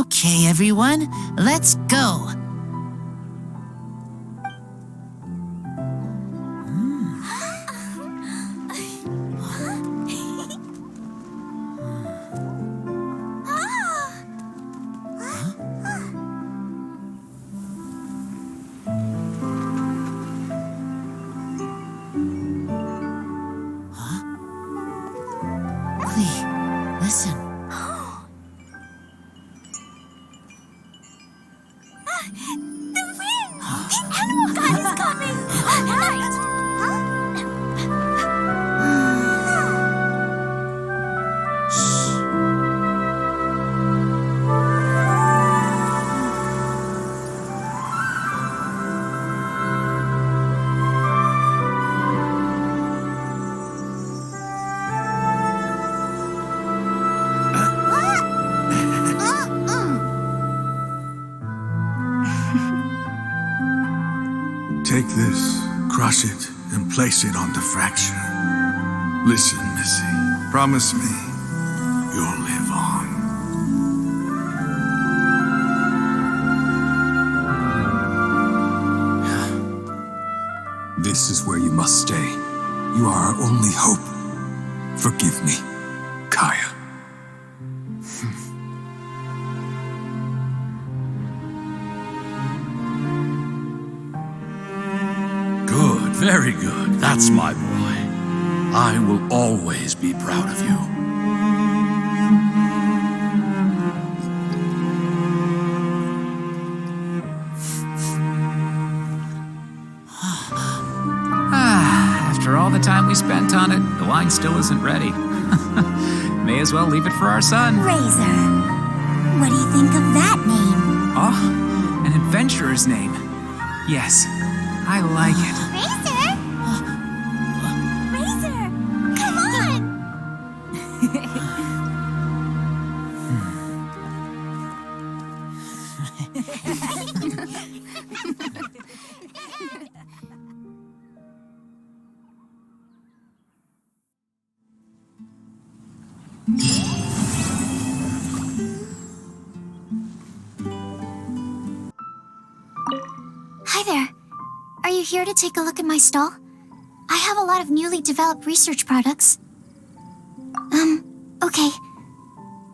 Okay, everyone, let's go. Klee, listen. The wind! The animal god is coming! Right! Take this, crush it, and place it on the fracture. Listen, Missy. Promise me you'll live on. This is where you must stay. You are our only hope. Forgive me, Kaeya. Good, very good. That's my boy. I will always be proud of you. After all the time we spent on it, the wine still isn't ready. May as well leave it for our son. Razor. What do you think of that name? Oh, an adventurer's name. Yes, I like it. Razor? Razor, come on! Hi there. Are you here to take a look at my stall? I have a lot of newly developed research products. Okay.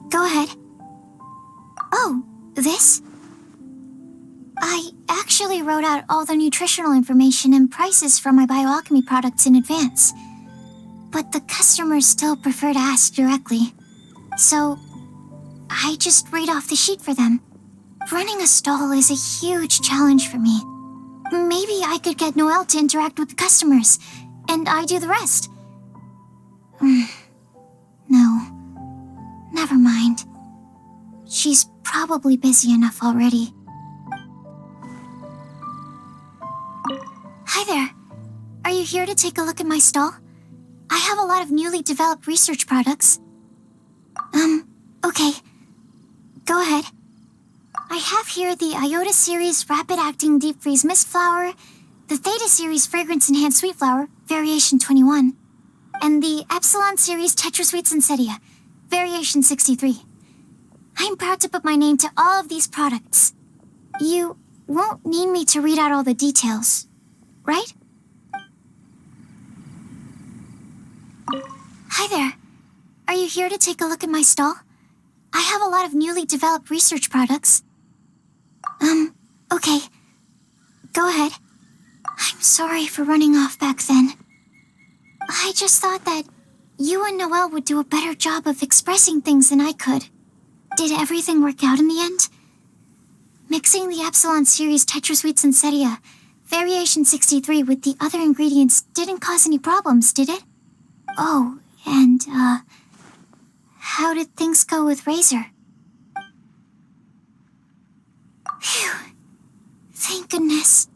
Go ahead. Oh, this? I actually wrote out all the nutritional information and prices for my bioalchemy products in advance. But the customers still prefer to ask directly. So, I just read off the sheet for them. Running a stall is a huge challenge for me. Maybe I could get Noelle to interact with the customers, and I do the rest. No. Never mind. She's probably busy enough already. Hi there. Are you here to take a look at my stall? I have a lot of newly developed research products. Okay. Go ahead. I have here the Iota Series Rapid Acting Deep Freeze Mist Flower, the Theta Series Fragrance Enhanced Sweet Flower, Variation 21, and the Epsilon Series Tetra Sweet Sensetia, Variation 63. I'm proud to put my name to all of these products. You won't need me to read out all the details, right? Hi there. Are you here to take a look at my stall? I have a lot of newly developed research products. Okay. Go ahead. I'm sorry for running off back then. I just thought that you and Noelle would do a better job of expressing things than I could. Did everything work out in the end? Mixing the Epsilon Series Tetra Sweet Sensetia, Variation 63 with the other ingredients didn't cause any problems, did it? Oh, and, how did things go with Razor? Phew. Thank goodness.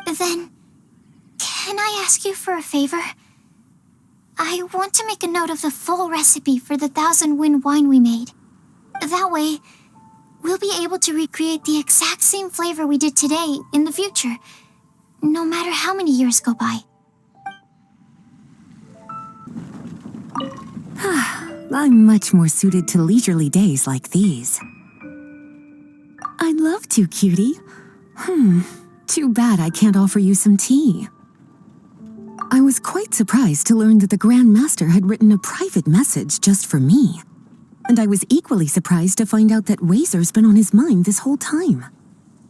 Then, can I ask you for a favor? I want to make a note of the full recipe for the 1000-win wine we made. That way, we'll be able to recreate the exact same flavor we did today in the future, no matter how many years go by. I'm much more suited to leisurely days like these. I'd love to, cutie. Too bad I can't offer you some tea. I was quite surprised to learn that the Grand Master had written a private message just for me. And I was equally surprised to find out that Razor's been on his mind this whole time.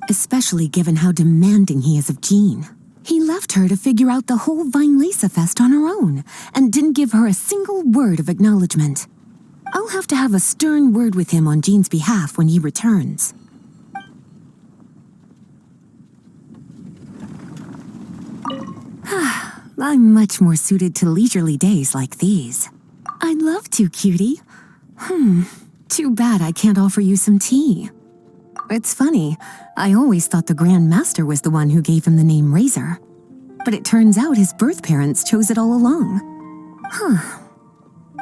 Especially given how demanding he is of Jean. He left her to figure out the whole Vine Lisa Fest on her own and didn't give her a single word of acknowledgement. I'll have to have a stern word with him on Jean's behalf when he returns. I'm much more suited to leisurely days like these. I'd love to, cutie. Too bad I can't offer you some tea. It's funny, I always thought the Grand Master was the one who gave him the name Razor. But it turns out his birth parents chose it all along.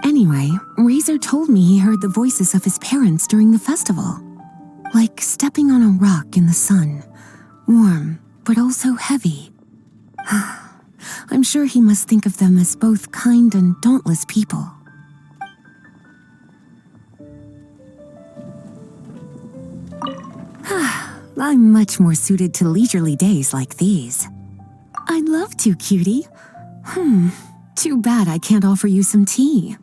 Anyway, Razor told me he heard the voices of his parents during the festival. Like stepping on a rock in the sun. Warm, but also heavy. I'm sure he must think of them as both kind and dauntless people. I'm much more suited to leisurely days like these. I'd love to, cutie. Too bad I can't offer you some tea.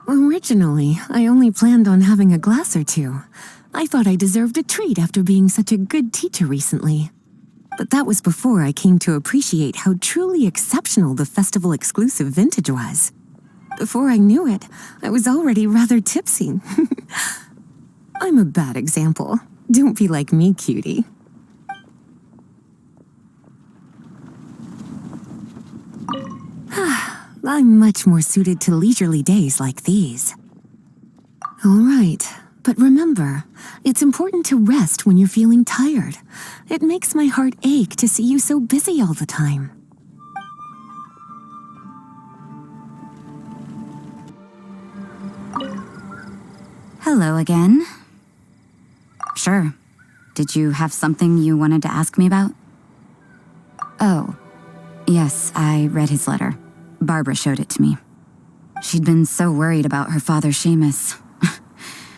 Originally, I only planned on having a glass or two. I thought I deserved a treat after being such a good teacher recently. But that was before I came to appreciate how truly exceptional the festival exclusive vintage was. Before I knew it, I was already rather tipsy. I'm a bad example. Don't be like me, cutie. I'm much more suited to leisurely days like these. All right, but remember, it's important to rest when you're feeling tired. It makes my heart ache to see you so busy all the time. Hello again. Sure. Did you have something you wanted to ask me about? Oh, yes, I read his letter. Barbara showed it to me. She'd been so worried about her father, Seamus.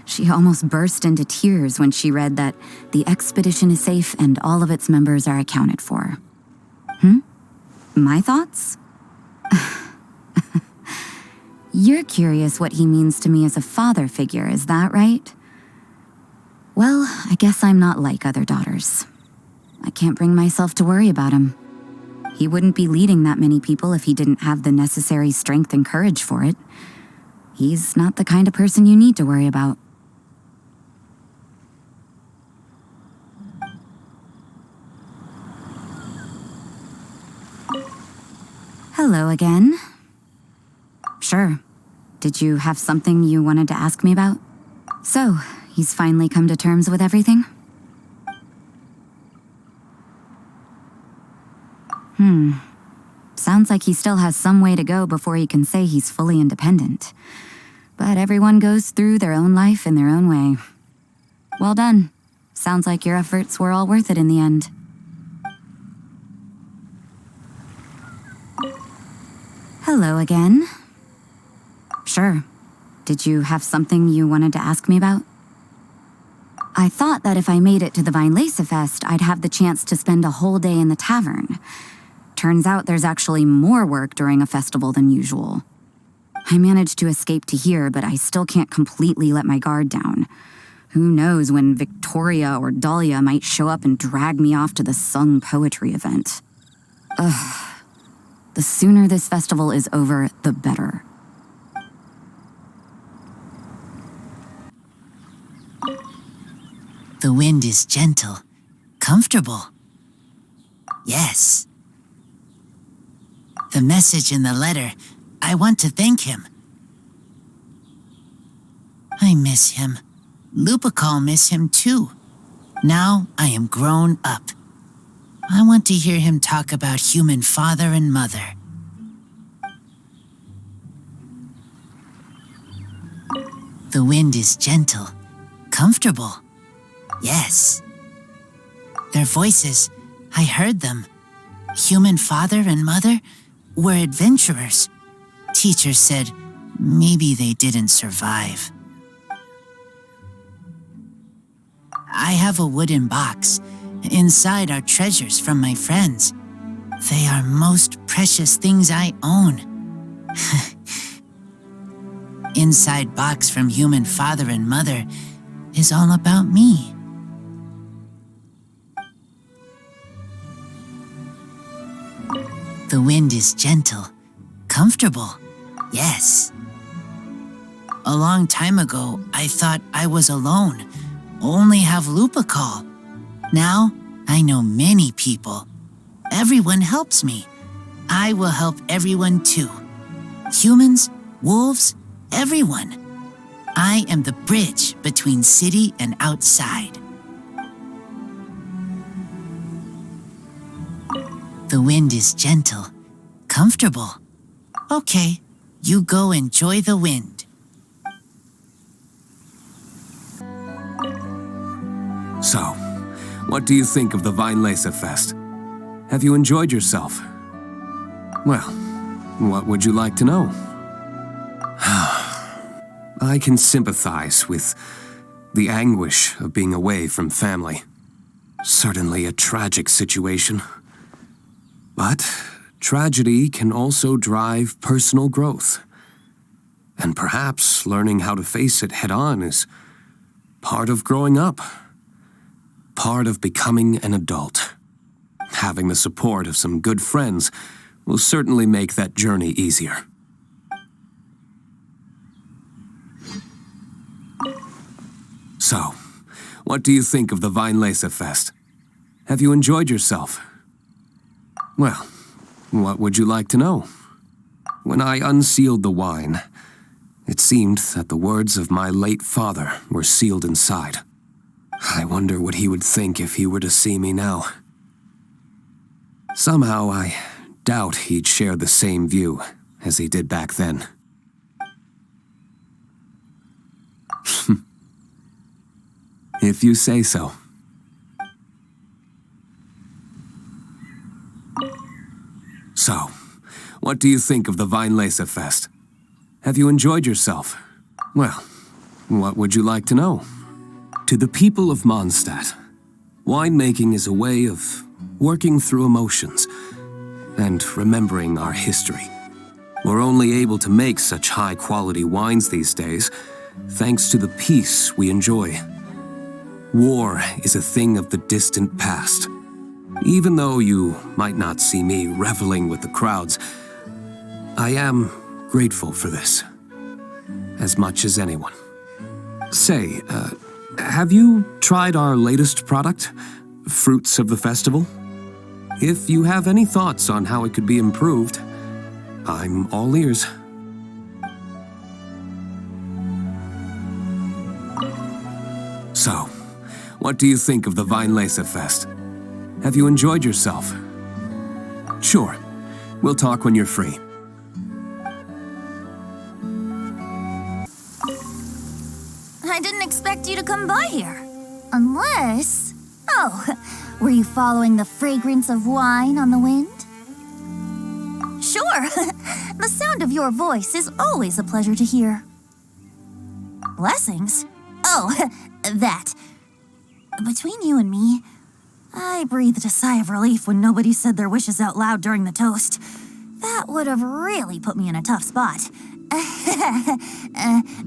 She almost burst into tears when she read that the expedition is safe and all of its members are accounted for. My thoughts? You're curious what he means to me as a father figure, is that right? Well, I guess I'm not like other daughters. I can't bring myself to worry about him. He wouldn't be leading that many people if he didn't have the necessary strength and courage for it. He's not the kind of person you need to worry about. Hello again. Sure. Did you have something you wanted to ask me about? So, he's finally come to terms with everything? Sounds like he still has some way to go before he can say he's fully independent. But everyone goes through their own life in their own way. Well done. Sounds like your efforts were all worth it in the end. Hello again. Sure. Did you have something you wanted to ask me about? I thought that if I made it to the Vine Lisa Fest, I'd have the chance to spend a whole day in the tavern. Turns out there's actually more work during a festival than usual. I managed to escape to here, but I still can't completely let my guard down. Who knows when Victoria or Dahlia might show up and drag me off to the sung poetry event. The sooner this festival is over, the better. The wind is gentle, comfortable. Yes. The message in the letter, I want to thank him. I miss him. Lupacol miss him too. Now I am grown up. I want to hear him talk about human father and mother. The wind is gentle, comfortable. Yes. Their voices, I heard them. Human father and mother were adventurers. Teacher said maybe they didn't survive. I have a wooden box. Inside are treasures from my friends. They are most precious things I own. Inside box from human father and mother is all about me. The wind is gentle, comfortable, yes. A long time ago, I thought I was alone, only have Lupa call. Now, I know many people. Everyone helps me. I will help everyone too. Humans, wolves, everyone. I am the bridge between city and outside. The wind is gentle, comfortable. Okay, you go enjoy the wind. So, what do you think of the Weinlese Fest? Have you enjoyed yourself? Well, what would you like to know? I can sympathize with the anguish of being away from family. Certainly a tragic situation. But tragedy can also drive personal growth. And perhaps learning how to face it head-on is part of growing up. Part of becoming an adult. Having the support of some good friends will certainly make that journey easier. So, what do you think of the Weinlese Fest? Have you enjoyed yourself? Well, what would you like to know? When I unsealed the wine, it seemed that the words of my late father were sealed inside. I wonder what he would think if he were to see me now. Somehow I doubt he'd share the same view as he did back then. If you say so. So, what do you think of the Weinlese Fest? Have you enjoyed yourself? Well, what would you like to know? To the people of Mondstadt, winemaking is a way of working through emotions and remembering our history. We're only able to make such high-quality wines these days thanks to the peace we enjoy. War is a thing of the distant past. Even though you might not see me reveling with the crowds, I am grateful for this, as much as anyone. Say, have you tried our latest product, Fruits of the Festival? If you have any thoughts on how it could be improved, I'm all ears. So, what do you think of the Weinlese Fest? Have you enjoyed yourself? Sure. We'll talk when you're free. I didn't expect you to come by here. Unless... Oh, were you following the fragrance of wine on the wind? Sure. The sound of your voice is always a pleasure to hear. Blessings? Oh, that. Between you and me, I breathed a sigh of relief when nobody said their wishes out loud during the toast. That would have really put me in a tough spot.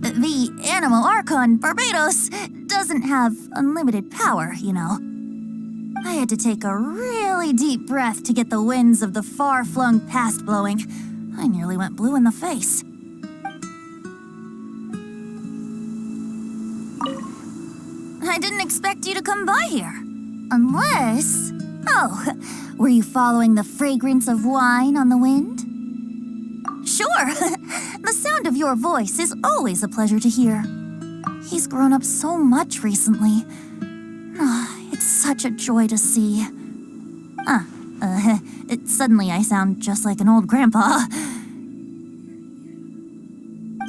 The Animal Archon Barbados doesn't have unlimited power, you know. I had to take a really deep breath to get the winds of the far-flung past blowing. I nearly went blue in the face. I didn't expect you to come by here. Unless... Oh, were you following the fragrance of wine on the wind? Sure. The sound of your voice is always a pleasure to hear. He's grown up so much recently. It's such a joy to see. Suddenly I sound just like an old grandpa.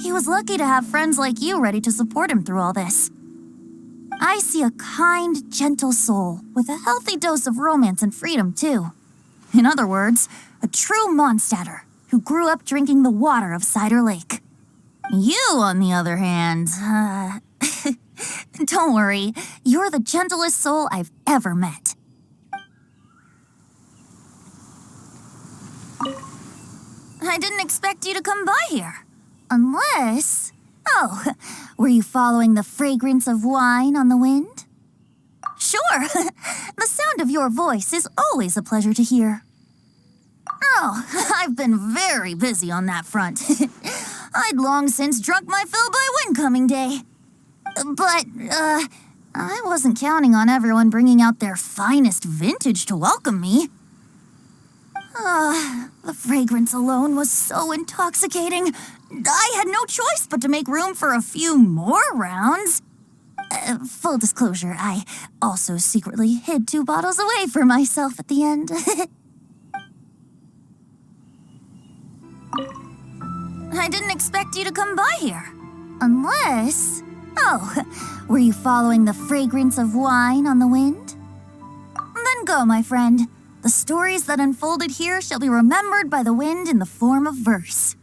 He was lucky to have friends like you ready to support him through all this. I see a kind, gentle soul with a healthy dose of romance and freedom, too. In other words, a true Mondstadter who grew up drinking the water of Cider Lake. You, on the other hand, don't worry, you're the gentlest soul I've ever met. I didn't expect you to come by here. Unless... Oh, were you following the fragrance of wine on the wind? Sure. The sound of your voice is always a pleasure to hear. Oh, I've been very busy on that front. I'd long since drunk my fill by Windcoming Day. But, I wasn't counting on everyone bringing out their finest vintage to welcome me. The fragrance alone was so intoxicating. I had no choice but to make room for a few more rounds. Full disclosure, I also secretly hid 2 bottles away for myself at the end. I didn't expect you to come by here. Unless... Oh, were you following the fragrance of wine on the wind? Then go, my friend. The stories that unfolded here shall be remembered by the wind in the form of verse.